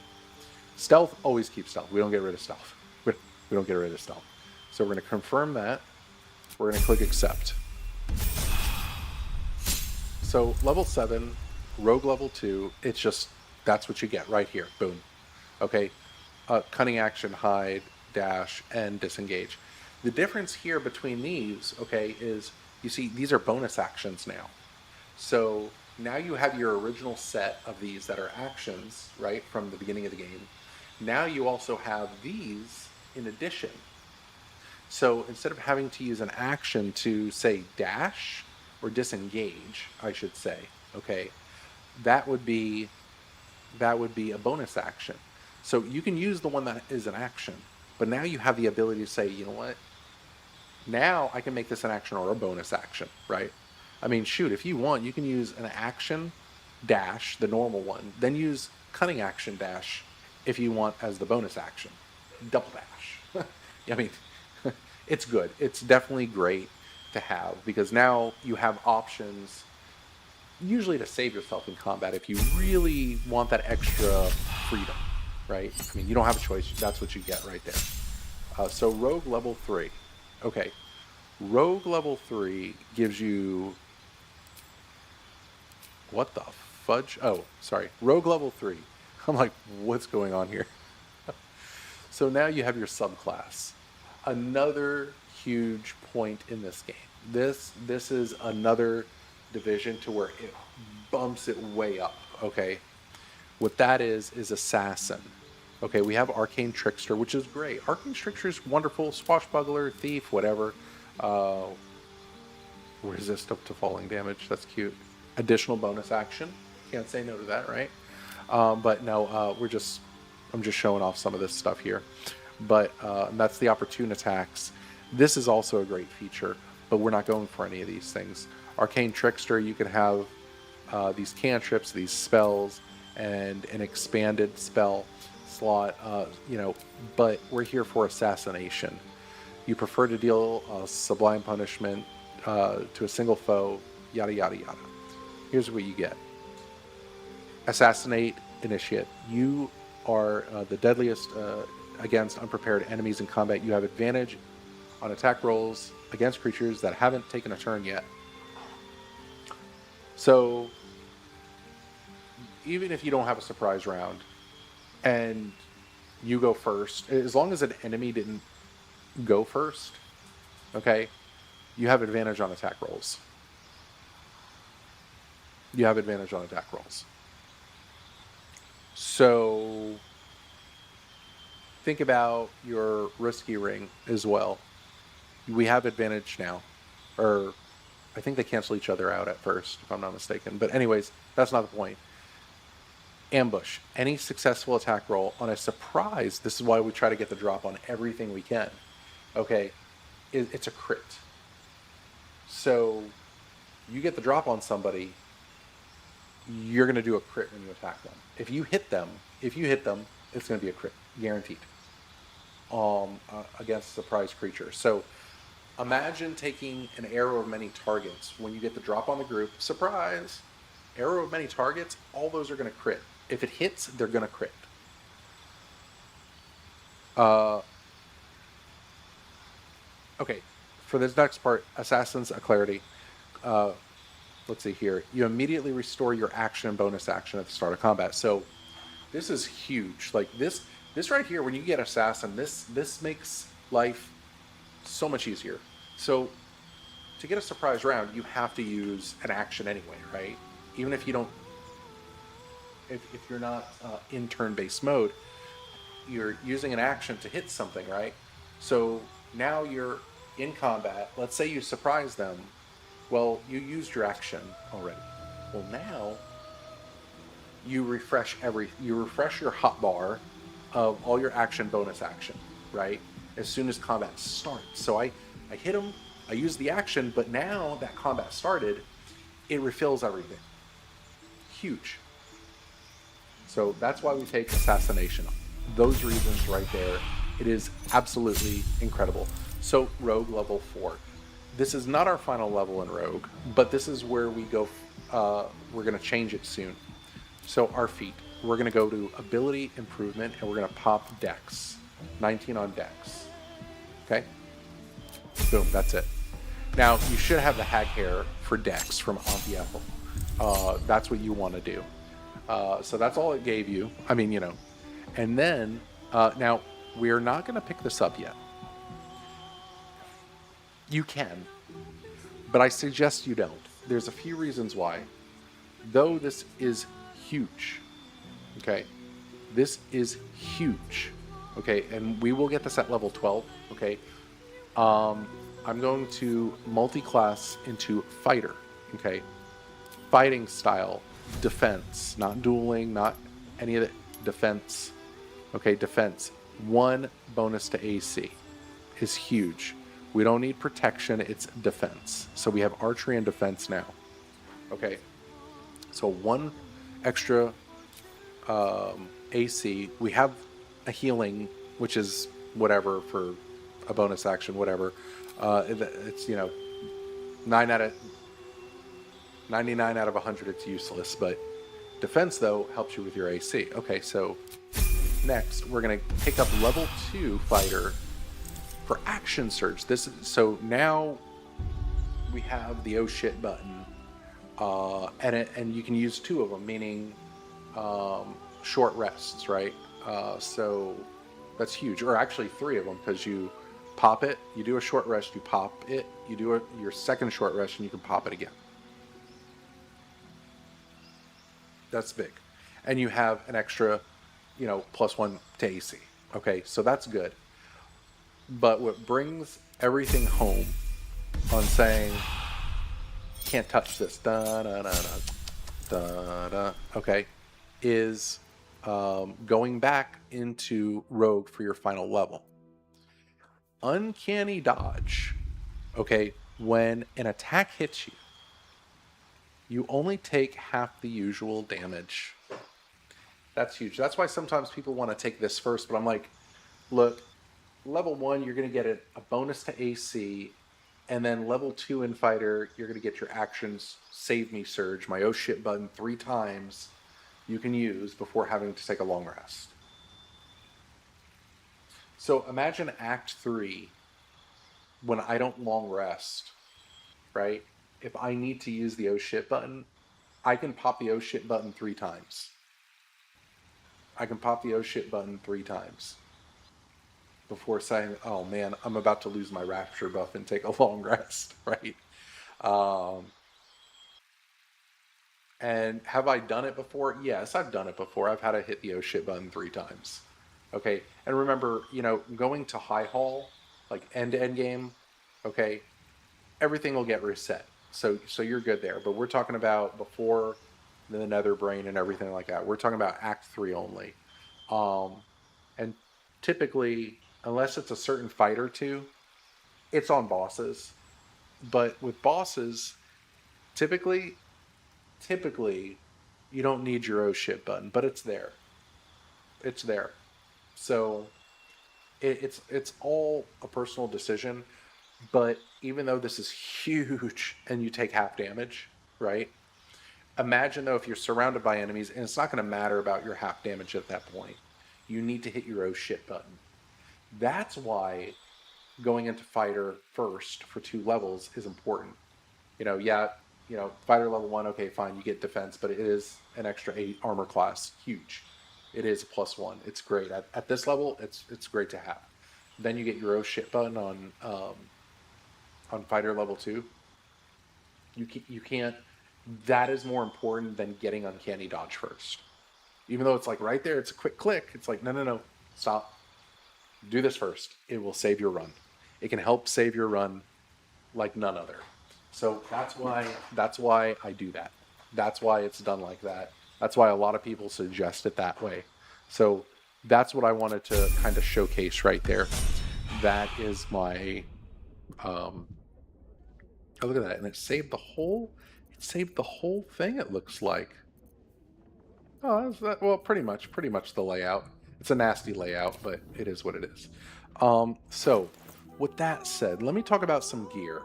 Stealth, always keep stealth. We don't get rid of stealth. We don't get rid of stealth. So we're going to confirm that. We're going to click accept. So level 7, rogue level 2, it's just, that's what you get right here. Boom. Okay. Cunning action, hide, dash, and disengage. The difference here between these, okay, is you see these are bonus actions now. So now you have your original set of these that are actions, right, from the beginning of the game. Now you also have these in addition. So instead of having to use an action to, say, dash or disengage, I should say, okay, that would be a bonus action. So you can use the one that is an action, but now you have the ability to say, you know what? Now I can make this an action or a bonus action, right? I mean, shoot, if you want, you can use an action dash, the normal one, then use cunning action dash if you want as the bonus action. Double dash. I mean, it's good. It's definitely great to have because now you have options usually to save yourself in combat if you really want that extra freedom, right? I mean, you don't have a choice. That's what you get right there. So Rogue level 3. Okay. Rogue level 3 gives you... What the fudge? Oh, sorry. Rogue level 3. I'm like, what's going on here? So now you have your subclass. Another huge point in this game. This is another division to where it bumps it way up, okay? What that is assassin. Okay, we have arcane trickster, which is great. Arcane trickster is wonderful. Swashbuckler, thief, whatever. Resist up to falling damage. That's cute. Additional bonus action. Can't say no to that, right? But no, I'm just showing off some of this stuff here. But that's the opportune attacks. This is also a great feature, but we're not going for any of these things. Arcane Trickster, you can have these cantrips, these spells, and an expanded spell slot, but we're here for assassination. You prefer to deal sublime punishment to a single foe, yada, yada, yada. Here's what you get. Assassinate Initiate. You are the deadliest against unprepared enemies in combat. You have advantage on attack rolls against creatures that haven't taken a turn yet. So even if you don't have a surprise round and you go first, as long as an enemy didn't go first, okay, you have advantage on attack rolls. You have advantage on attack rolls. So think about your risky ring as well. We have advantage now. Or I think they cancel each other out at first, if I'm not mistaken. But anyways, that's not the point. Ambush. Any successful attack roll on a surprise, this is why we try to get the drop on everything we can. Okay, it's a crit. So you get the drop on somebody, you're going to do a crit when you attack them. If you hit them, it's going to be a crit, guaranteed. Against the prize creature. So imagine taking an arrow of many targets. When you get the drop on the group, surprise, arrow of many targets, all those are going to crit. If it hits, they're going to crit. Okay, for this next part, Assassin's a Clarity. Let's see here. You immediately restore your action and bonus action at the start of combat. So this is huge. Like this right here, when you get Assassin, this makes life so much easier. So to get a surprise round, you have to use an action anyway, right? Even if you don't, if you're not in turn-based mode, you're using an action to hit something, right? So now you're in combat. Let's say you surprise them. Well, you used your action already. Well, now you refresh your hotbar of all your action, bonus action, right? As soon as combat starts. So I hit them, I use the action, but now that combat started, it refills everything. Huge. So that's why we take Assassination. Those reasons right there. It is absolutely incredible. So Rogue level 4. This is not our final level in Rogue, but this is where we go. We're going to change it soon. So our feat. We're going to go to Ability Improvement, and we're going to pop Dex. 19 on Dex. Okay? Boom, that's it. Now, you should have the hag hair for Dex from Auntie Ethel. That's what you want to do. So that's all it gave you. I mean, you know. And then, now, we're not going to pick this up yet. You can, but I suggest you don't. There's a few reasons why. Though this is huge, okay? This is huge, okay? And we will get this at level 12, okay? I'm going to multi-class into fighter, okay? Fighting style, defense, not dueling, not any of the defense, okay? Defense. 1 bonus to AC is huge. We don't need protection, it's defense. So we have archery and defense now. Okay. So 1 extra AC. We have a healing, which is whatever for a bonus action, whatever. It's, 99 out of 100 it's useless, but defense though helps you with your AC. Okay, so next we're gonna pick up level 2 fighter for action surge. So now we have the oh shit button, and you can use 2 of them, meaning short rests, right? So that's huge, or actually 3 of them, because you pop it, you do a short rest, you pop it, you do your second short rest, and you can pop it again. That's big, and you have an extra, +1 to AC. Okay, so that's good. But what brings everything home on saying, can't touch this, okay, is going back into Rogue for your final level. Uncanny dodge, okay, when an attack hits you, you only take half the usual damage. That's huge. That's why sometimes people want to take this first, but I'm like, look, level 1, you're going to get a bonus to AC, and then level 2 in fighter, you're going to get your actions, save me surge, my oh shit button 3 times you can use before having to take a long rest. So imagine Act 3 when I don't long rest, right? If I need to use the oh shit button, I can pop the oh shit button 3 times. I can pop the oh shit button 3 times before saying, oh man, I'm about to lose my rapture buff and take a long rest, right? And have I done it before? Yes, I've done it before. I've had to hit the oh shit button 3 times. Okay, and remember, going to high hall, like end-to-end game, okay, everything will get reset. So you're good there. But we're talking about before the nether brain and everything like that. We're talking about Act 3 only. And typically, unless it's a certain fight or two, it's on bosses. But with bosses, typically, You don't need your oh shit button, but it's there. It's there. So it's all a personal decision. But even though this is huge and you take half damage, right? Imagine though if you're surrounded by enemies and it's not going to matter about your half damage at that point. You need to hit your oh shit button. That's why going into fighter first for 2 levels is important. Yeah, fighter level 1, okay, fine, you get defense, but it is an extra 8 armor class, huge. It is a +1. It's great. At this level, it's great to have. Then you get your oh shit button on fighter level 2. You can't. That is more important than getting uncanny dodge first. Even though it's like right there, it's a quick click. It's like no, stop. Do this first. It will save your run. It can help save your run like none other. So that's why I do that. That's why it's done like that. That's why a lot of people suggest it that way. So that's what I wanted to kind of showcase right there. That is my oh, look at that. And it saved the whole thing, it looks like. Oh, that's that. Well, pretty much the layout. It's a nasty layout, but it is what it is. So with that said, let me talk about some gear.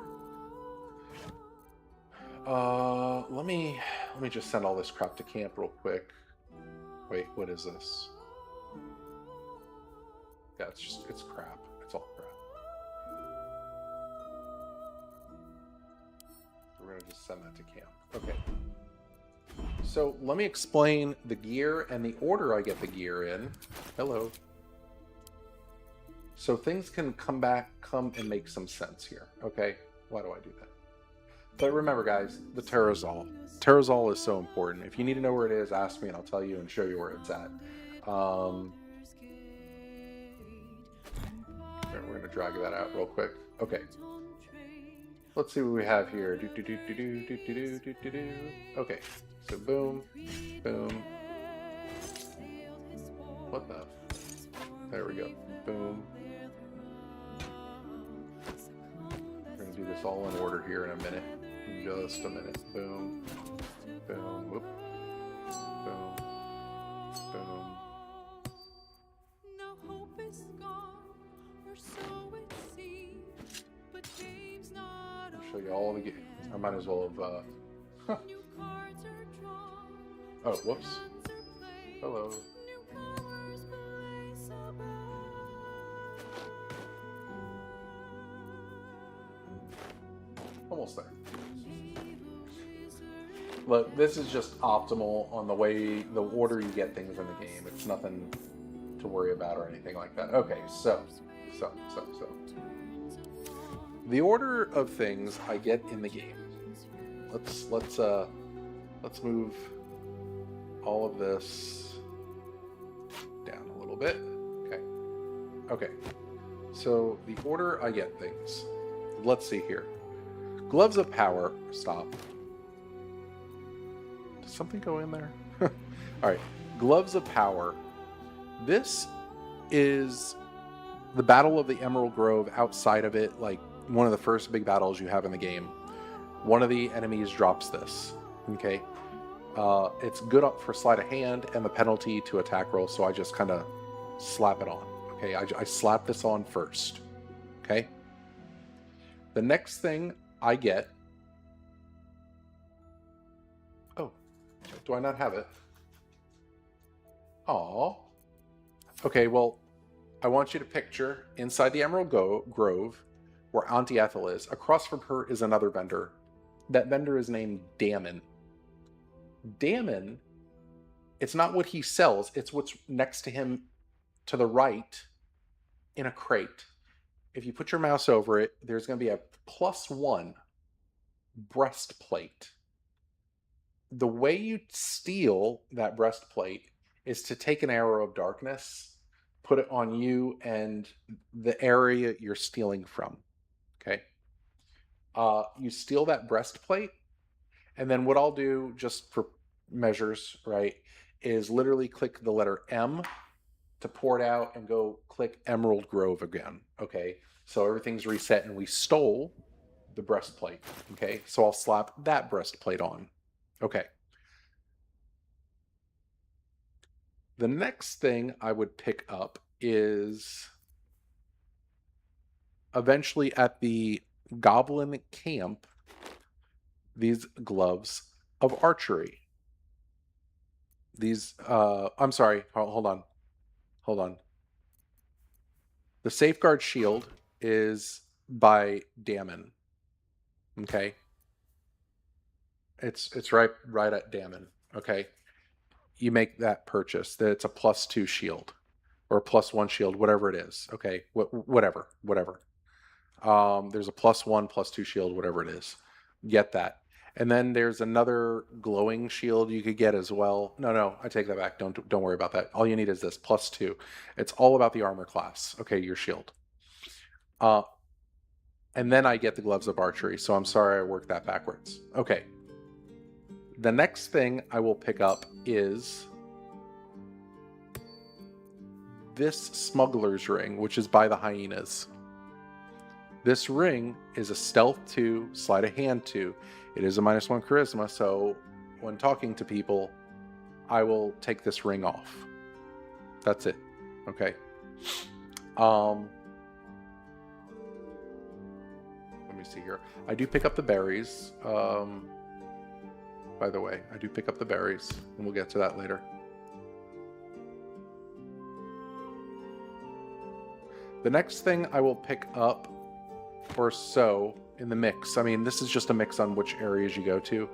Let me just send all this crap to camp real quick. Wait, what is this? Yeah, it's crap. It's all crap. We're gonna just send that to camp. Okay. So let me explain the gear and the order I get the gear in. Hello. So things can come and make some sense here. Okay, why do I do that? But remember, guys, the Terrazol. Terrazol is so important. If you need to know where it is, ask me and I'll tell you and show you where it's at. We're going to drag that out real quick. Okay. Let's see what we have here. Okay. So boom, boom. What the? There we go. Boom. We're going to do this all in order here in a minute. In just a minute. Boom. Boom. Whoop. Boom. Boom. I'll show you all the games. I might as well have oh, whoops. Hello. Almost there. Look, this is just optimal on the order you get things in the game. It's nothing to worry about or anything like that. Okay, so. The order of things I get in the game. Let's move all of this down a little bit. Okay. So the order I get things. Let's see here. Gloves of Power. Stop. Did something go in there? All right. Gloves of Power. This is the Battle of the Emerald Grove. Outside of it, like one of the first big battles you have in the game. One of the enemies drops this. Okay. It's good up for sleight of hand and the penalty to attack roll, so I just kind of slap it on. Okay, I slap this on first. Okay. The next thing I get. Oh, do I not have it? Aw. Okay, well, I want you to picture inside the Emerald Grove where Auntie Ethel is. Across from her is another vendor. That vendor is named Damon. Damon, it's not what he sells, it's what's next to him to the right in a crate. If you put your mouse over it, there's going to be a +1 breastplate. The way you steal that breastplate is to take an arrow of darkness, put it on you and the area you're stealing from. Okay. You steal that breastplate, and then what I'll do, just for measures, right, is literally click the letter M to pour it out and go click Emerald Grove again. Okay. So everything's reset and we stole the breastplate. Okay. So I'll slap that breastplate on. Okay. The next thing I would pick up is eventually at the goblin camp, these gloves of archery. These, I'm sorry, hold on. Hold on. The safeguard shield is by Damon. Okay. It's right at Damon. Okay. You make that purchase. That it's a +2 shield or +1 shield, whatever it is. Okay. Whatever. There's a +1, +2 shield, whatever it is. Get that. And then there's another glowing shield you could get as well. No, I take that back. Don't worry about that. All you need is this +2. It's all about the armor class. Okay, your shield. And then I get the gloves of archery. So I'm sorry I worked that backwards. Okay. The next thing I will pick up is this smuggler's ring, which is by the hyenas. This ring is a stealth 2, sleight of hand 2. It is a -1 charisma, so when talking to people, I will take this ring off. That's it. Okay. Let me see here. I do pick up the berries. By the way, I do pick up the berries, and we'll get to that later. The next thing I will pick up or so in the mix, I mean, this is just a mix on which areas you go to,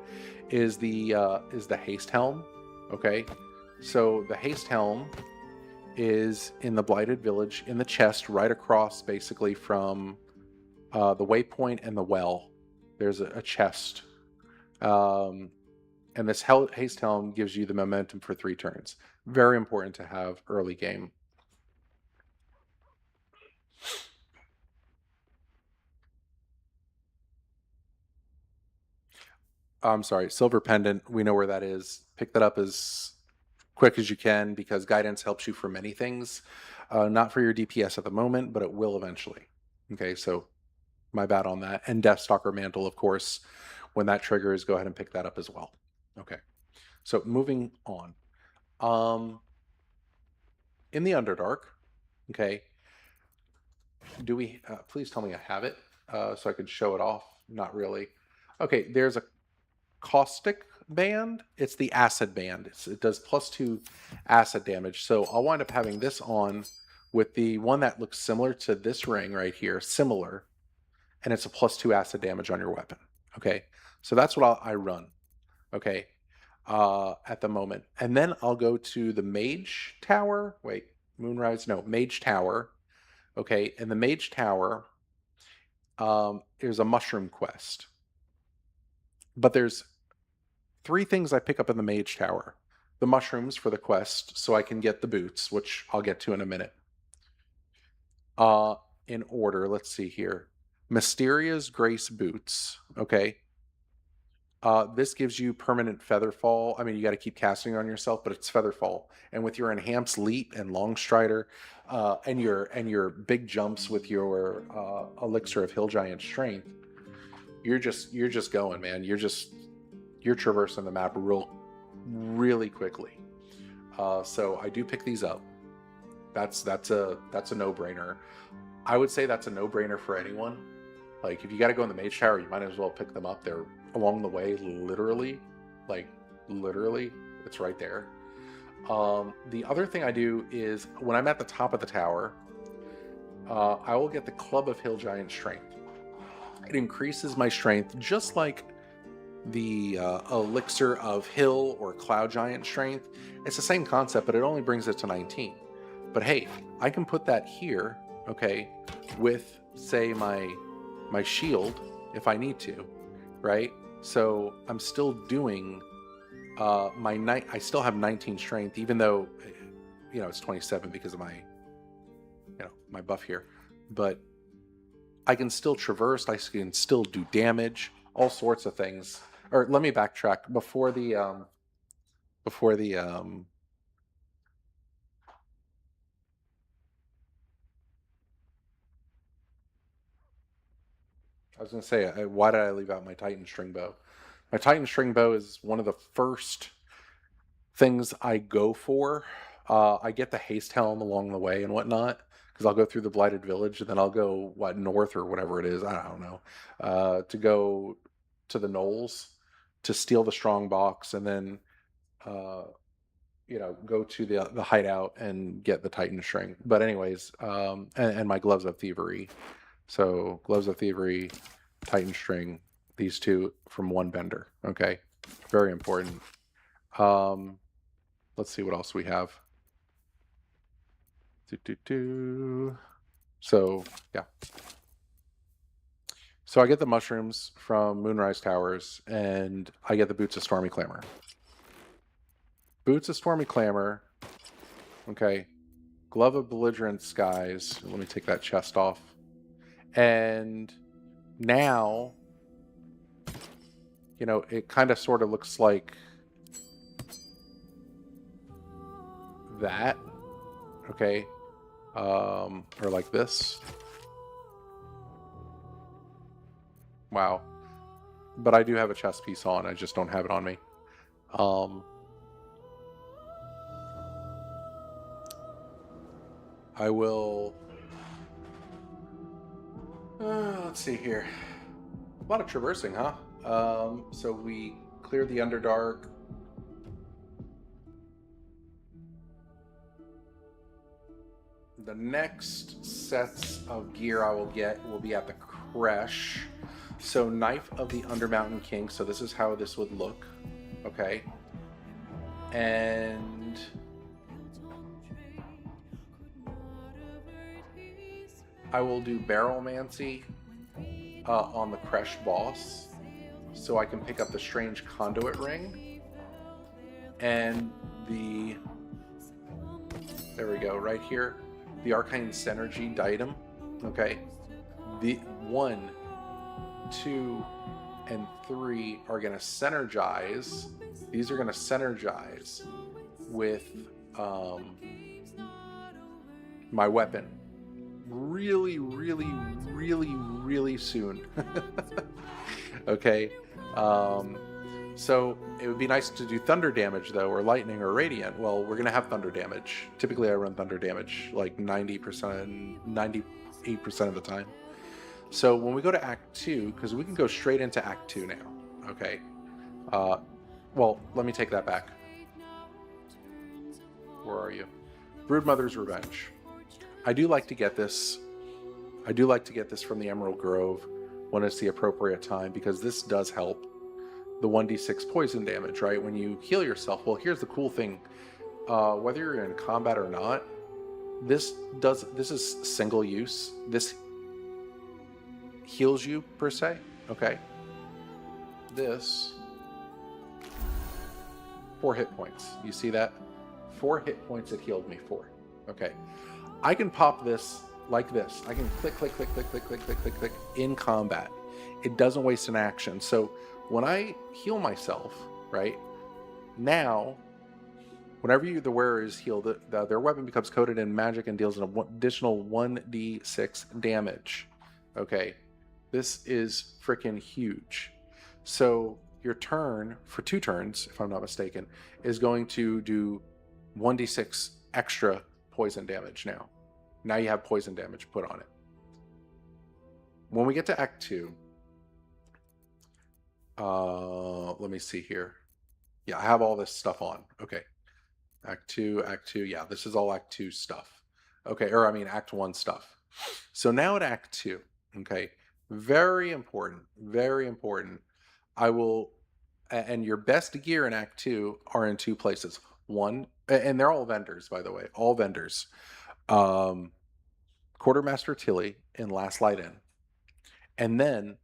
is the haste helm. Okay, so the haste helm is in the blighted village in the chest right across basically from the waypoint and the well. There's a chest, and this haste helm gives you the momentum for 3 turns. Very important to have early game. I'm sorry, silver pendant. We know where that is. Pick that up as quick as you can because guidance helps you for many things. Not for your DPS at the moment, but it will eventually. Okay, so my bad on that. And Deathstalker Mantle, of course. When that triggers, go ahead and pick that up as well. Okay, so moving on. In the Underdark, okay, do we, please tell me I have it so I can show it off. Not really. Okay, there's a caustic band. It's the acid band. It does +2 acid damage. So I'll wind up having this on with the one that looks similar to this ring right here, similar, and it's a +2 acid damage on your weapon. Okay, so that's what I run. Okay, at the moment, and then I'll go to the Mage Tower. Wait, Moonrise? No, Mage Tower. Okay, and the Mage Tower, there's a mushroom quest, but there's 3 things I pick up in the Mage Tower. The mushrooms for the quest, so I can get the boots, which I'll get to in a minute. In order, let's see here. Mysteria's Grace boots, okay. This gives you permanent featherfall. I mean, you got to keep casting on yourself, but it's featherfall. And with your enhanced leap and long strider, and your big jumps with your elixir of hill giant strength, you're just going, man. You're traversing the map really quickly. So I do pick these up. That's a no-brainer. I would say that's a no-brainer for anyone. Like, if you got to go in the Mage Tower, you might as well pick them up. They're along the way, literally. Like, literally, it's right there. The other thing I do is, when I'm at the top of the tower, I will get the Club of Hill Giant Strength. It increases my strength, just like the Elixir of Hill or Cloud Giant Strength. It's the same concept, but it only brings it to 19. But hey, I can put that here, okay, with, say, my shield if I need to, right? So I'm still doing I still have 19 strength, even though, you know, it's 27 because of my, you know, my buff here. But I can still traverse, I can still do damage, all sorts of things. Or let me backtrack before the I was going to say, why did I leave out my Titan String Bow? My Titan String Bow is one of the first things I go for I get the haste helm along the way and whatnot, because I'll go through the blighted village and then I'll go north or whatever it is. I don't know, to go to the knolls to steal the strong box, and then uh, go to the hideout and get the Titan string. But anyways, and my gloves of thievery. So gloves of thievery, Titan string, these two from one vendor. Okay, very important. Let's see what else we have. So yeah. So I get the mushrooms from Moonrise Towers, and I get the boots of Stormy Clamor. Boots of Stormy Clamor. Okay. Glove of Belligerent Skies. Let me take that chest off. And now, it kind of sort of looks like that. Okay. Or like this. Wow. But I do have a chest piece on. I just don't have it on me. I will... let's see here. A lot of traversing, huh? So we clear the Underdark. The next sets of gear I will get will be at the Creche. So Knife of the Undermountain King. So this is how this would look. Okay. And... I will do Barrelmancy on the Creche boss, so I can pick up the Strange Conduit Ring and there we go, right here, the Arcane Synergy Diadem. Okay, the 1, 2, and 3 are going to synergize. These are going to synergize with my weapon really, really, really, really soon. Okay. So it would be nice to do thunder damage though, or lightning or radiant. Well, we're gonna have thunder damage. Typically I run thunder damage like 90%, 98% of the time. So when we go to Act 2, because we can go straight into Act 2 now. Okay. Well, let me take that back. Where are you? Broodmother's Revenge. I do like to get this. I do like to get this from the Emerald Grove when it's the appropriate time, because this does help the 1d6 poison damage, right? When you heal yourself. Well, here's the cool thing. Whether you're in combat or not, this is single use. This heals you per se. Okay. This 4 hit points. You see that? 4 hit points it healed me for. Okay. I can pop this like this. I can click, click, click, click, click, click, click, click, click in combat. It doesn't waste an action. So when I heal myself, right, now, whenever the wearer is healed, their weapon becomes coated in magic and deals an additional 1d6 damage. Okay, this is freaking huge. So your turn, for 2 turns, if I'm not mistaken, is going to do 1d6 extra poison damage now. Now you have poison damage put on it. When we get to Act 2, let me see here. Yeah, I have all this stuff on. Okay. Act 2, yeah, this is all Act 2 stuff. Okay, or I mean Act 1 stuff. So now at Act 2, okay, very important, very important. I will, and your best gear in Act 2 are in 2 places. One, and they're all vendors, by the way, all vendors. Quartermaster Tilly in Last Light Inn. And then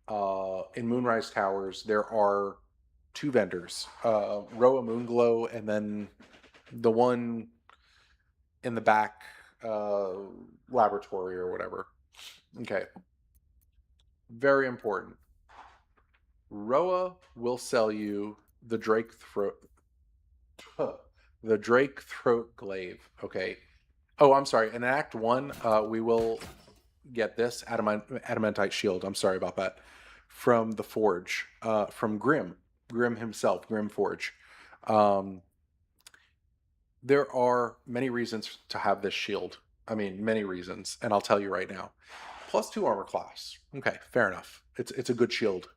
in Moonrise Towers, there are 2 vendors, Roa Moonglow, and then the one in the back laboratory or whatever. Okay. Very important. Roa will sell you the Drake Throat Glaive. Okay. Oh, I'm sorry. In Act 1, we will get this adamantite shield. I'm sorry about that. From the Forge, from Grim himself, Grim Forge. There are many reasons to have this shield. I mean, many reasons, and I'll tell you right now. +2 armor class. Okay, fair enough. It's a good shield.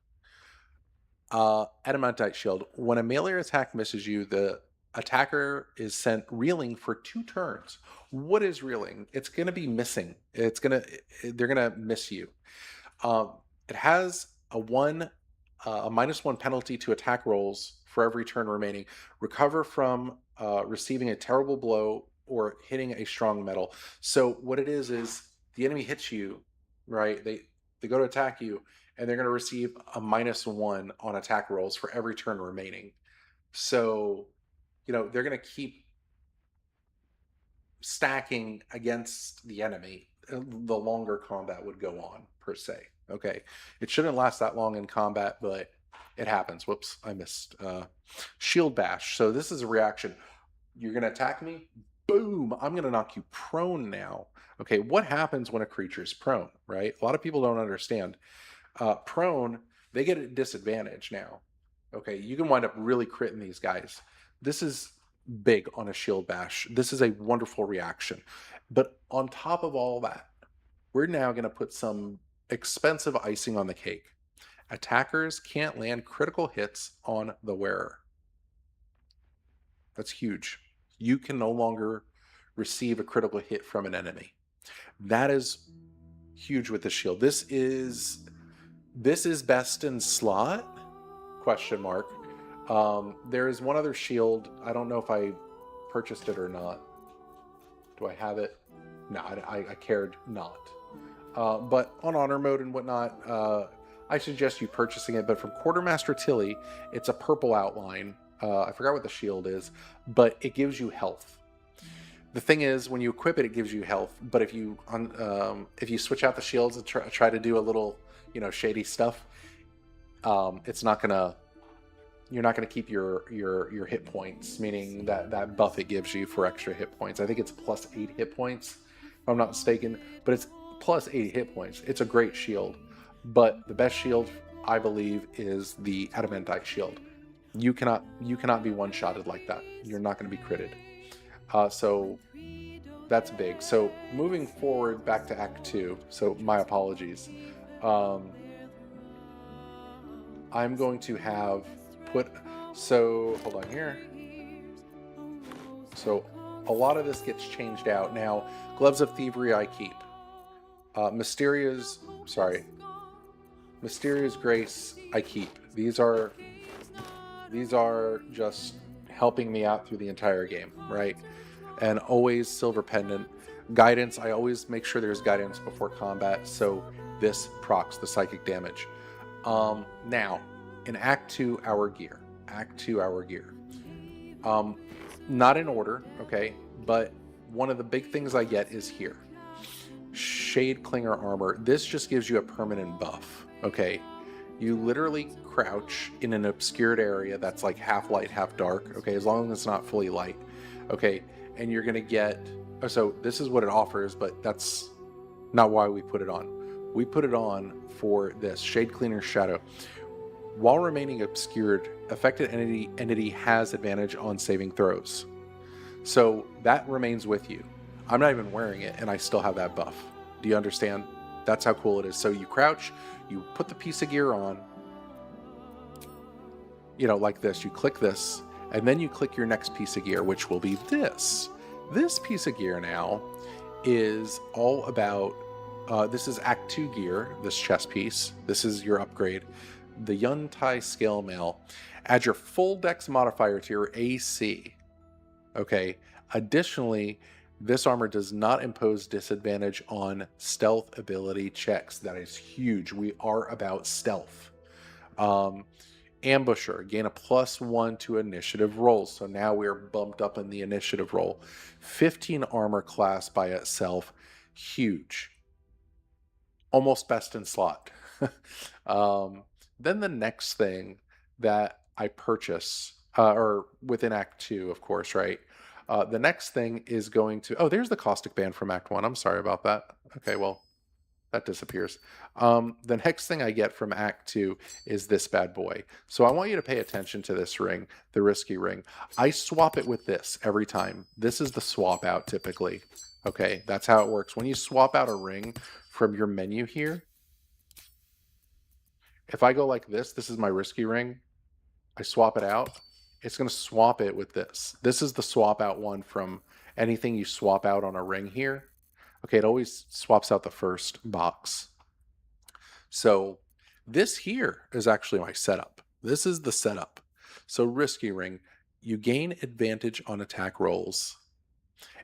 Adamantite shield. When a melee attack misses you, the attacker is sent reeling for 2 turns. What is reeling? It's going to be missing. They're going to miss you. It has a -1 penalty to attack rolls for every turn remaining. Recover from receiving a terrible blow or hitting a strong metal. So what it is the enemy hits you, right? They go to attack you, and they're going to receive a -1 on attack rolls for every turn remaining. So, they're going to keep stacking against the enemy the longer combat would go on, per se. Okay, it shouldn't last that long in combat, but it happens. Whoops, I missed. Shield bash. So this is a reaction. You're going to attack me. Boom, I'm going to knock you prone now. Okay, what happens when a creature is prone, right? A lot of people don't understand. Prone, they get a disadvantage now. Okay, you can wind up really critting these guys. This is big on a shield bash. This is a wonderful reaction. But on top of all that, we're now going to put some expensive icing on the cake. Attackers can't land critical hits on the wearer. That's huge. You can no longer receive a critical hit from an enemy. That is huge with the shield. This is best in slot? Question mark. There is one other shield. I don't know if I purchased it or not. Do I have it? No, I cared not. But on honor mode and whatnot, I suggest you purchasing it. But from Quartermaster Tilly, it's a purple outline. I forgot what the shield is, but it gives you health. The thing is, when you equip it, it gives you health. But if you switch out the shields and try to do a little, shady stuff, it's not gonna. You're not gonna keep your hit points, meaning that buff it gives you for extra hit points. I think it's +8 hit points, if I'm not mistaken. But it's +8 hit points. It's a great shield. But the best shield, I believe, is the Adamantite shield. You cannot be one-shotted like that. You're not going to be critted. So that's big. So moving forward back to Act 2. So my apologies. I'm going to have hold on here. So a lot of this gets changed out. Now, Gloves of Thievery I keep. Mysteria's Grace I keep. These are just helping me out through the entire game, right? And always Silver Pendant. Guidance, I always make sure there's guidance before combat, so this procs the psychic damage. Now, in Act 2, our gear. Not in order, okay? But one of the big things I get is here. Shade Clinger Armor. This just gives you a permanent buff, okay? You literally crouch in an obscured area that's like half light, half dark, okay? As long as it's not fully light, okay? And you're gonna get... So this is what it offers, but that's not why we put it on. We put it on for this, Shade Cleaner Shadow. While remaining obscured, affected entity has advantage on saving throws. So that remains with you. I'm not even wearing it, and I still have that buff. Do you understand? That's how cool it is. So you crouch, you put the piece of gear on, like this. You click this, and then you click your next piece of gear, which will be this. This piece of gear now is all about, this is Act 2 gear, this chest piece. This is your upgrade. The Yuntai Scale Mail. Add your full dex modifier to your AC. Okay. Additionally, this armor does not impose disadvantage on stealth ability checks. That is huge. We are about stealth. Ambusher. Gain a +1 to initiative rolls. So now we're bumped up in the initiative roll. 15 armor class by itself. Huge. Almost best in slot. Then the next thing that I purchase, or within Act 2, of course, right? The next thing is going to... Oh, there's the Caustic Band from Act 1. I'm sorry about that. Okay, well, that disappears. The next thing I get from Act 2 is this bad boy. So I want you to pay attention to this ring, the risky ring. I swap it with this every time. This is the swap out typically. Okay, that's how it works. When you swap out a ring from your menu here, if I go like this is my risky ring. I swap it out. It's going to swap it with this. This is the swap out one from anything you swap out on a ring here. Okay, it always swaps out the first box. So this here is actually my setup. This is the setup. So risky ring, you gain advantage on attack rolls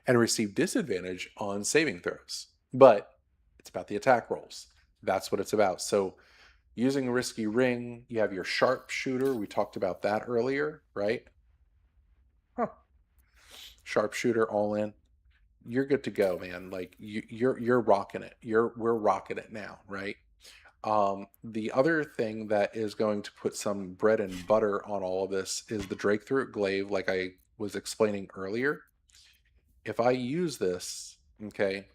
and receive disadvantage on saving throws. But it's about the attack rolls. That's what it's about. So using a risky ring, you have your sharpshooter. We talked about that earlier, right? Sharpshooter all in. You're good to go, man. Like you're rocking it. We're rocking it now, right? The other thing that is going to put some bread and butter on all of this is the Drake Through It glaive, like I was explaining earlier. If I use this, okay,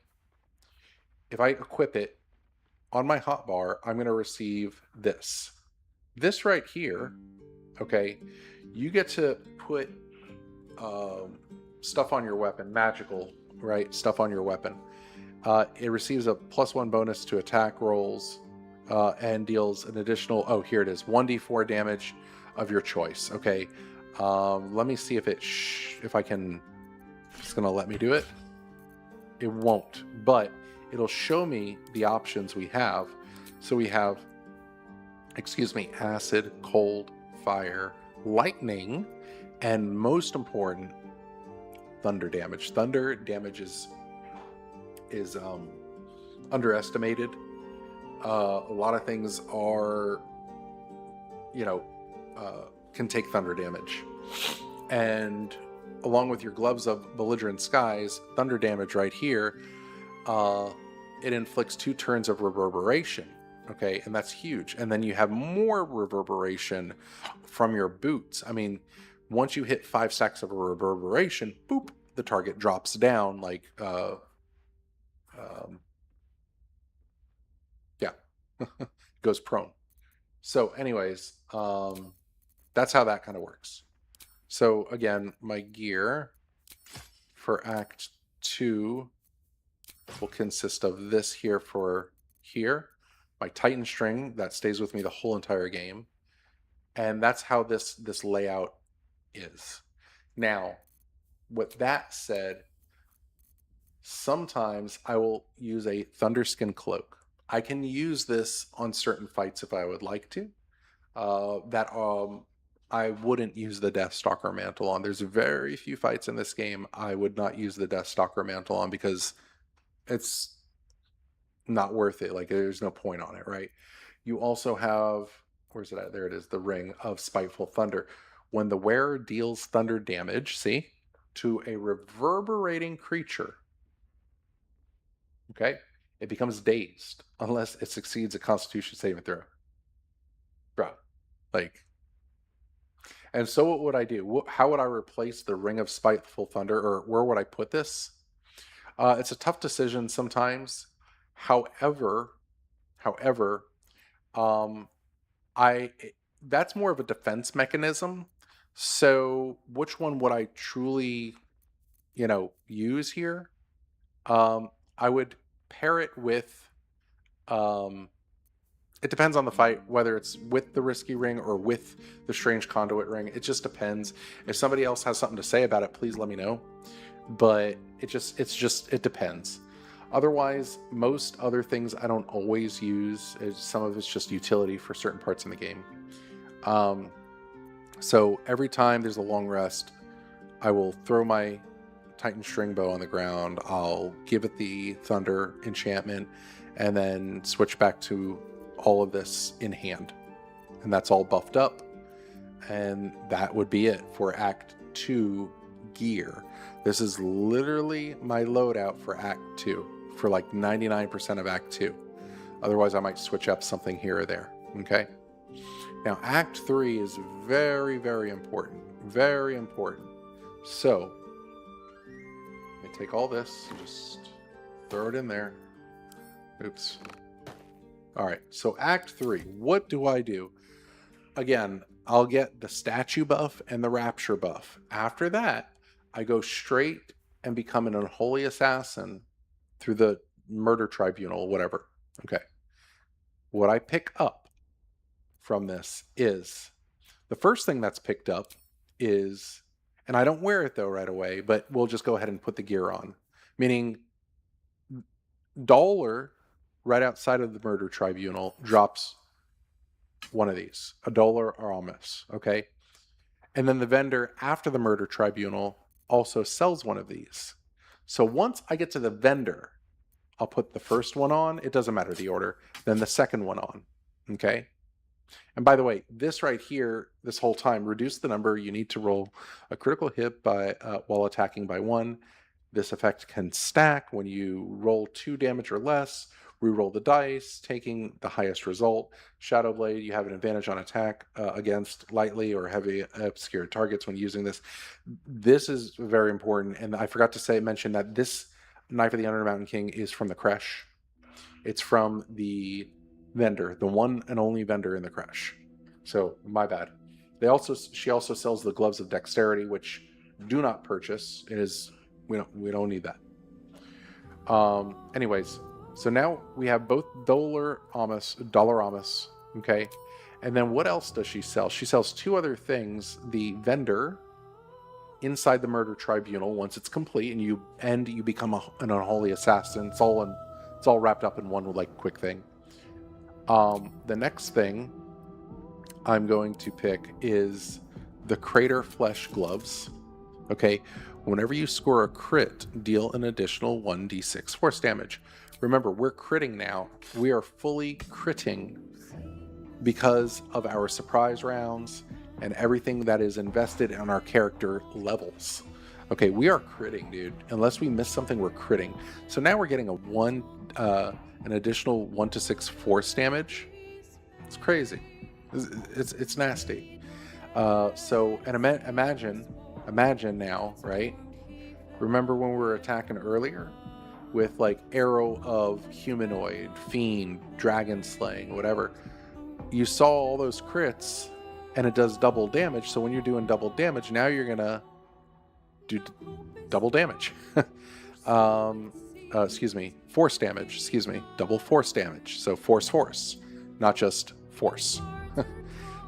if I equip it on my hotbar, I'm going to receive this. This right here, okay, you get to put stuff on your weapon, magical, right? Stuff on your weapon. It receives a +1 bonus to attack rolls and deals an additional, oh, here it is, 1d4 damage of your choice. Okay, let me see if if I can, if it's going to let me do it. It won't, but it'll show me the options we have. So we have, excuse me, acid, cold, fire, lightning, and most important, thunder damage. Thunder damage is underestimated. A lot of things are, can take thunder damage. And along with your gloves of belligerent skies, thunder damage right here, it inflicts 2 turns of reverberation. Okay, and that's huge. And then you have more reverberation from your boots. I mean, once you hit 5 stacks of reverberation, boop, the target drops down like, yeah, goes prone. So anyways, that's how that kind of works. So again, my gear for Act 2 will consist of this here for here, my Titan string that stays with me the whole entire game, and that's how this layout is. Now, with that said, sometimes I will use a Thunderskin cloak. I can use this on certain fights if I would like to. I wouldn't use the Deathstalker mantle on. There's very few fights in this game I would not use the Deathstalker mantle on because it's not worth it. Like, there's no point on it, right? You also have, where's it at? There it is, the Ring of Spiteful Thunder. When the wearer deals thunder damage, see, to a reverberating creature, okay, it becomes dazed unless it succeeds a Constitution saving throw. Bro, like, and so what would I do? How would I replace the Ring of Spiteful Thunder, or where would I put this? It's a tough decision sometimes. However, that's more of a defense mechanism. So which one would I truly, use here? I would pair it with, it depends on the fight, whether it's with the risky ring or with the strange conduit ring. It just depends. If somebody else has something to say about it, please let me know. But it depends. Otherwise, most other things I don't always use. Some of it's just utility for certain parts in the game. So every time there's a long rest, I will throw my Titan string bow on the ground. I'll give it the thunder enchantment, and then switch back to all of this in hand. And that's all buffed up. And that would be it for Act 2 gear. This is literally my loadout for Act 2, for like 99% of Act 2. Otherwise, I might switch up something here or there, okay? Now, Act 3 is very, very important. Very important. So, let me take all this and just throw it in there. Oops. All right, so Act 3. What do I do? Again, I'll get the statue buff and the rapture buff. After that, I go straight and become an unholy assassin through the murder tribunal, whatever. Okay. What I pick up from this is the first thing that's picked up is, and I don't wear it though right away, but we'll just go ahead and put the gear on. Meaning, Dollar, right outside of the murder tribunal, drops one of these, a dollar or almost, okay? And then the vendor after the murder tribunal also sells one of these. So once I get to the vendor, I'll put the first one on. It doesn't matter the order. Then the second one on, okay? And by the way, this right here, this whole time, reduce the number you need to roll a critical hit by while attacking by 1. This effect can stack when you roll 2 damage or less. Reroll the dice, taking the highest result. Shadow Blade, you have an advantage on attack against lightly or heavy obscured targets when using this. This is very important, and I forgot to mention that this Knife of the Undermountain King is from the Creche. It's from the vendor, the one and only vendor in the Creche. So my bad. She also sells the Gloves of Dexterity, which do not purchase. It is we don't need that. Anyways, so now we have both Dollar Amos, okay? And then what else does she sell? She sells 2 other things. The vendor inside the murder tribunal, once it's complete and you become an unholy assassin. It's all wrapped up in one like quick thing. The next thing I'm going to pick is the Crater Flesh Gloves. Okay, whenever you score a crit, deal an additional 1d6 force damage. Remember, we're critting now. We are fully critting because of our surprise rounds and everything that is invested in our character levels. Okay, we are critting, dude. Unless we miss something, we're critting. So now we're getting an additional 1 to 6 force damage. It's crazy. It's nasty. Imagine now, right? Remember when we were attacking earlier with like Arrow of Humanoid, Fiend, Dragon Slaying, whatever? You saw all those crits and it does double damage. So when you're doing double damage, now you're gonna do double damage. Force damage, double force damage. So force, not just force.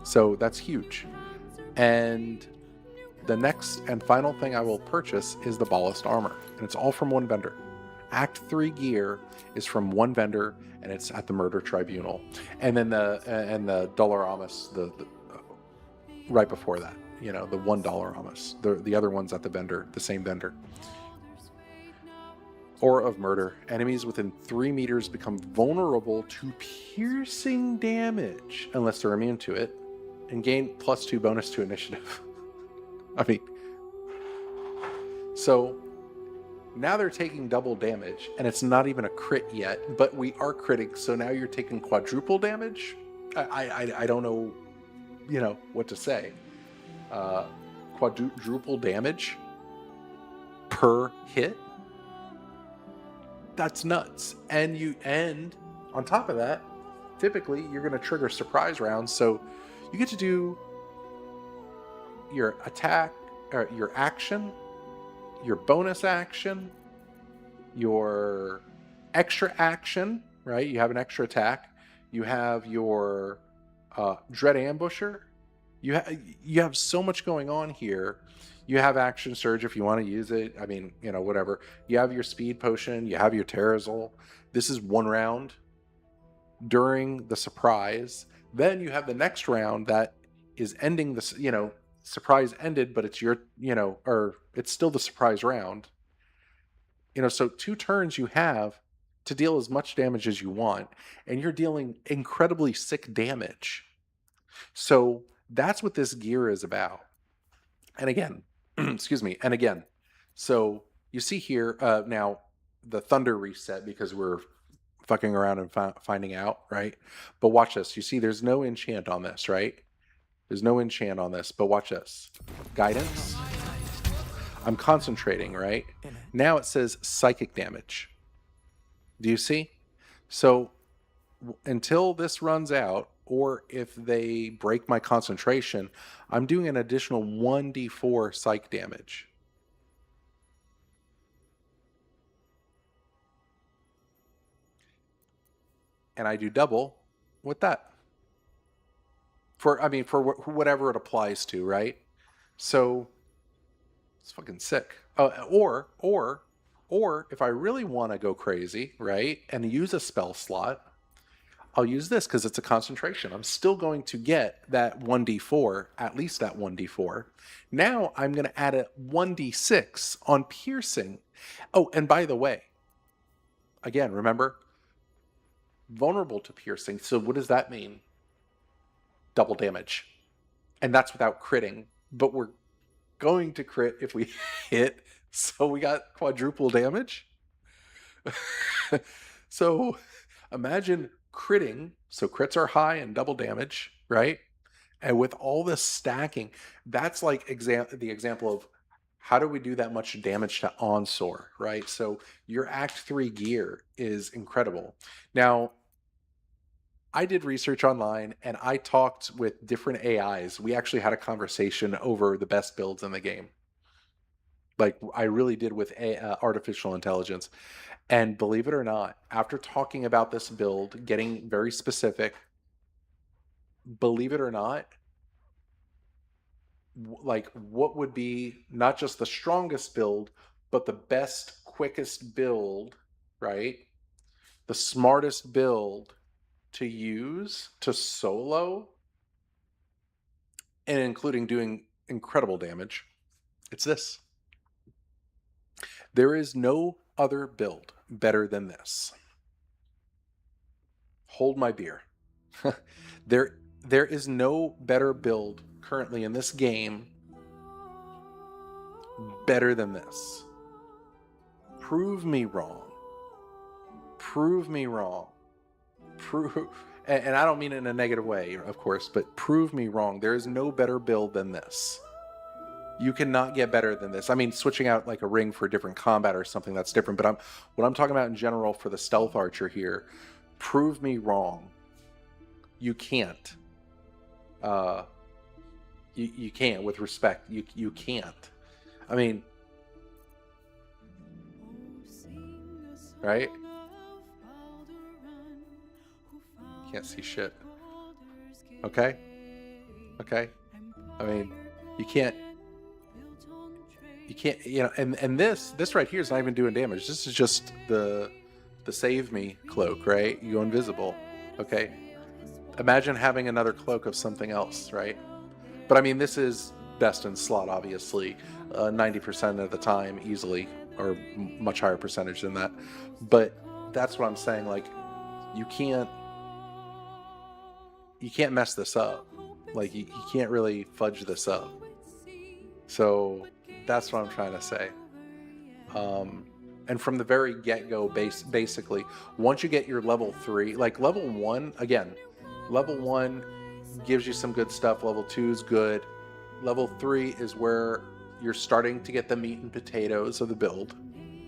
So that's huge. And the next and final thing I will purchase is the Ballast Armor, and it's all from one vendor. Act 3 gear is from one vendor, and it's at the Murder Tribunal. And then the Dollar Amos, the right before that, the $1 Amos. The other one's at the vendor, the same vendor. Aura of Murder. Enemies within 3 meters become vulnerable to piercing damage unless they're immune to it, and gain +2 bonus to initiative. I mean, so now they're taking double damage, and it's not even a crit yet, but we are critting, so now you're taking quadruple damage? I don't know, what to say. Quadruple damage per hit? That's nuts. And on top of that, typically you're going to trigger surprise rounds, so you get to do your attack, or your action, your bonus action, your extra action, right? You have an extra attack. You have your Dread Ambusher. You have so much going on here. You have Action Surge if you want to use it. I mean, whatever. You have your Speed Potion. You have your Terrazol. This is one round during the surprise. Then you have the next round that is ending this, surprise ended, but it's your, or it's still the surprise round. So 2 turns you have to deal as much damage as you want, and you're dealing incredibly sick damage. So that's what this gear is about. And again, so you see here, now the Thunder reset because we're fucking around and finding out, right? But watch this. You see there's no enchant on this, right? There's no enchant on this, but watch this. Guidance. I'm concentrating, right? Now it says psychic damage. Do you see? So until this runs out, or if they break my concentration, I'm doing an additional 1d4 psych damage. And I do double with that. For whatever it applies to, right? So it's fucking sick. Or if I really want to go crazy, right, and use a spell slot, I'll use this because it's a concentration. I'm still going to get that 1d4, at least that 1d4. Now I'm going to add a 1d6 on piercing. Oh, and by the way, again, remember, vulnerable to piercing. So what does that mean? Double damage. And that's without critting. But we're going to crit if we hit. So we got quadruple damage. So imagine critting. So crits are high and double damage, right? And with all this stacking, that's like the example of how do we do that much damage to Onsor, right? So your Act 3 gear is incredible. Now, I did research online and I talked with different AIs. We actually had a conversation over the best builds in the game. Like I really did with artificial intelligence. And believe it or not, after talking about this build, getting very specific, believe it or not, like what would be not just the strongest build, but the best, quickest build, right? The smartest build to use to solo, and including doing incredible damage. It's this. There is no other build better than this. Hold my beer. There is no better build currently in this game better than this. Prove me wrong. Prove me wrong. And I don't mean it in a negative way, of course, but prove me wrong. There is no better build than this. You cannot get better than this. I mean, switching out like a ring for a different combat or something, that's different. But what I'm talking about in general for the stealth archer here, prove me wrong. You can't. You can't, with respect. You can't. I mean, right? Can't see shit. Okay? Okay? I mean, you can't, you know, and this right here is not even doing damage. This is just the save me cloak, right? You go invisible. Okay? Imagine having another cloak of something else, right? But I mean, this is best in slot, obviously, 90% of the time, easily, or much higher percentage than that. But that's what I'm saying. Like, you can't mess this up. Like, you can't really fudge this up. So that's what I'm trying to say. And from the very get-go, basically, once you get your level 3, like level 1, again, level 1 gives you some good stuff. Level 2 is good. Level 3 is where you're starting to get the meat and potatoes of the build,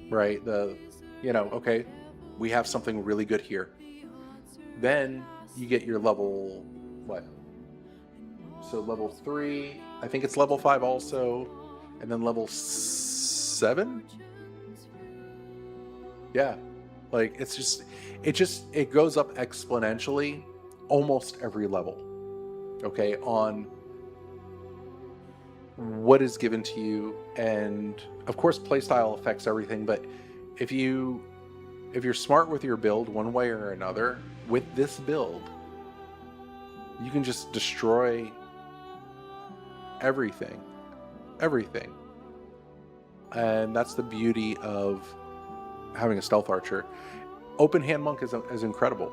right? Okay, we have something really good here. Then you get your level, what? So level 3, I think it's level 5 also, and then level 7? Yeah, like it goes up exponentially almost every level, okay, on what is given to you. And of course playstyle affects everything, but if you're smart with your build one way or another, with this build you can just destroy everything. And that's the beauty of having a stealth archer. Open hand monk is incredible,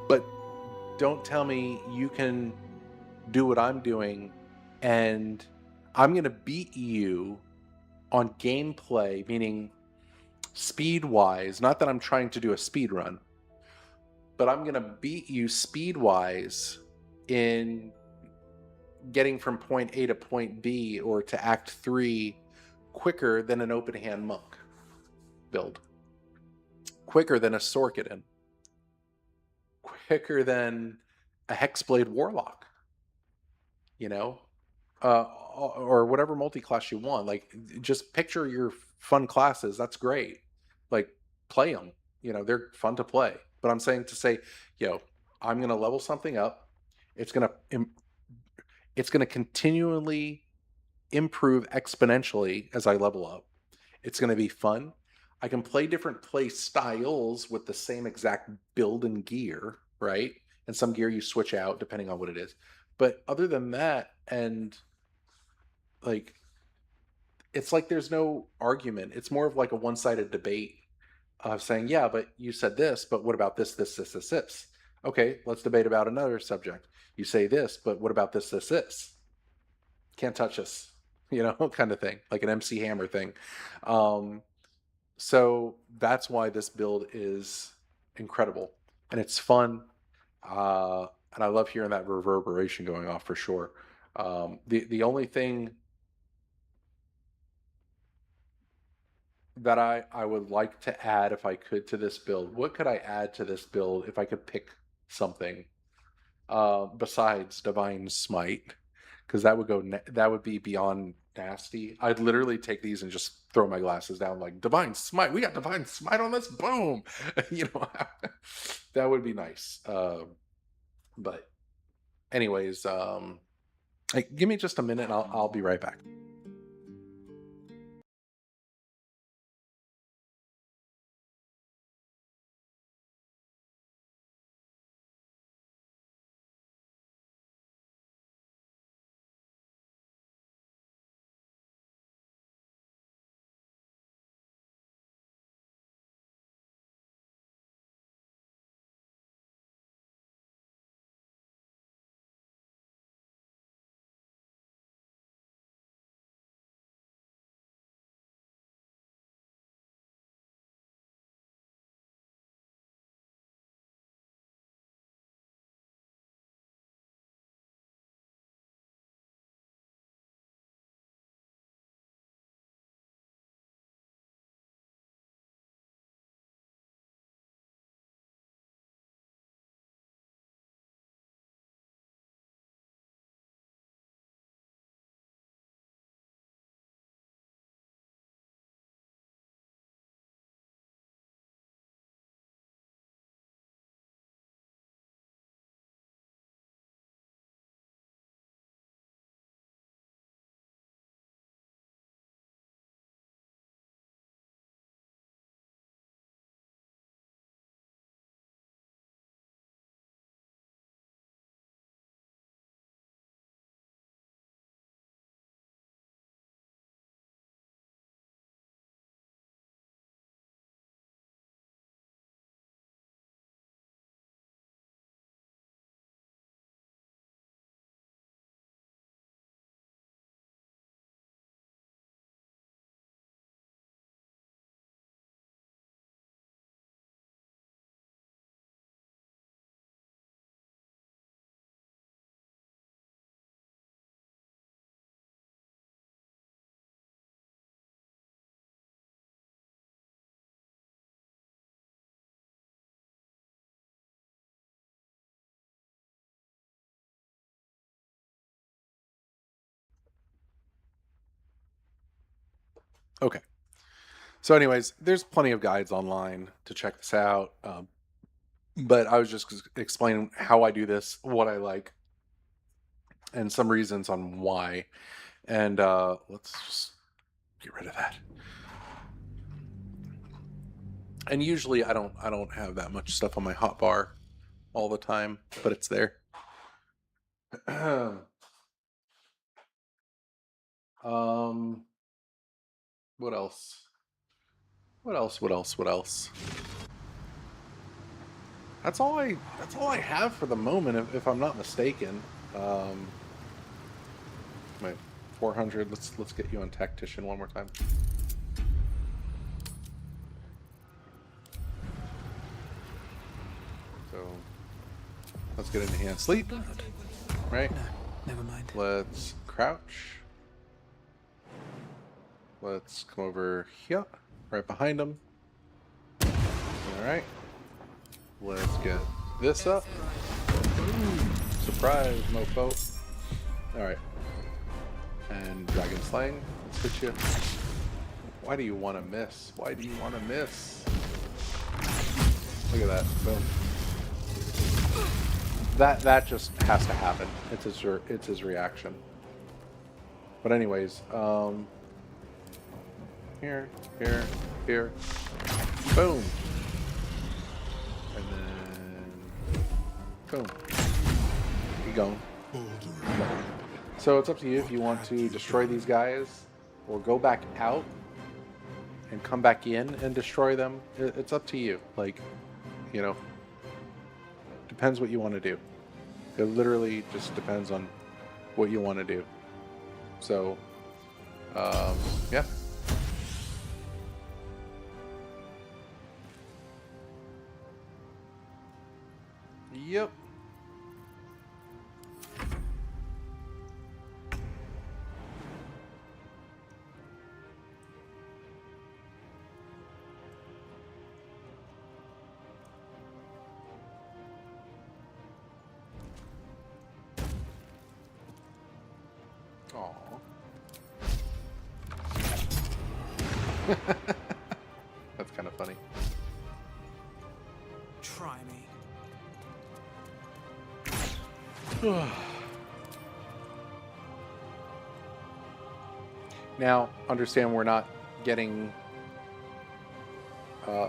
but don't tell me you can do what I'm doing and I'm gonna beat you on gameplay, meaning speed wise. Not that I'm trying to do a speed run, but I'm gonna beat you speed wise in getting from point A to point B or to Act 3 quicker than an open hand monk build. quicker than a Sorkiden, quicker than a Hexblade Warlock, you know, or whatever multi-class you want. Like, just picture your fun classes. That's great. Like, play them. You know, they're fun to play. But I'm saying to say, I'm gonna level something up. It's gonna continually improve exponentially as I level up. It's gonna be fun. I can play different play styles with the same exact build and gear, right? And some gear you switch out depending on what it is. But other than that, and like, it's like there's no argument. It's more of like a one-sided debate of saying, yeah, but you said this, but what about this? Okay, let's debate about another subject. You say this, but what about this? Can't touch us, kind of thing, like an MC Hammer thing. So that's why this build is incredible, and it's fun. And I love hearing that reverberation going off for sure. The only thing that I would like to add, if I could, to this build, what could I add to this build if I could pick something besides Divine Smite? Because that would be beyond nasty. I'd literally take these and just throw my glasses down like, Divine Smite. We got Divine Smite on this. Boom. That would be nice. But anyways, give me just a minute and I'll be right back. Okay. So, anyways, there's plenty of guides online to check this out. But I was just explaining how I do this, what I like, and some reasons on why. And let's just get rid of that. And usually I don't have that much stuff on my hotbar all the time, but it's there. What else? What else? That's all I have for the moment, if I'm not mistaken. Wait, 400. Let's get you on Tactician one more time. So let's get into hand sleep. Right? No, never mind. Let's crouch. Let's come over here, right behind him. Alright. Let's get this up. Ooh, surprise, mofo. Alright. And Dragon Slaying. Let's hit you. Why do you want to miss? Why do you want to miss? Look at that. Boom. That just has to happen. It's his reaction. But anyways, here, here. Boom. And then boom. Keep going. So it's up to you if you want to destroy these guys or go back out and come back in and destroy them. It's up to you. Like, you know, depends what you want to do. It literally just depends on what you want to do. So, yeah. Yep. Aww. That's kind of funny. Try me. Now, understand we're not getting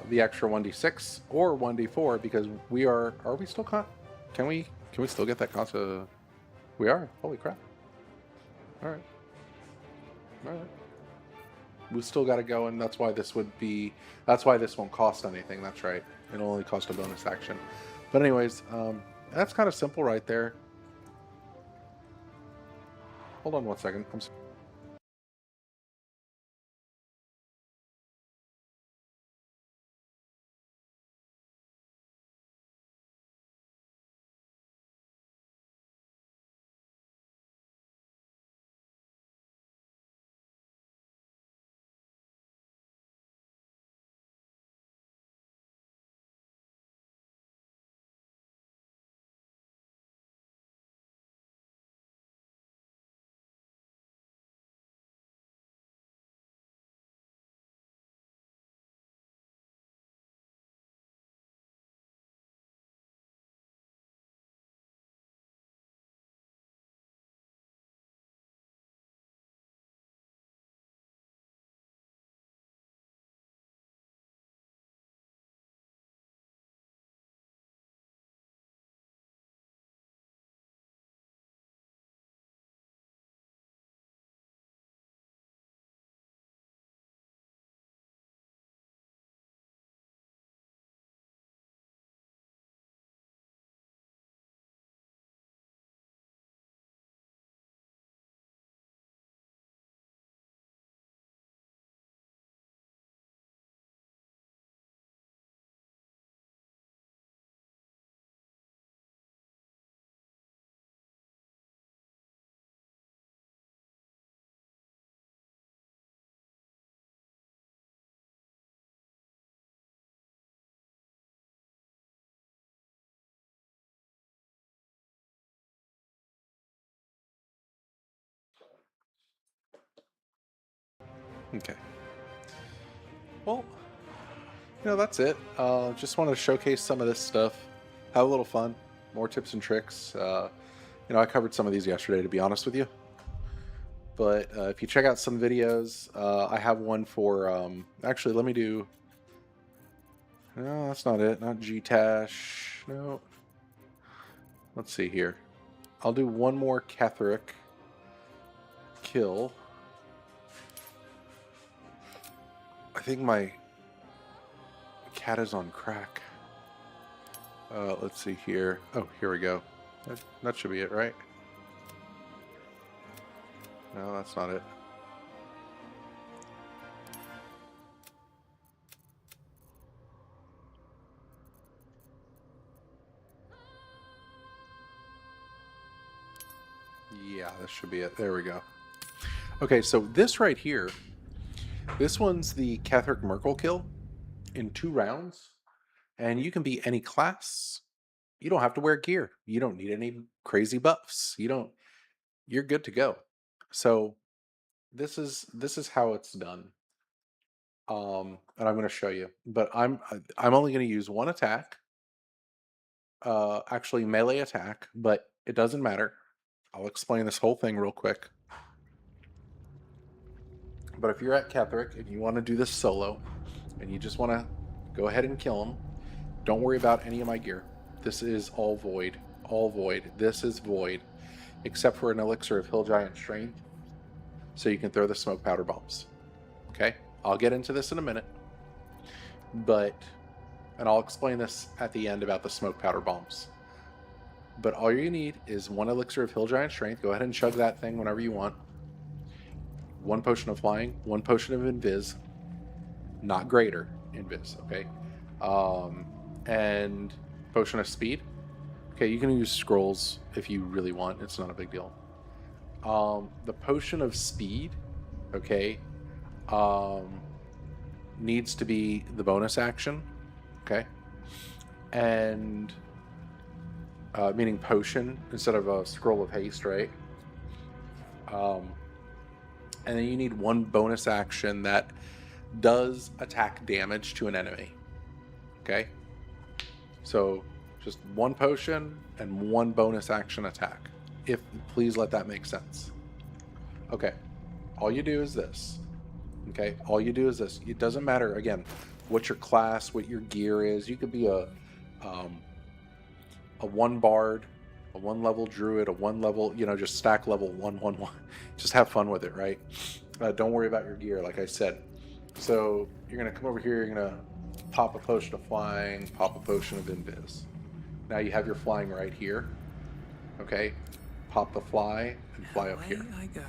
the extra 1d6 or 1d4 because we are we still can we still get that consta? We are. Holy crap. All right. We still got to go, and that's why this won't cost anything. That's right. It'll only cost a bonus action. But anyways, that's kind of simple right there. Hold on one second. I'm sorry. Okay. Well, that's it. Just wanted to showcase some of this stuff, have a little fun, more tips and tricks. I covered some of these yesterday, to be honest with you. But if you check out some videos, I have one for, actually, let me do, no, that's not it, not G-Tash, no. Let's see here. I'll do one more Catherick kill. I think my cat is on crack. Let's see here. Oh, here we go. That should be it, right? No, that's not it. Yeah, this should be it. There we go. Okay, so this right here, this one's the Catherick Merkel kill in 2 rounds. And you can be any class. You don't have to wear gear. You don't need any crazy buffs. You're good to go. So this is how it's done. And I'm going to show you. But I'm only going to use one attack. Actually melee attack, but it doesn't matter. I'll explain this whole thing real quick. But if you're at Ketheric and you want to do this solo, and you just want to go ahead and kill him, don't worry about any of my gear. This is all void. All void. This is void. Except for an elixir of Hill Giant Strength, so you can throw the smoke powder bombs. Okay? I'll get into this in a minute. And I'll explain this at the end about the smoke powder bombs. But all you need is one elixir of Hill Giant Strength. Go ahead and chug that thing whenever you want. One potion of flying, one potion of invis, not greater invis, okay? And potion of speed. Okay, you can use scrolls if you really want. It's not a big deal. The potion of speed, okay, needs to be the bonus action, okay? And meaning potion instead of a scroll of haste, right? And then you need one bonus action that does attack damage to an enemy. Okay? So just one potion and one bonus action attack. Please let that make sense. Okay. All you do is this. Okay? All you do is this. It doesn't matter, again, what your class, what your gear is. You could be a one bard, a one level druid, a one level, just stack level 111. Just have fun with it, right? Don't worry about your gear, like I said. So you're going to come over here, you're going to pop a potion of flying, pop a potion of invis. Now you have your flying right here. Okay? Pop the fly and fly up here. I go.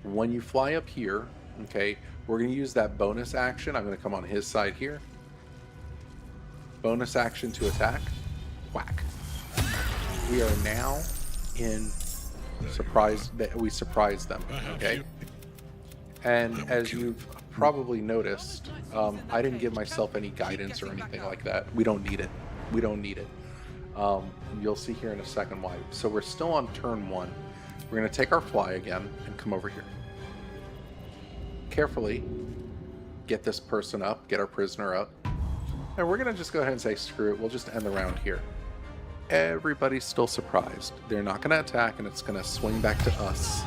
When you fly up here, okay, we're going to use that bonus action. I'm going to come on his side here. Bonus action to attack. Whack. We are now in surprise that we surprised them. Okay. And as you've probably noticed, I didn't give myself any guidance or anything like that. We don't need it. We don't need it. You'll see here in a second why. So we're still on turn 1. We're going to take our fly again and come over here. Carefully get this person up, get our prisoner up. And we're going to just go ahead and say, screw it. We'll just end the round here. Everybody's still surprised. They're not going to attack, and it's going to swing back to us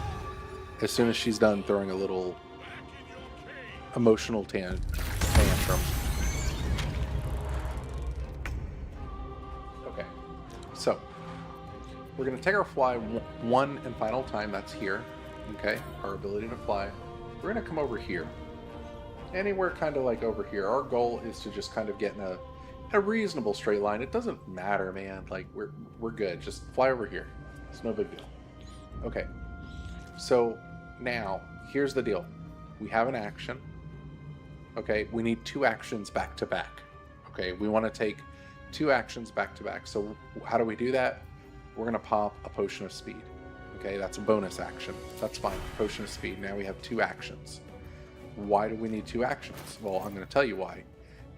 as soon as she's done throwing a little emotional tantrum. Okay, so we're going to take our fly one and final time. That's here. Okay, our ability to fly. We're going to come over here. Anywhere kind of like over here. Our goal is to just kind of get in a reasonable straight line. It doesn't matter, man. Like, we're good. Just fly over here. It's no big deal. Okay. So now here's the deal. We have an action. Okay. We need 2 actions back to back. Okay. We want to take 2 actions back to back. So how do we do that? We're going to pop a potion of speed. Okay. That's a bonus action. That's fine. Potion of speed. Now we have 2 actions. Why do we need 2 actions? Well, I'm going to tell you why.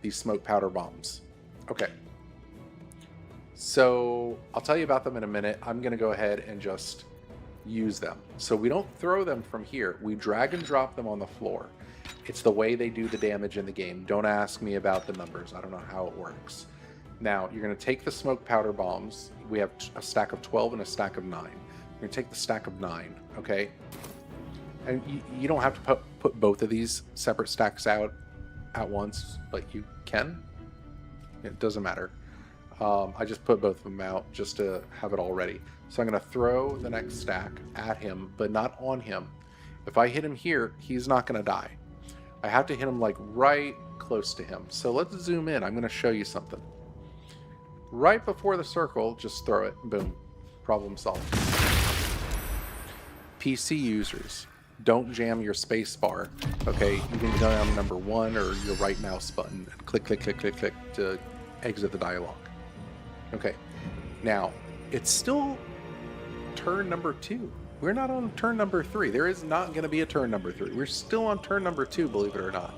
These smoke powder bombs. Okay. So I'll tell you about them in a minute. I'm going to go ahead and just use them. So we don't throw them from here. We drag and drop them on the floor. It's the way they do the damage in the game. Don't ask me about the numbers. I don't know how it works. Now, you're going to take the smoke powder bombs. We have a stack of 12 and a stack of 9. You're going to take the stack of 9, okay? And you don't have to put both of these separate stacks out at once, but you can. It doesn't matter. I just put both of them out just to have it all ready. So I'm going to throw the next stack at him, but not on him. If I hit him here, he's not going to die. I have to hit him like right close to him. So let's zoom in. I'm going to show you something. Right before the circle, just throw it. Boom. Problem solved. PC users, don't jam your space bar. Okay, you can go down number 1 or your right mouse button and click, click, click, click, click to exit the dialogue. Okay, now it's still turn number 2. We're not on turn number 3. There is not going to be a turn number 3. We're still on turn number 2, believe it or not.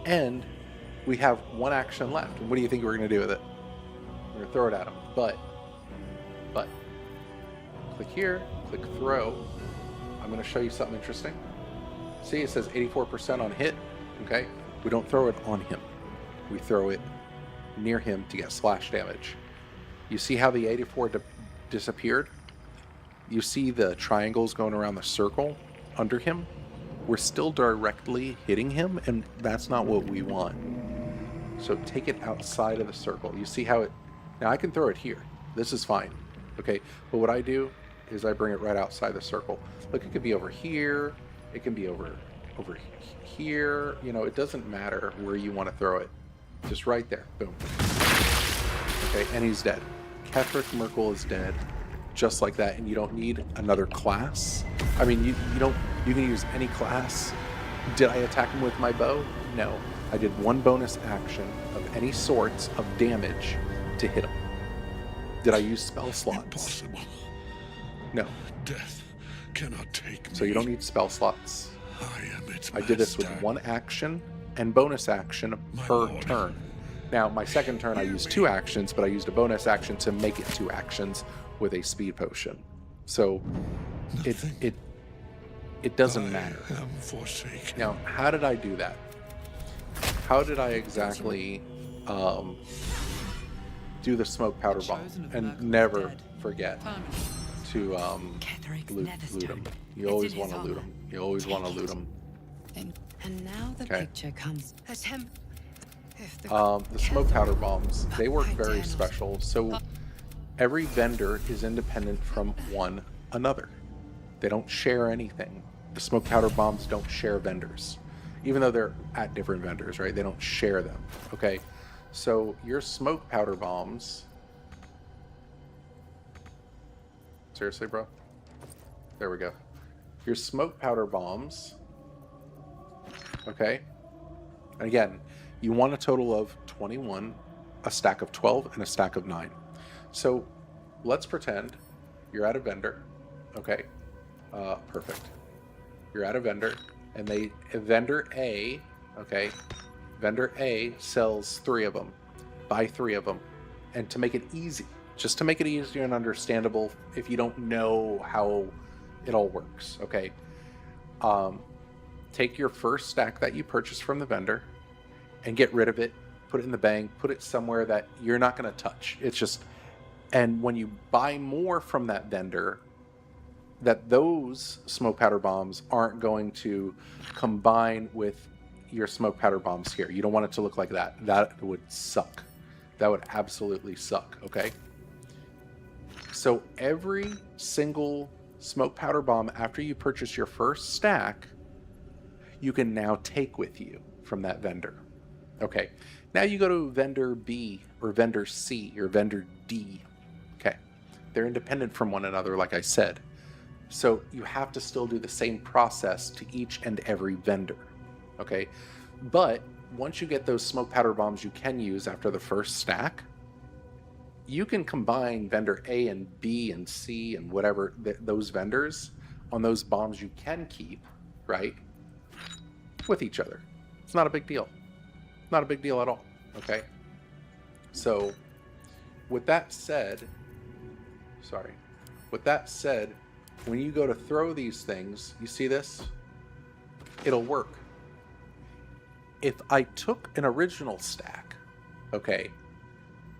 And we have one action left. And what do you think we're going to do with it? We're going to throw it at him. But, click here, click throw. I'm going to show you something interesting. See, it says 84% on hit. Okay, we don't throw it on him. We throw it near him to get splash damage. You see how the 84 disappeared? You see the triangles going around the circle under him? We're still directly hitting him, and that's not what we want. So take it outside of the circle. You see how it... Now I can throw it here. This is fine. Okay, but what I do is I bring it right outside the circle. Look, it could be over here. It can be over here. You know, it doesn't matter where you want to throw it. Just right there. Boom. Okay, and he's dead. Ketheric Merkel is dead. Just like that, and you don't need another class. I mean, you can use any class. Did I attack him with my bow? No. I did one bonus action of any sorts of damage to hit him. Did I use spell slots? Impossible. No. Death cannot take me. So you don't need spell slots. I am its I did this with master. one action and bonus action per turn. Now, my second turn I used 2 actions, but I used a bonus action to make it 2 actions with a speed potion. So it doesn't matter. I am forsaken. Now, how did I do that? How did I exactly do the smoke powder bomb? And never forget to loot him. You always want to loot him. You always want to loot him. And now the Okay. picture comes. The smoke powder bombs, they work very special. So every vendor is independent from one another. They don't share anything. The smoke powder bombs don't share vendors. Even though they're at different vendors, right? They don't share them, okay? So your smoke powder bombs... Seriously, bro? There we go. Your smoke powder bombs, okay? And again, you want a total of 21, a stack of 12, and a stack of 9. So let's pretend you're at a vendor, okay? Perfect. You're at a vendor, and vendor A, okay? Vendor A sells 3 of them. Buy 3 of them. And to make it easy, just to make it easier and understandable if you don't know how it all works, okay? Take your first stack that you purchased from the vendor and get rid of it, put it in the bank, put it somewhere that you're not going to touch. It's just, and when you buy more from that vendor, that those smoke powder bombs aren't going to combine with your smoke powder bombs here. You don't want it to look like that. That would suck. That would absolutely suck, okay? So every single smoke powder bomb after you purchase your first stack, you can now take with you from that vendor. Okay, now you go to vendor B or vendor C or vendor D. Okay, they're independent from one another, like I said. So you have to still do the same process to each and every vendor. Okay, but once you get those smoke powder bombs you can use after the first stack, you can combine vendor A and B and C and whatever those vendors on those bombs you can keep, right, with each other. It's not a big deal. Not a big deal at all, okay? So, with that said, when you go to throw these things, you see this? It'll work. If I took an original stack, okay,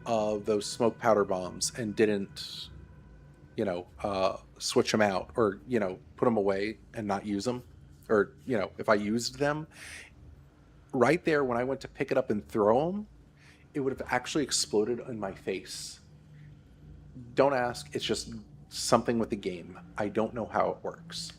of those smoke powder bombs and didn't, switch them out or, put them away and not use them, or, if I used them, right there when I went to pick it up and throw them, it would have actually exploded in my face. Don't ask, it's just something with the game. I don't know how it works.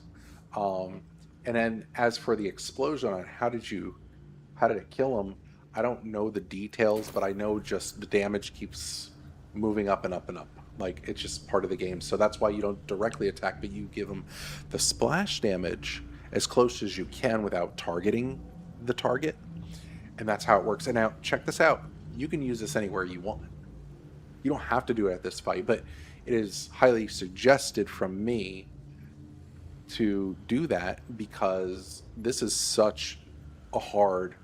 And then as for the explosion on how did it kill him, I don't know the details, but I know just the damage keeps moving up and up and up. Like, it's just part of the game. So that's why you don't directly attack, but you give him the splash damage as close as you can without targeting the target. And that's how it works. And now, check this out. You can use this anywhere you want. You don't have to do it at this fight, but it is highly suggested from me to do that because this is such a hard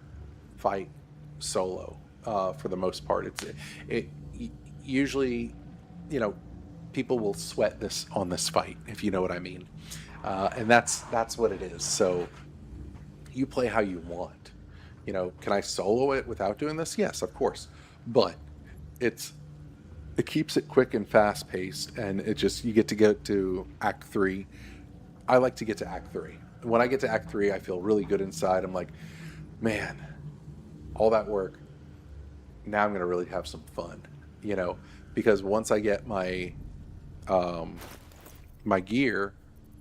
fight. solo for the most part. It usually, you know, people will sweat this on this fight, if you know what I mean. And that's what it is. So you play how you want. You know, can I solo it without doing this? Yes, of course. But it's it keeps it quick and fast paced, and it just you get to get to Act 3. I like to get to Act 3. When I get to Act 3, I feel really good inside. I'm like, man, all that work. Now I'm gonna really have some fun, you know, because once I get um, my gear,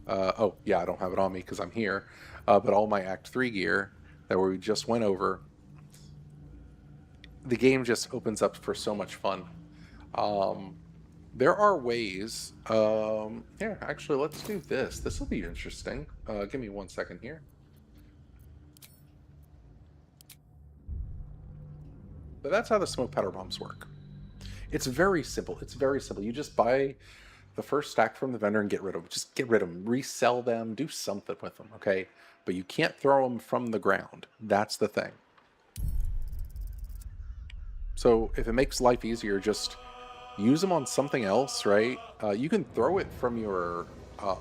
oh yeah, I don't have it on me because I'm here, but all my Act 3 gear that we just went over, the game just opens up for so much fun. Um, there are ways. Here, actually, let's do this. This will be interesting. Give me 1 second here. But that's how the smoke powder bombs work. It's very simple. It's very simple. You just buy the first stack from the vendor and get rid of them. Just get rid of them. Resell them. Do something with them, okay? But you can't throw them from the ground. That's the thing. So if it makes life easier, just use them on something else, right? You can throw it from your um,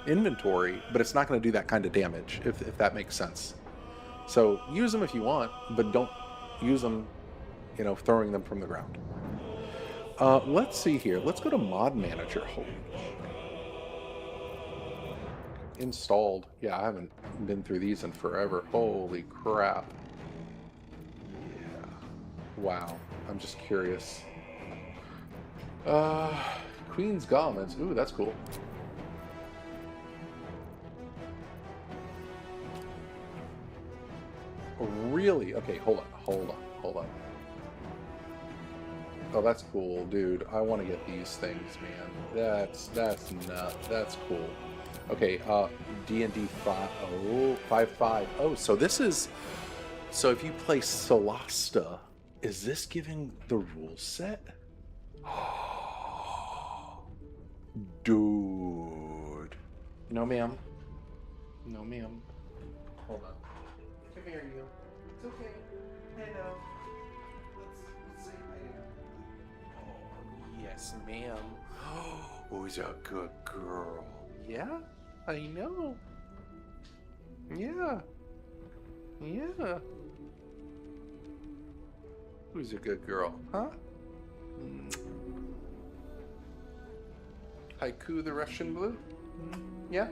inventory, but it's not going to do that kind of damage, if that makes sense. So use them if you want, but don't use them, you know, throwing them from the ground. Let's see here. Let's go to Mod Manager. Holy installed. Yeah, I haven't been through these in forever. Holy crap. Yeah. Wow. I'm just curious. Queen's Garments. Ooh, that's cool. Really? Okay, hold on. Oh, that's cool, dude. I want to get these things, man. That's nut. That's cool. Okay, D&D 5. Oh, 5.5. Oh, so this is... So if you play Solasta, is this giving the rule set? Dude. No, ma'am. No, ma'am. Hold on. Come here, you. It's okay. Hello. Let's say ma'am. Oh, yes, ma'am. Who's a good girl? Yeah, I know. Yeah. Yeah. Who's a good girl, huh? Haiku the Russian blue? Yeah?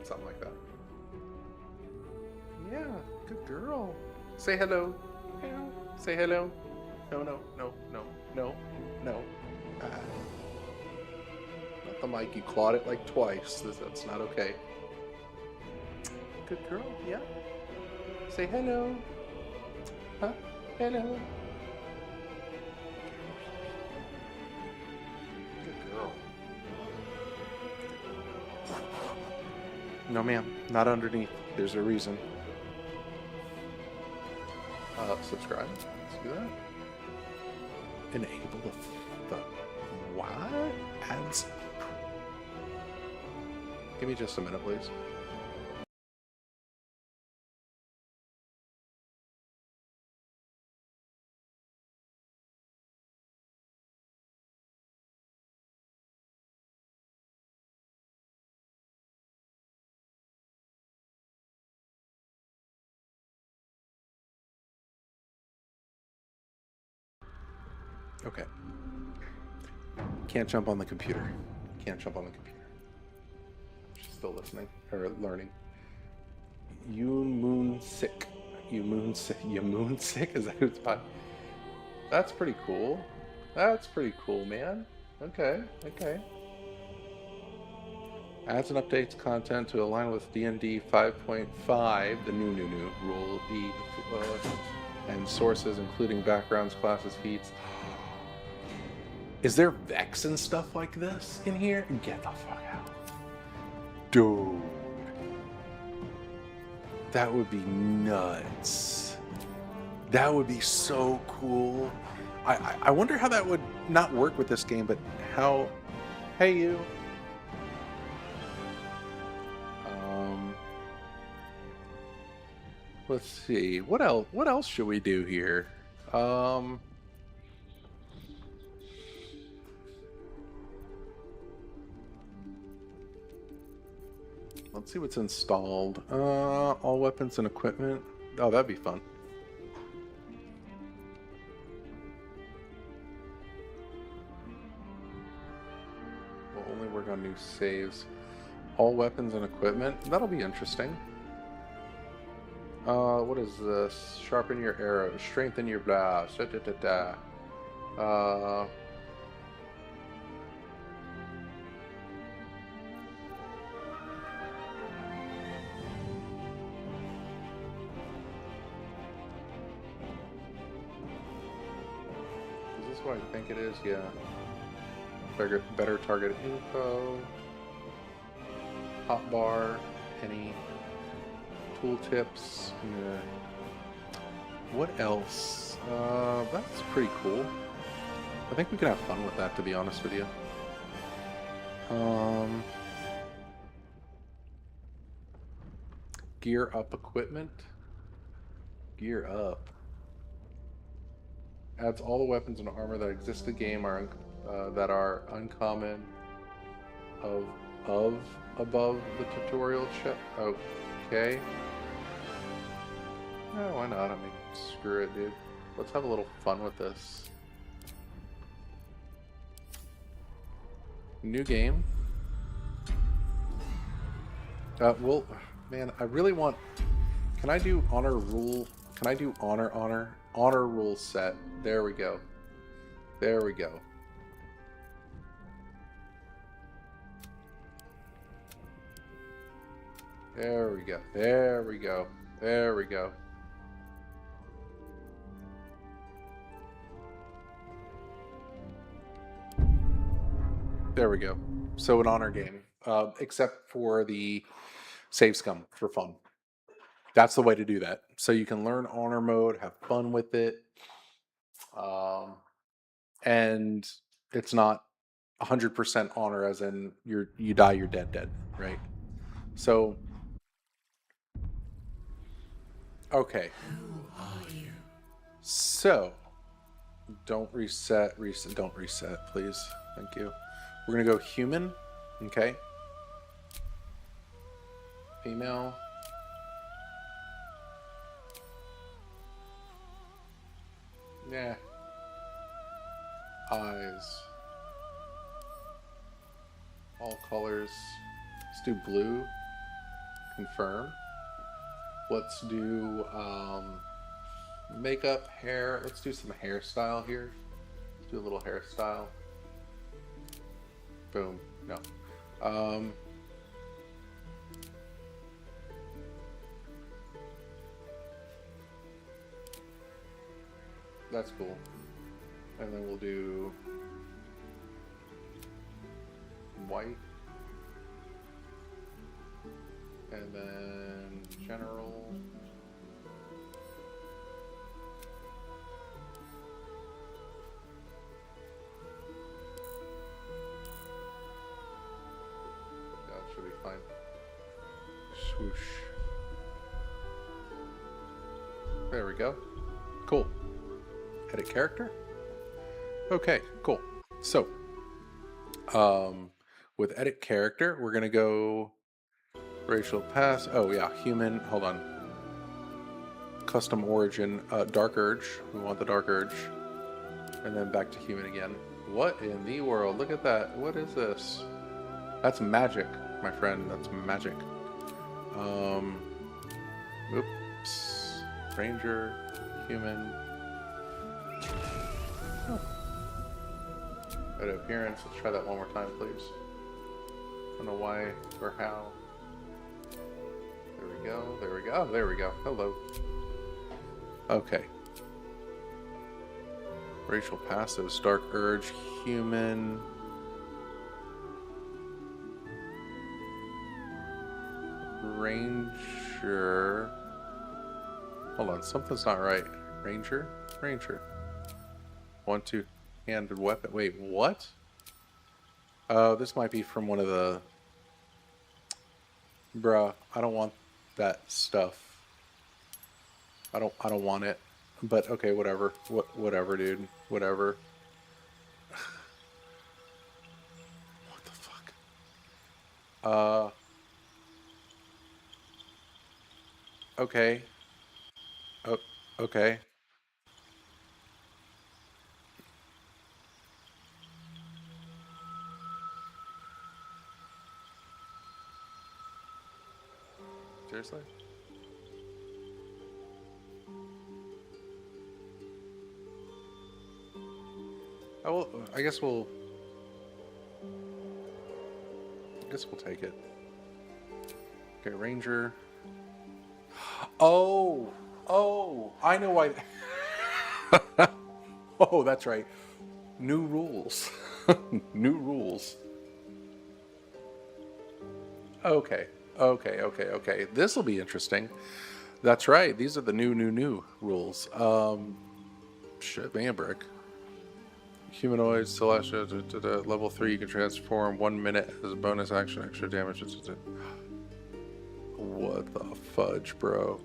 Something like that. Yeah, good girl. Say hello. Hello. Say hello. No. Not the mic. You clawed it like twice. That's not okay. Good girl. Yeah. Say hello. Huh? Hello. Good girl. No, ma'am. Not underneath. There's a reason. Subscribe. Let's do that. Enable the what? Ads. Give me just a minute, please. Okay. Can't jump on the computer. Can't jump on the computer. She's still listening or learning. You moon sick. You moon sick. You moon sick? Is that who it's by? That's pretty cool. That's pretty cool, man. Okay. Okay. Adds and updates content to align with D&D 5.5, the new rule, and sources, including backgrounds, classes, feats. Is there Vex and stuff like this in here? Get the fuck out. Dude. That would be nuts. That would be so cool. I wonder how that would not work with this game, but how... Hey, you. Let's see. What else? What else should we do here? Um, let's see what's installed. All weapons and equipment. Oh, that'd be fun. We'll only work on new saves. All weapons and equipment. That'll be interesting. What is this? Sharpen your arrows. Strengthen your blast. Da, da, da, da. Is this what I think it is? Yeah. Better target info. Hotbar. Any tooltips. Yeah. What else? That's pretty cool. I think we can have fun with that, to be honest with you. Gear up equipment. Gear up. Adds all the weapons and armor that exist in the game that are uncommon above the tutorial check. Okay. Oh, why not? I mean, screw it, dude. Let's have a little fun with this. New game. Well, man, I really want... Can I do honor rule? Can I do honor rule set? There we go. There we go. There we go. There we go. There we go. There we go. So an honor game, except for the save scum for fun. That's the way to do that. So you can learn honor mode, have fun with it, and it's not 100% honor, as in you die, you're dead, right? So, okay. Who are you? So, don't reset, don't reset, please. Thank you. We're gonna go human, okay? Female. Yeah. Eyes. All colors. Let's do blue. Confirm. Let's do makeup, hair. Let's do some hairstyle here. Let's do a little hairstyle. Boom. No. That's cool. And then we'll do white. And then general. That should be fine. Swoosh. There we go. Cool. Edit character. Okay, cool. So, with edit character, we're gonna go racial pass. Oh yeah, human. Hold on. Custom origin. Dark urge. We want the dark urge, and then back to human again. What in the world? Look at that. What is this? That's magic, my friend. That's magic. Oops. Ranger. Human. Oh. Go to appearance. Let's try that one more time, please. I don't know why or how. There we go. There we go. Oh, there we go. Hello. Okay. Racial passives. Dark urge. Human. Ranger. Hold on. Something's not right. Ranger? Ranger. 1, 2. Handed weapon. Wait, what? This might be from one of the... Bruh, I don't want that stuff. I don't want it. But okay, whatever. Whatever, dude. Whatever. What the fuck? Uh okay. Oh, okay. Seriously? Oh, well, I guess we'll take it. Okay, Ranger. Oh, oh, I know why. Oh, that's right. New rules. New rules. Okay, okay. This will be interesting. That's right. These are the new rules. Shit, Manbrick. Humanoid, Celestia, level 3, you can transform 1 minute as a bonus action, extra damage. What the fudge, bro?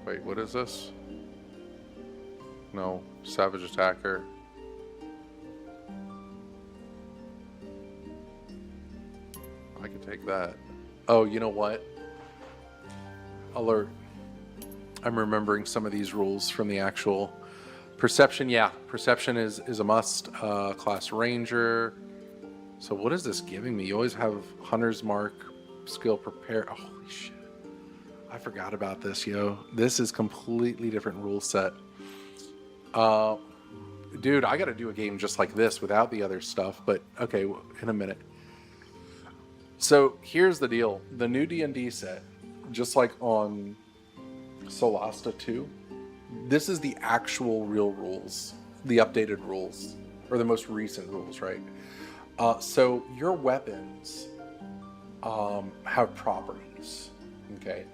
Wait, what is this? No, Savage Attacker. I can take that. Oh, you know what? Alert. I'm remembering some of these rules from the actual perception. Yeah, perception is a must. Class Ranger. So what is this giving me? You always have Hunter's Mark, skill prepare. Oh, holy shit. I forgot about this, yo. This is completely different rule set. Dude, I gotta do a game just like this without the other stuff, but okay, in a minute. So here's the deal. The new D&D set, just like on Solasta 2, this is the actual real rules, the updated rules, or the most recent rules, right? So your weapons have properties, okay?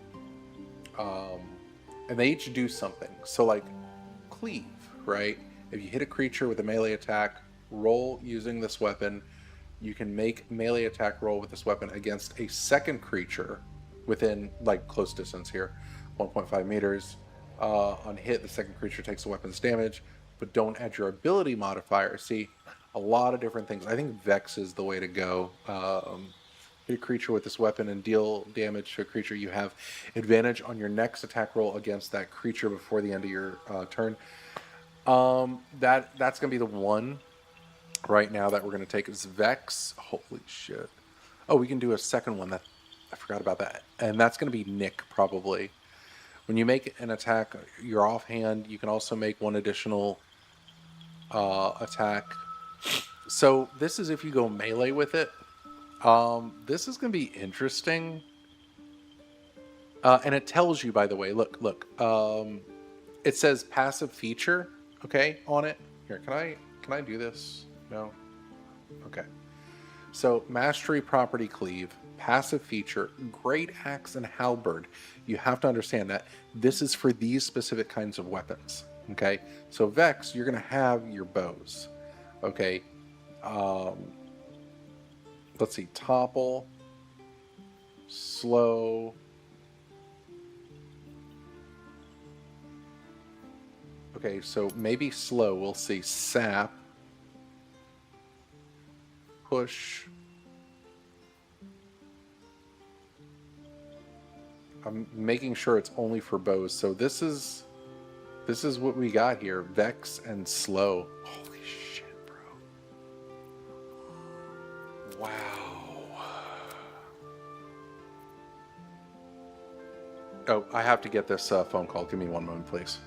And they each do something. So like cleave, right? If you hit a creature with a melee attack, roll using this weapon, you can make melee attack roll with this weapon against a second creature within like close distance here, 1.5 meters. On hit, the second creature takes the weapon's damage, but don't add your ability modifier. See, a lot of different things. I think Vex is the way to go. Hit a creature with this weapon and deal damage to a creature. You have advantage on your next attack roll against that creature before the end of your turn. That's gonna be the one right now that we're gonna take is Vex. Holy shit! Oh, we can do a second one. That I forgot about that, and that's gonna be Nick probably. When you make an attack, you're offhand. You can also make one additional attack. So this is if you go melee with it. This is gonna be interesting. And it tells you, by the way, look. It says passive feature, okay, on it. Here, can I do this? No? Okay. So mastery property cleave, passive feature, great axe and halberd. You have to understand that this is for these specific kinds of weapons. Okay. So Vex, you're gonna have your bows. Okay. Let's see, topple, slow. Okay, so maybe slow. We'll see. Sap. Push. I'm making sure it's only for bows. So this is what we got here. Vex and slow. Holy shit, bro. Wow. Oh, I have to get this phone call. Give me one moment, please.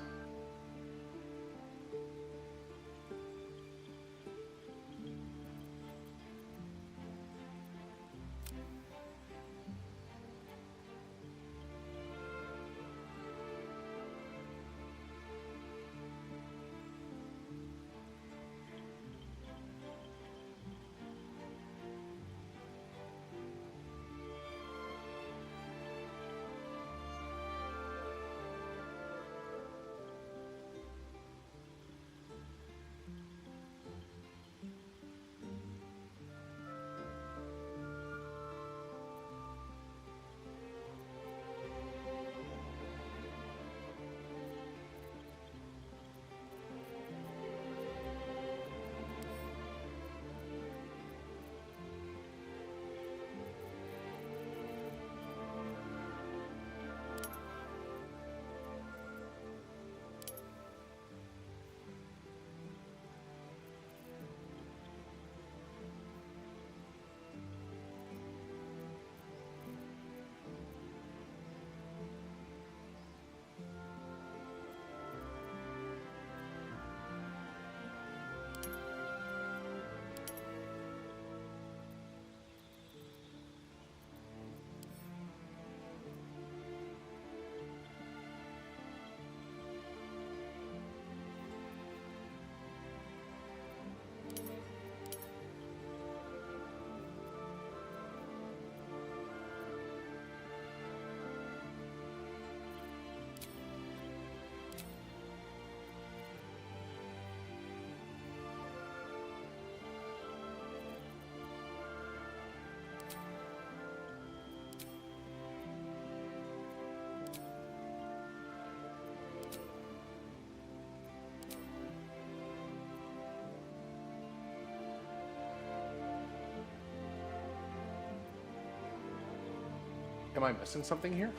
Am I missing something here?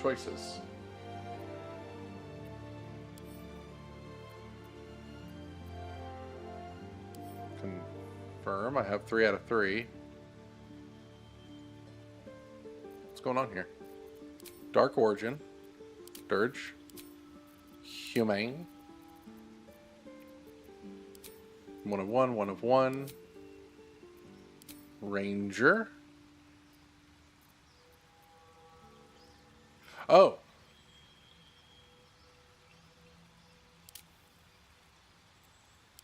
Choices. Confirm. I have 3 out of 3. What's going on here? Dark Origin. Dirge. Humane. 1 of 1, 1 of 1. Ranger. Oh.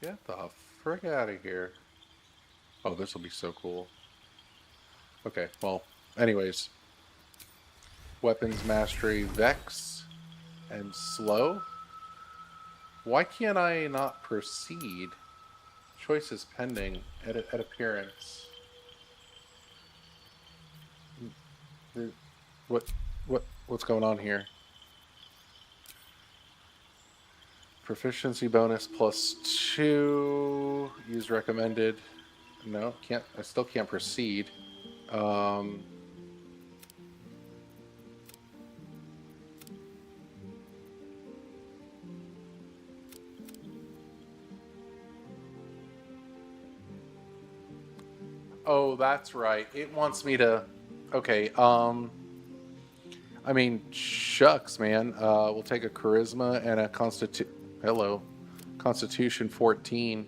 Get the frick out of here. Oh, this will be so cool. Okay, well, anyways. Weapons Mastery, Vex, and Slow. Why can't I not proceed? Choices pending. Edit appearance. What's going on here? Proficiency bonus +2. Use recommended. No, can't. I still can't proceed. Oh, that's right. It wants me to. Okay. I mean, shucks, man. We'll take a charisma and a Constitution 14.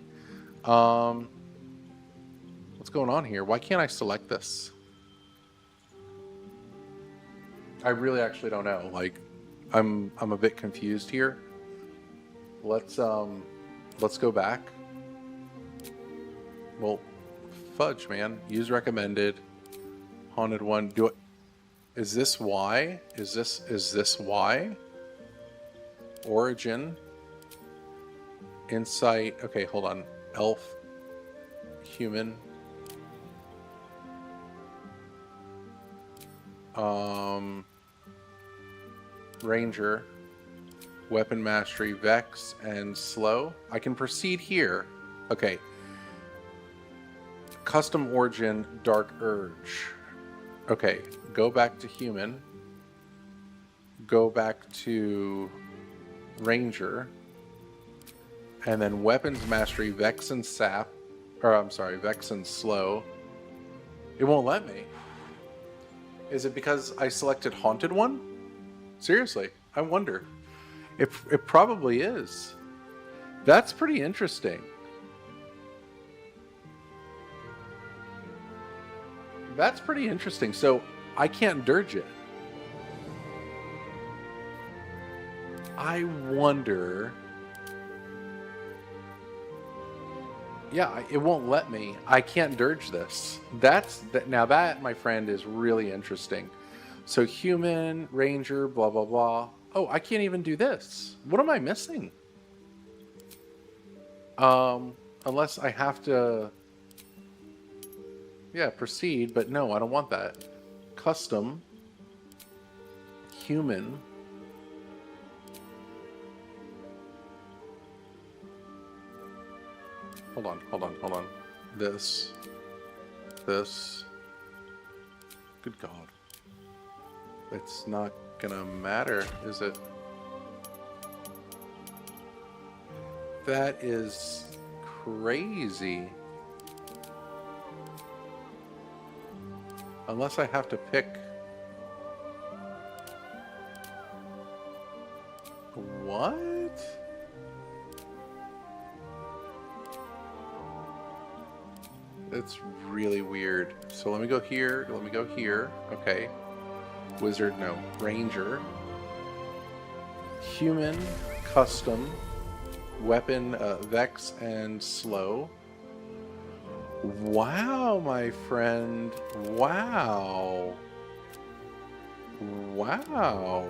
What's going on here? Why can't I select this? I really actually don't know. Like, I'm a bit confused here. Let's go back. Well, fudge, man. Use recommended. Haunted one. Do it. Is this why? Is this why? Origin. Insight. Okay, hold on. Elf. Human. Ranger. Weapon Mastery, Vex, and Slow. I can proceed here. Okay. Custom Origin, Dark Urge. Okay, go back to Human. Go back to Ranger. And then Weapons Mastery, Vex and Sap. Or, I'm sorry, Vex and Slow. It won't let me. Is it because I selected Haunted One? Seriously, I wonder. It probably is. That's pretty interesting. That's pretty interesting. So I can't dirge it. I wonder. Yeah, it won't let me. I can't dirge this. Now that, my friend, is really interesting. So Human, Ranger, blah, blah, blah. Oh, I can't even do this. What am I missing? Unless I have to... Yeah, proceed, but no, I don't want that. Custom. Human. Hold on. This. Good God. It's not gonna matter, is it? That is crazy. Unless I have to pick... What? It's really weird. So let me go here. Let me go here. Okay. Wizard, no. Ranger. Human, custom, weapon, Vex, and slow. Wow, my friend. Wow. Wow.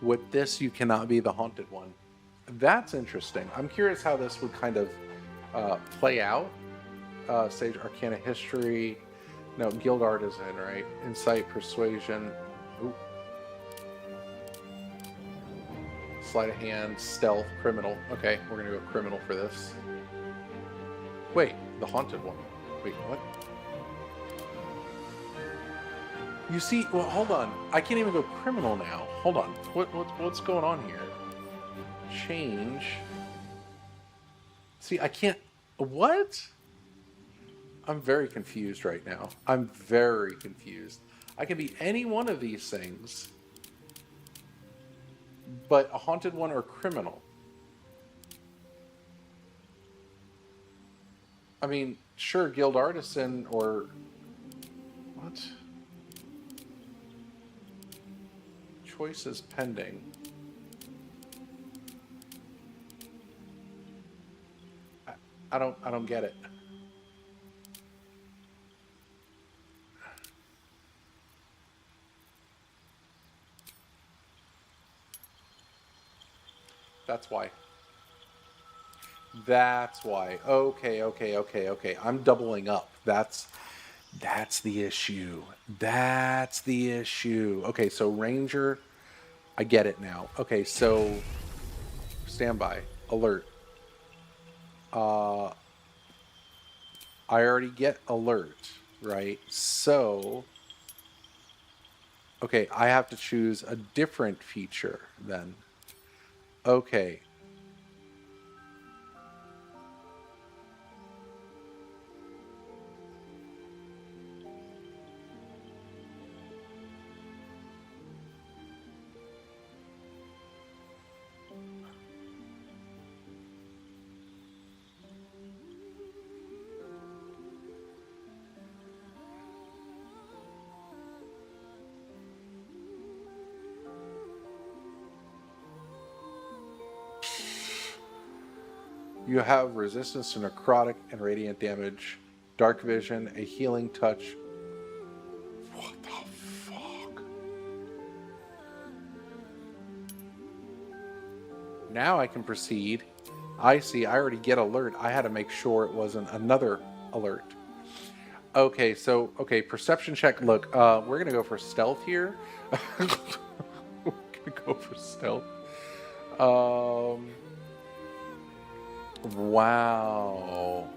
With this, you cannot be the haunted one. That's interesting. I'm curious how this would kind of play out. Sage Arcana History. No, Guild Art is in, right? Insight, Persuasion. Ooh. Sleight of Hand, Stealth, Criminal. Okay, we're going to go Criminal for this. Wait, The haunted one. Wait, what? You see, well, hold on. I can't even go criminal now. Hold on. What's going on here? Change. See, I can't. What? I'm very confused right now. I'm very confused. I can be any one of these things, but a haunted one or criminal. I mean, sure, guild artisan or what? Choices pending. I don't get it. That's why. That's why. Okay. I'm doubling up. That's the issue. That's the issue. Okay, so Ranger, I get it now. Okay, so standby, alert. I already get alert, right? So, okay, I have to choose a different feature then. Okay. You have resistance to necrotic and radiant damage, dark vision, a healing touch. What the fuck? Now I can proceed. I see, I already get alert. I had to make sure it wasn't another alert. Okay, so, okay, perception check. Look, we're gonna go for stealth here. We're gonna go for stealth. Wow.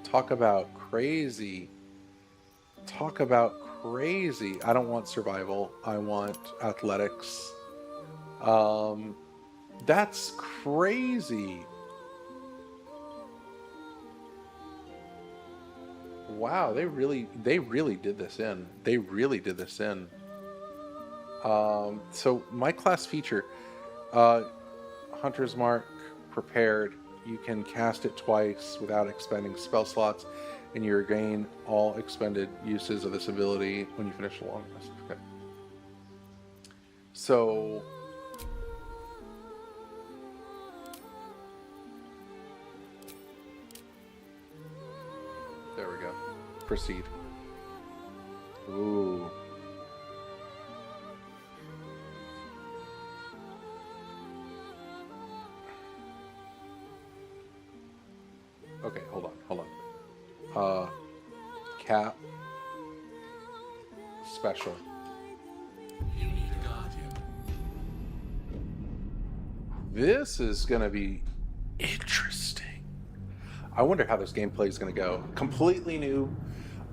Talk about crazy. Talk about crazy. I don't want survival. I want athletics. That's crazy. Wow, they really did this in. They really did this in. So my class feature, Hunter's Mark, prepared. You can cast it twice without expending spell slots, and you regain all expended uses of this ability when you finish a long rest. Okay. So, there we go. Proceed. Ooh. Okay, hold on. Cap. Special. You need a guardian. This is gonna be interesting. I wonder how this gameplay is gonna go. Completely new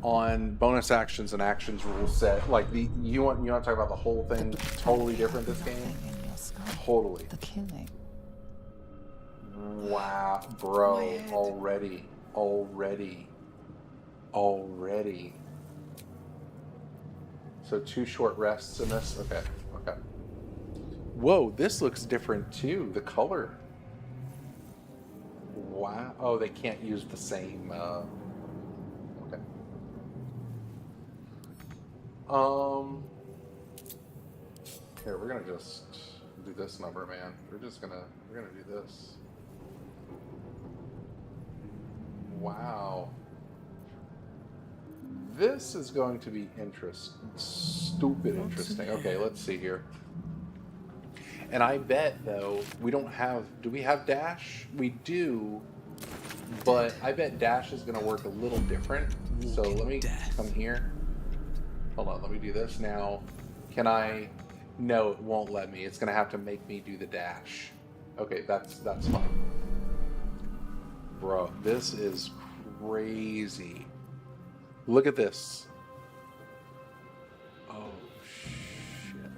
on bonus actions and actions rule set. Like you want to talk about the whole thing totally different this game? Totally. The killing. Wow, bro, already. So 2 short rests in this? Okay. Whoa, this looks different too, the color. Wow, oh, they can't use the same, okay. Here, we're gonna just do this number, man. We're gonna do this. Wow. This is going to be stupid interesting. Okay, let's see here. And I bet, though, we don't have... Do we have dash? We do, but I bet dash is going to work a little different. So let me come here. Hold on, let me do this. Now, can I... No, it won't let me. It's going to have to make me do the dash. Okay, that's fine. Bro, this is crazy. Look at this. Oh, shit.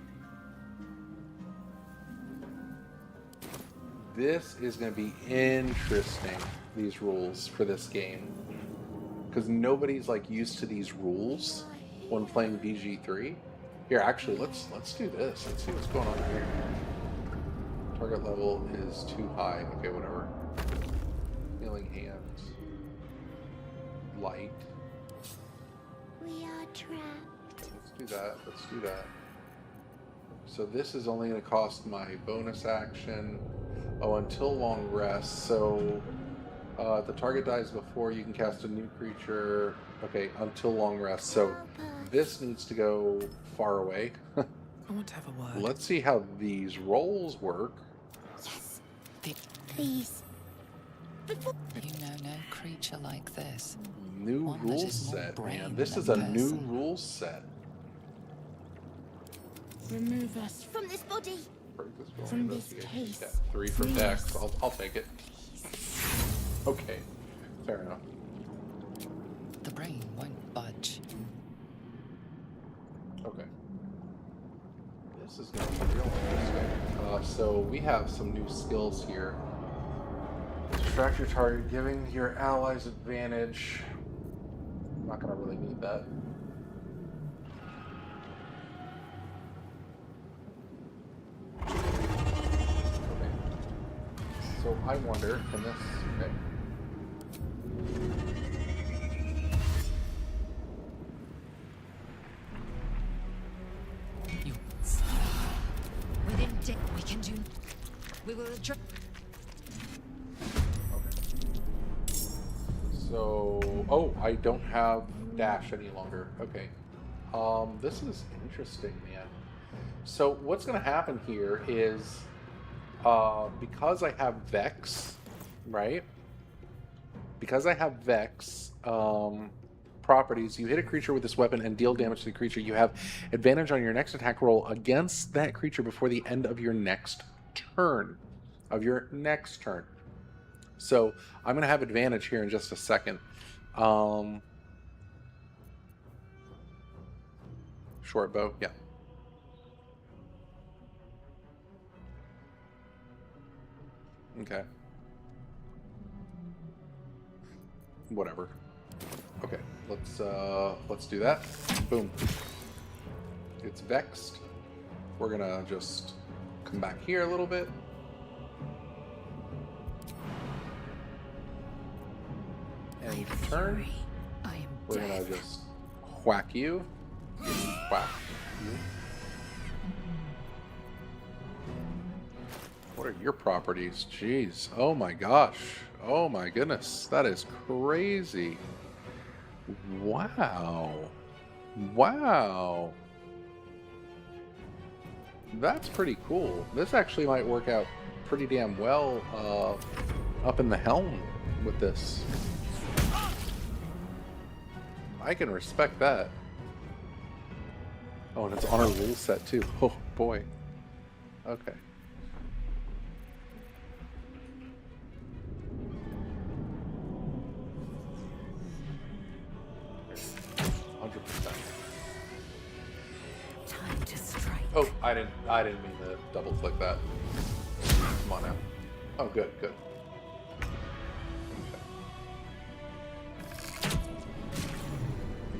This is going to be interesting, these rules for this game. Because nobody's like used to these rules when playing BG3. Here, actually, let's do this. Let's see what's going on here. Target level is too high. Okay, whatever. Healing hands. Light. We are trapped. Let's do that. Let's do that. So this is only going to cost my bonus action. Oh, until long rest. So the target dies before you can cast a new creature. Okay, until long rest. So this needs to go far away. I want to have a word. Let's see how these rolls work. Yes. Please. You know no creature like this. New One that rule is more set, brain man. This than is a new person. rule set. Remove us from this body. Break this roll, From this investigate. case. Yeah, 3 from Please. Dex. I'll take it. Okay, fair enough. The brain won't budge. Okay. This is going to be real interesting. So we have some new skills here. Distract your target, giving your allies advantage. I'm not going to really need that. Okay. So I wonder, can this... Okay. You. Within we can do. We will address. So, oh, I don't have dash any longer. Okay. This is interesting, man. So what's going to happen here is, because I have Vex, right? Because I have Vex, properties, you hit a creature with this weapon and deal damage to the creature, you have advantage on your next attack roll against that creature before the end of your next turn. So I'm going to have advantage here in just a second. Short bow, yeah. Okay. Whatever. Okay, let's do that. Boom. It's vexed. We're gonna just come back here a little bit. And turn. We're gonna just whack you. Whack you. What are your properties? Jeez. Oh my gosh. Oh my goodness. That is crazy. Wow. Wow. That's pretty cool. This actually might work out pretty damn well up in the helm with this. I can respect that. Oh, and it's on our rule set too. Oh boy. Okay. 100%. Time to strike. Oh, I didn't mean to double click that. Come on now. Oh, good, good. Okay.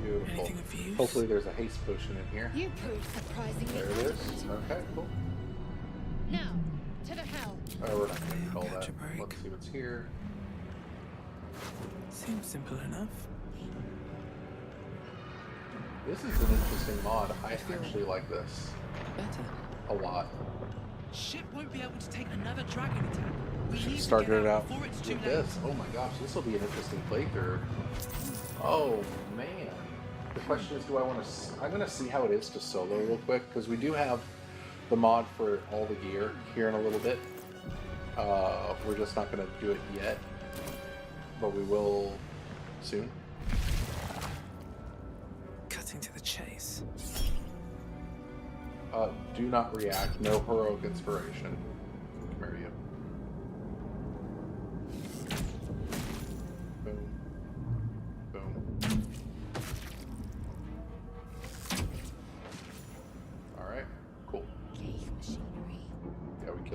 Beautiful. Hopefully there's a haste potion in here. You proved surprisingly. There it is. Okay, cool. Now, to the hell. Oh, we're not going to need all that. Let's see what's here. Seems simple enough. This is an interesting mod. I actually like this. Better. A lot. Ship won't be able to take another dragon attack. We Should need have to started get it out before it's too with late. this. Oh my gosh, this will be an interesting playthrough. Oh man. The question is, do I want to... I'm going to see how it is to solo real quick, because we do have the mod for all the gear here in a little bit. We're just not going to do it yet, but we will soon. Cutting to the chase. Do not react. No heroic inspiration. Come here, you. Boom.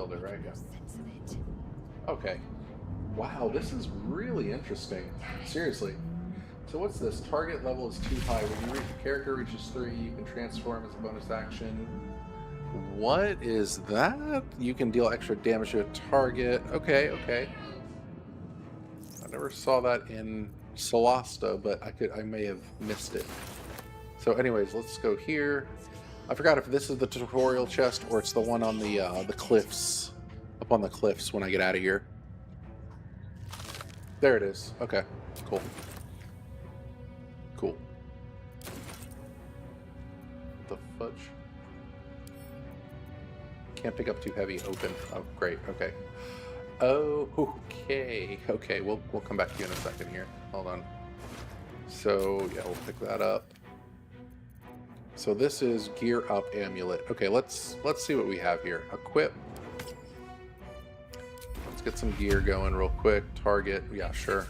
Baldur, right? Yeah. Okay. Wow, this is really interesting. Seriously. So what's this? Target level is too high. When you reach a character reaches 3, you can transform as a bonus action. What is that? You can deal extra damage to a target. Okay, okay. I never saw that in Solasta, but I may have missed it. So anyways, let's go here. I forgot if this is the tutorial chest or it's the one on the cliffs. Up on the cliffs when I get out of here. There it is. Okay, cool. Cool. The fudge? Can't pick up too heavy. Open. Oh, great. Okay. Oh, okay. Okay, we'll come back to you in a second here. Hold on. So, yeah, we'll pick that up. So this is gear up amulet. Okay, let's see what we have here. Equip. Let's get some gear going real quick. Target. Yeah, sure.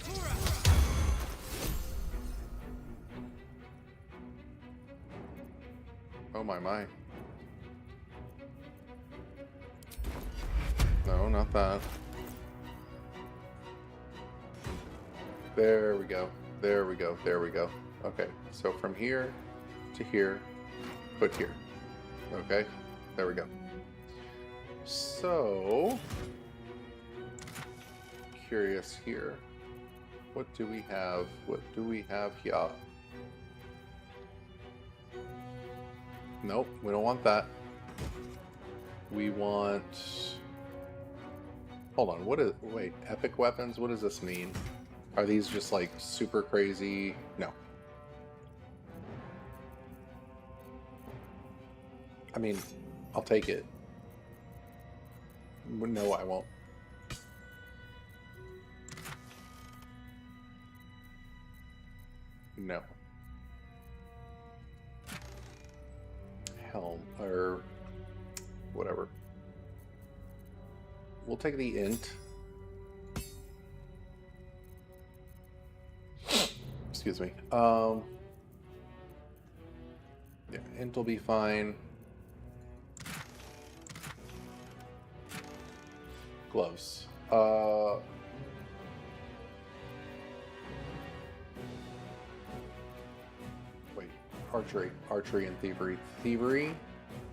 Oh my. No, not that. There we go. There we go. There we go. Okay, so from here to here, put here. Okay, there we go. So, curious here. What do we have? What do we have here? Nope, we don't want that. We want... Hold on, what is... Wait, epic weapons? What does this mean? Are these just like super crazy? No. I mean, I'll take it. No, I won't. No. Helm, or whatever. We'll take the int. Excuse me. Yeah, int will be fine. Gloves. Wait, archery and thievery. Thievery?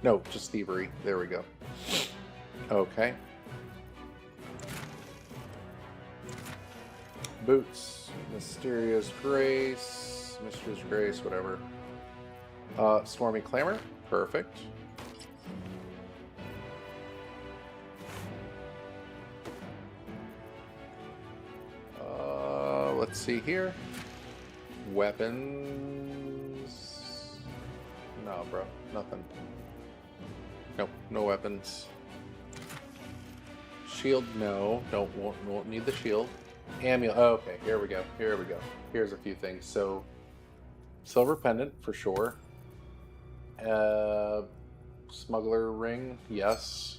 No, just thievery. There we go. Okay. Boots. Mysterious Grace. Mistress Grace, whatever. Stormy Clamor. Perfect. Let's see here. Weapons. No, bro. Nothing. Nope. No weapons. Shield. No. Won't need the shield. Amulet. Oh, okay. Here we go. Here we go. Here's a few things. So, silver pendant for sure. Smuggler ring. Yes.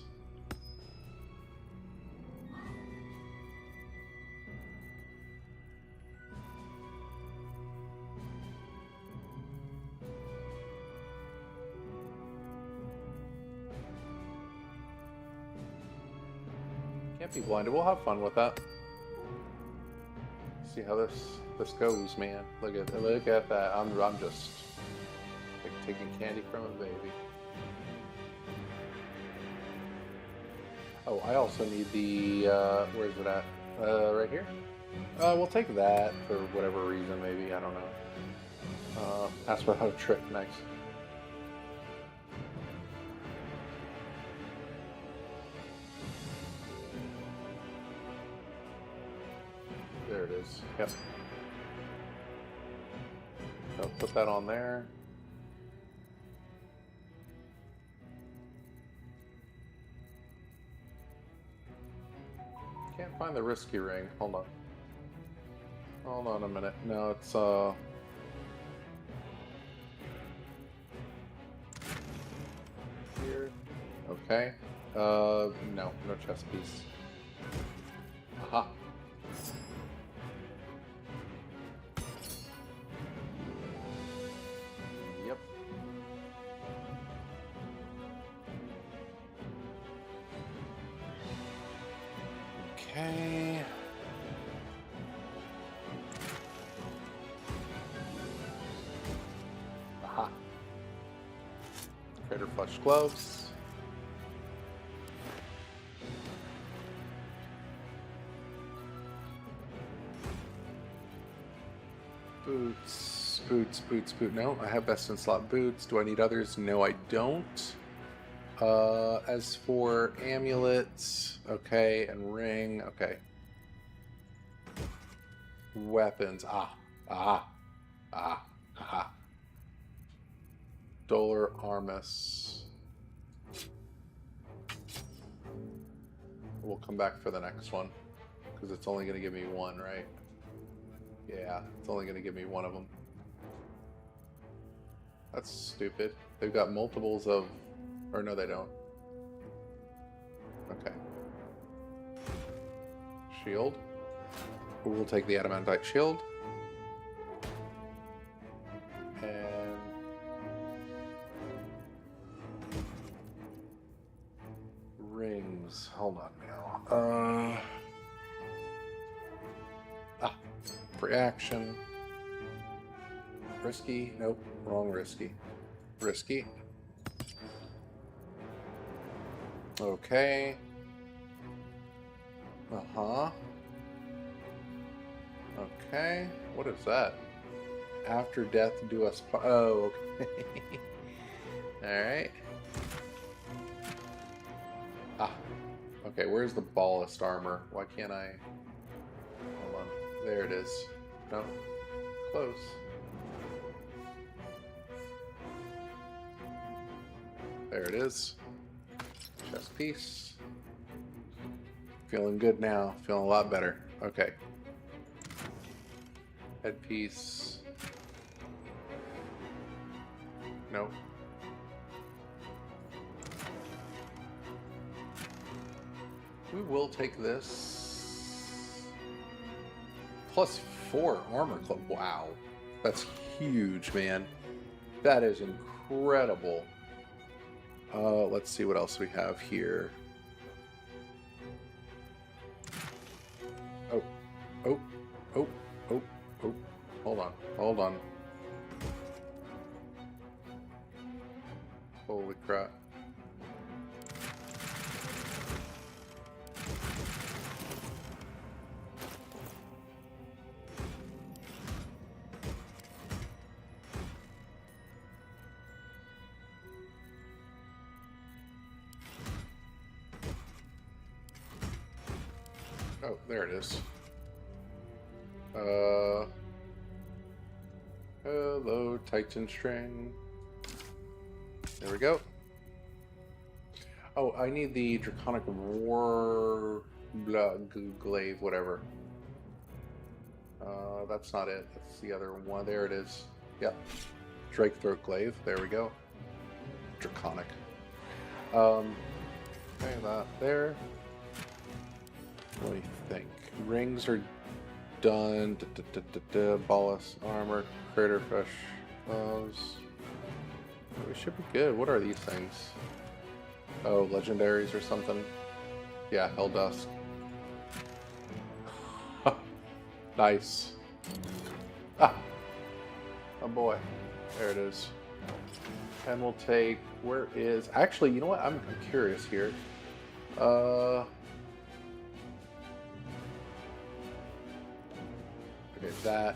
Can't be blinded. We'll have fun with that. See how this goes, man. Look at that. I'm just like taking candy from a baby. Oh, I also need the where is it at? Right here. We'll take that for whatever reason. Maybe I don't know. Ask for how to trick. Nice. There it is. Yep. So put that on there. Can't find the risky ring. Hold on. Hold on a minute. No, it's here. Okay. No chess piece. Aha. Yep. Ha. Crater flush gloves. Boots, boots, boots, boot. No, I have best in slot boots. Do I need others? No, I don't. As for amulets, okay, and ring, okay. Weapons, ah. Dollar Armus. We'll come back for the next one, because it's only going to give me one, right? Yeah, it's only going to give me one of them. That's stupid. They've got multiples of... Or no, they don't. Okay. Shield. We'll take the adamantite shield. And... Rings. Hold on now. Free action. Risky? Nope. Wrong risky. Risky. Okay. Uh-huh. Okay. What is that? After death, do us part. Oh, okay. Alright. Okay, where's the ballast armor? Why can't I... Hold on. There it is. No. Close. There it is. Chest piece. Feeling good now. Feeling a lot better. Okay. Headpiece. Nope. We will take this. +4 armor club. Wow. That's huge, man. That is incredible. Let's see what else we have here. Oh. Oh. Oh. Oh. Oh. Hold on. Hold on. Holy crap. Oh, there it is. Hello, Titan string. There we go. Oh, I need the Draconic War glaive, whatever. That's not it. That's the other one. There it is. Yep. Drake Throat Glaive. There we go. Draconic. Okay, that there. What do you think? Rings are done. Ballast armor, crater fresh gloves. We should be good. What are these things? Oh, legendaries or something? Yeah, Hell Dusk. Nice. Ah! Oh boy. There it is. And we'll take... Where is... Actually, you know what? I'm curious here. Okay, that...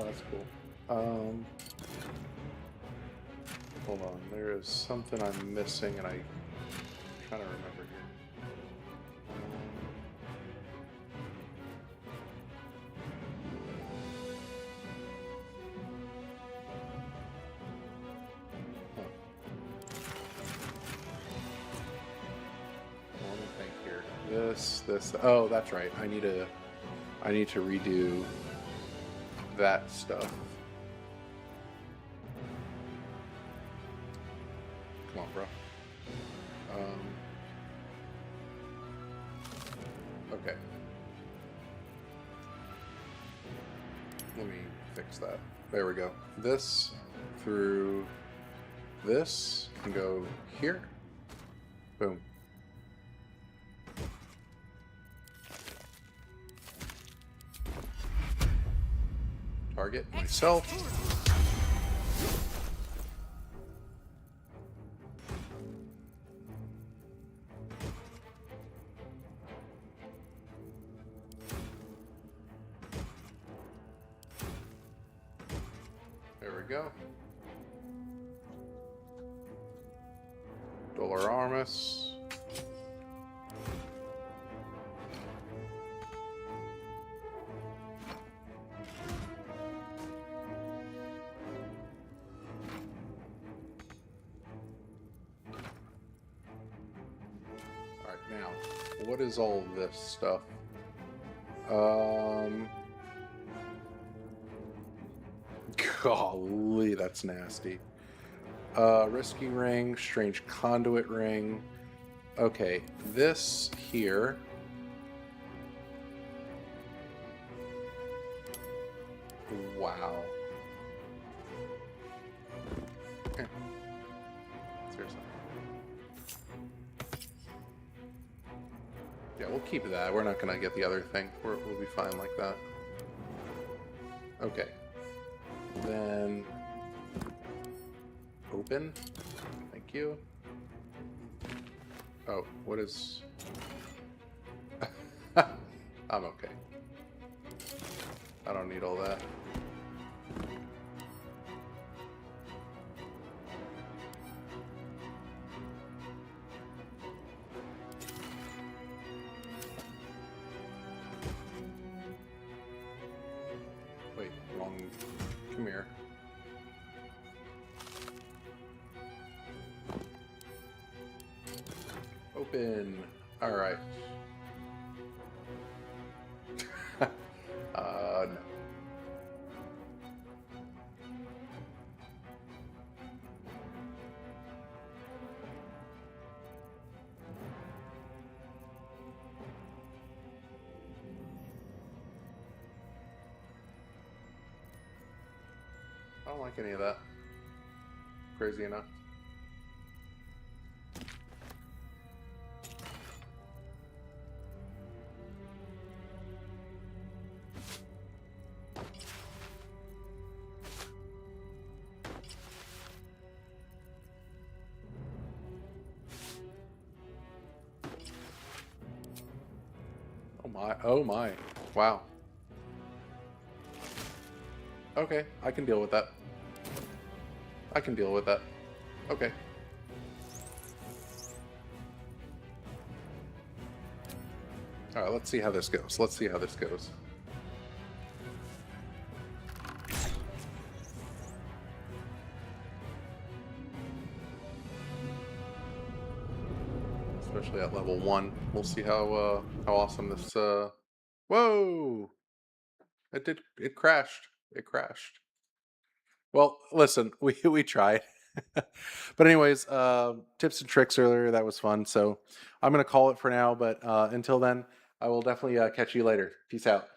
that's cool. Hold on. There is something I'm missing, and I'm trying to remember here. Let me think here. This. Oh, that's right. I need to redo that stuff. Come on, bro. Okay. Let me fix that. There we go. This through this can go here. Boom. Target myself. There we go. Dollar Armus. Alright, now, what is all this stuff? Golly, that's nasty. Risky ring, strange conduit ring. Okay, this here. Wow. Here. Seriously. Yeah, we'll keep that. We're not gonna get the other thing. We'll be fine like that. Okay. Then open. Thank you. Oh, what is... I'm okay. I don't need all that. Wait, wrong. Come here. Open. All right. No. I don't like any of that. Crazy enough. Oh my. Wow. Okay, I can deal with that. I can deal with that. Okay. Alright, let's see how this goes. Let's see how this goes. Especially at level 1. We'll see how awesome this Whoa! It crashed. It crashed. Well, listen, we tried. But anyways, tips and tricks earlier, that was fun. So I'm gonna call it for now, but until then, I will definitely catch you later. Peace out.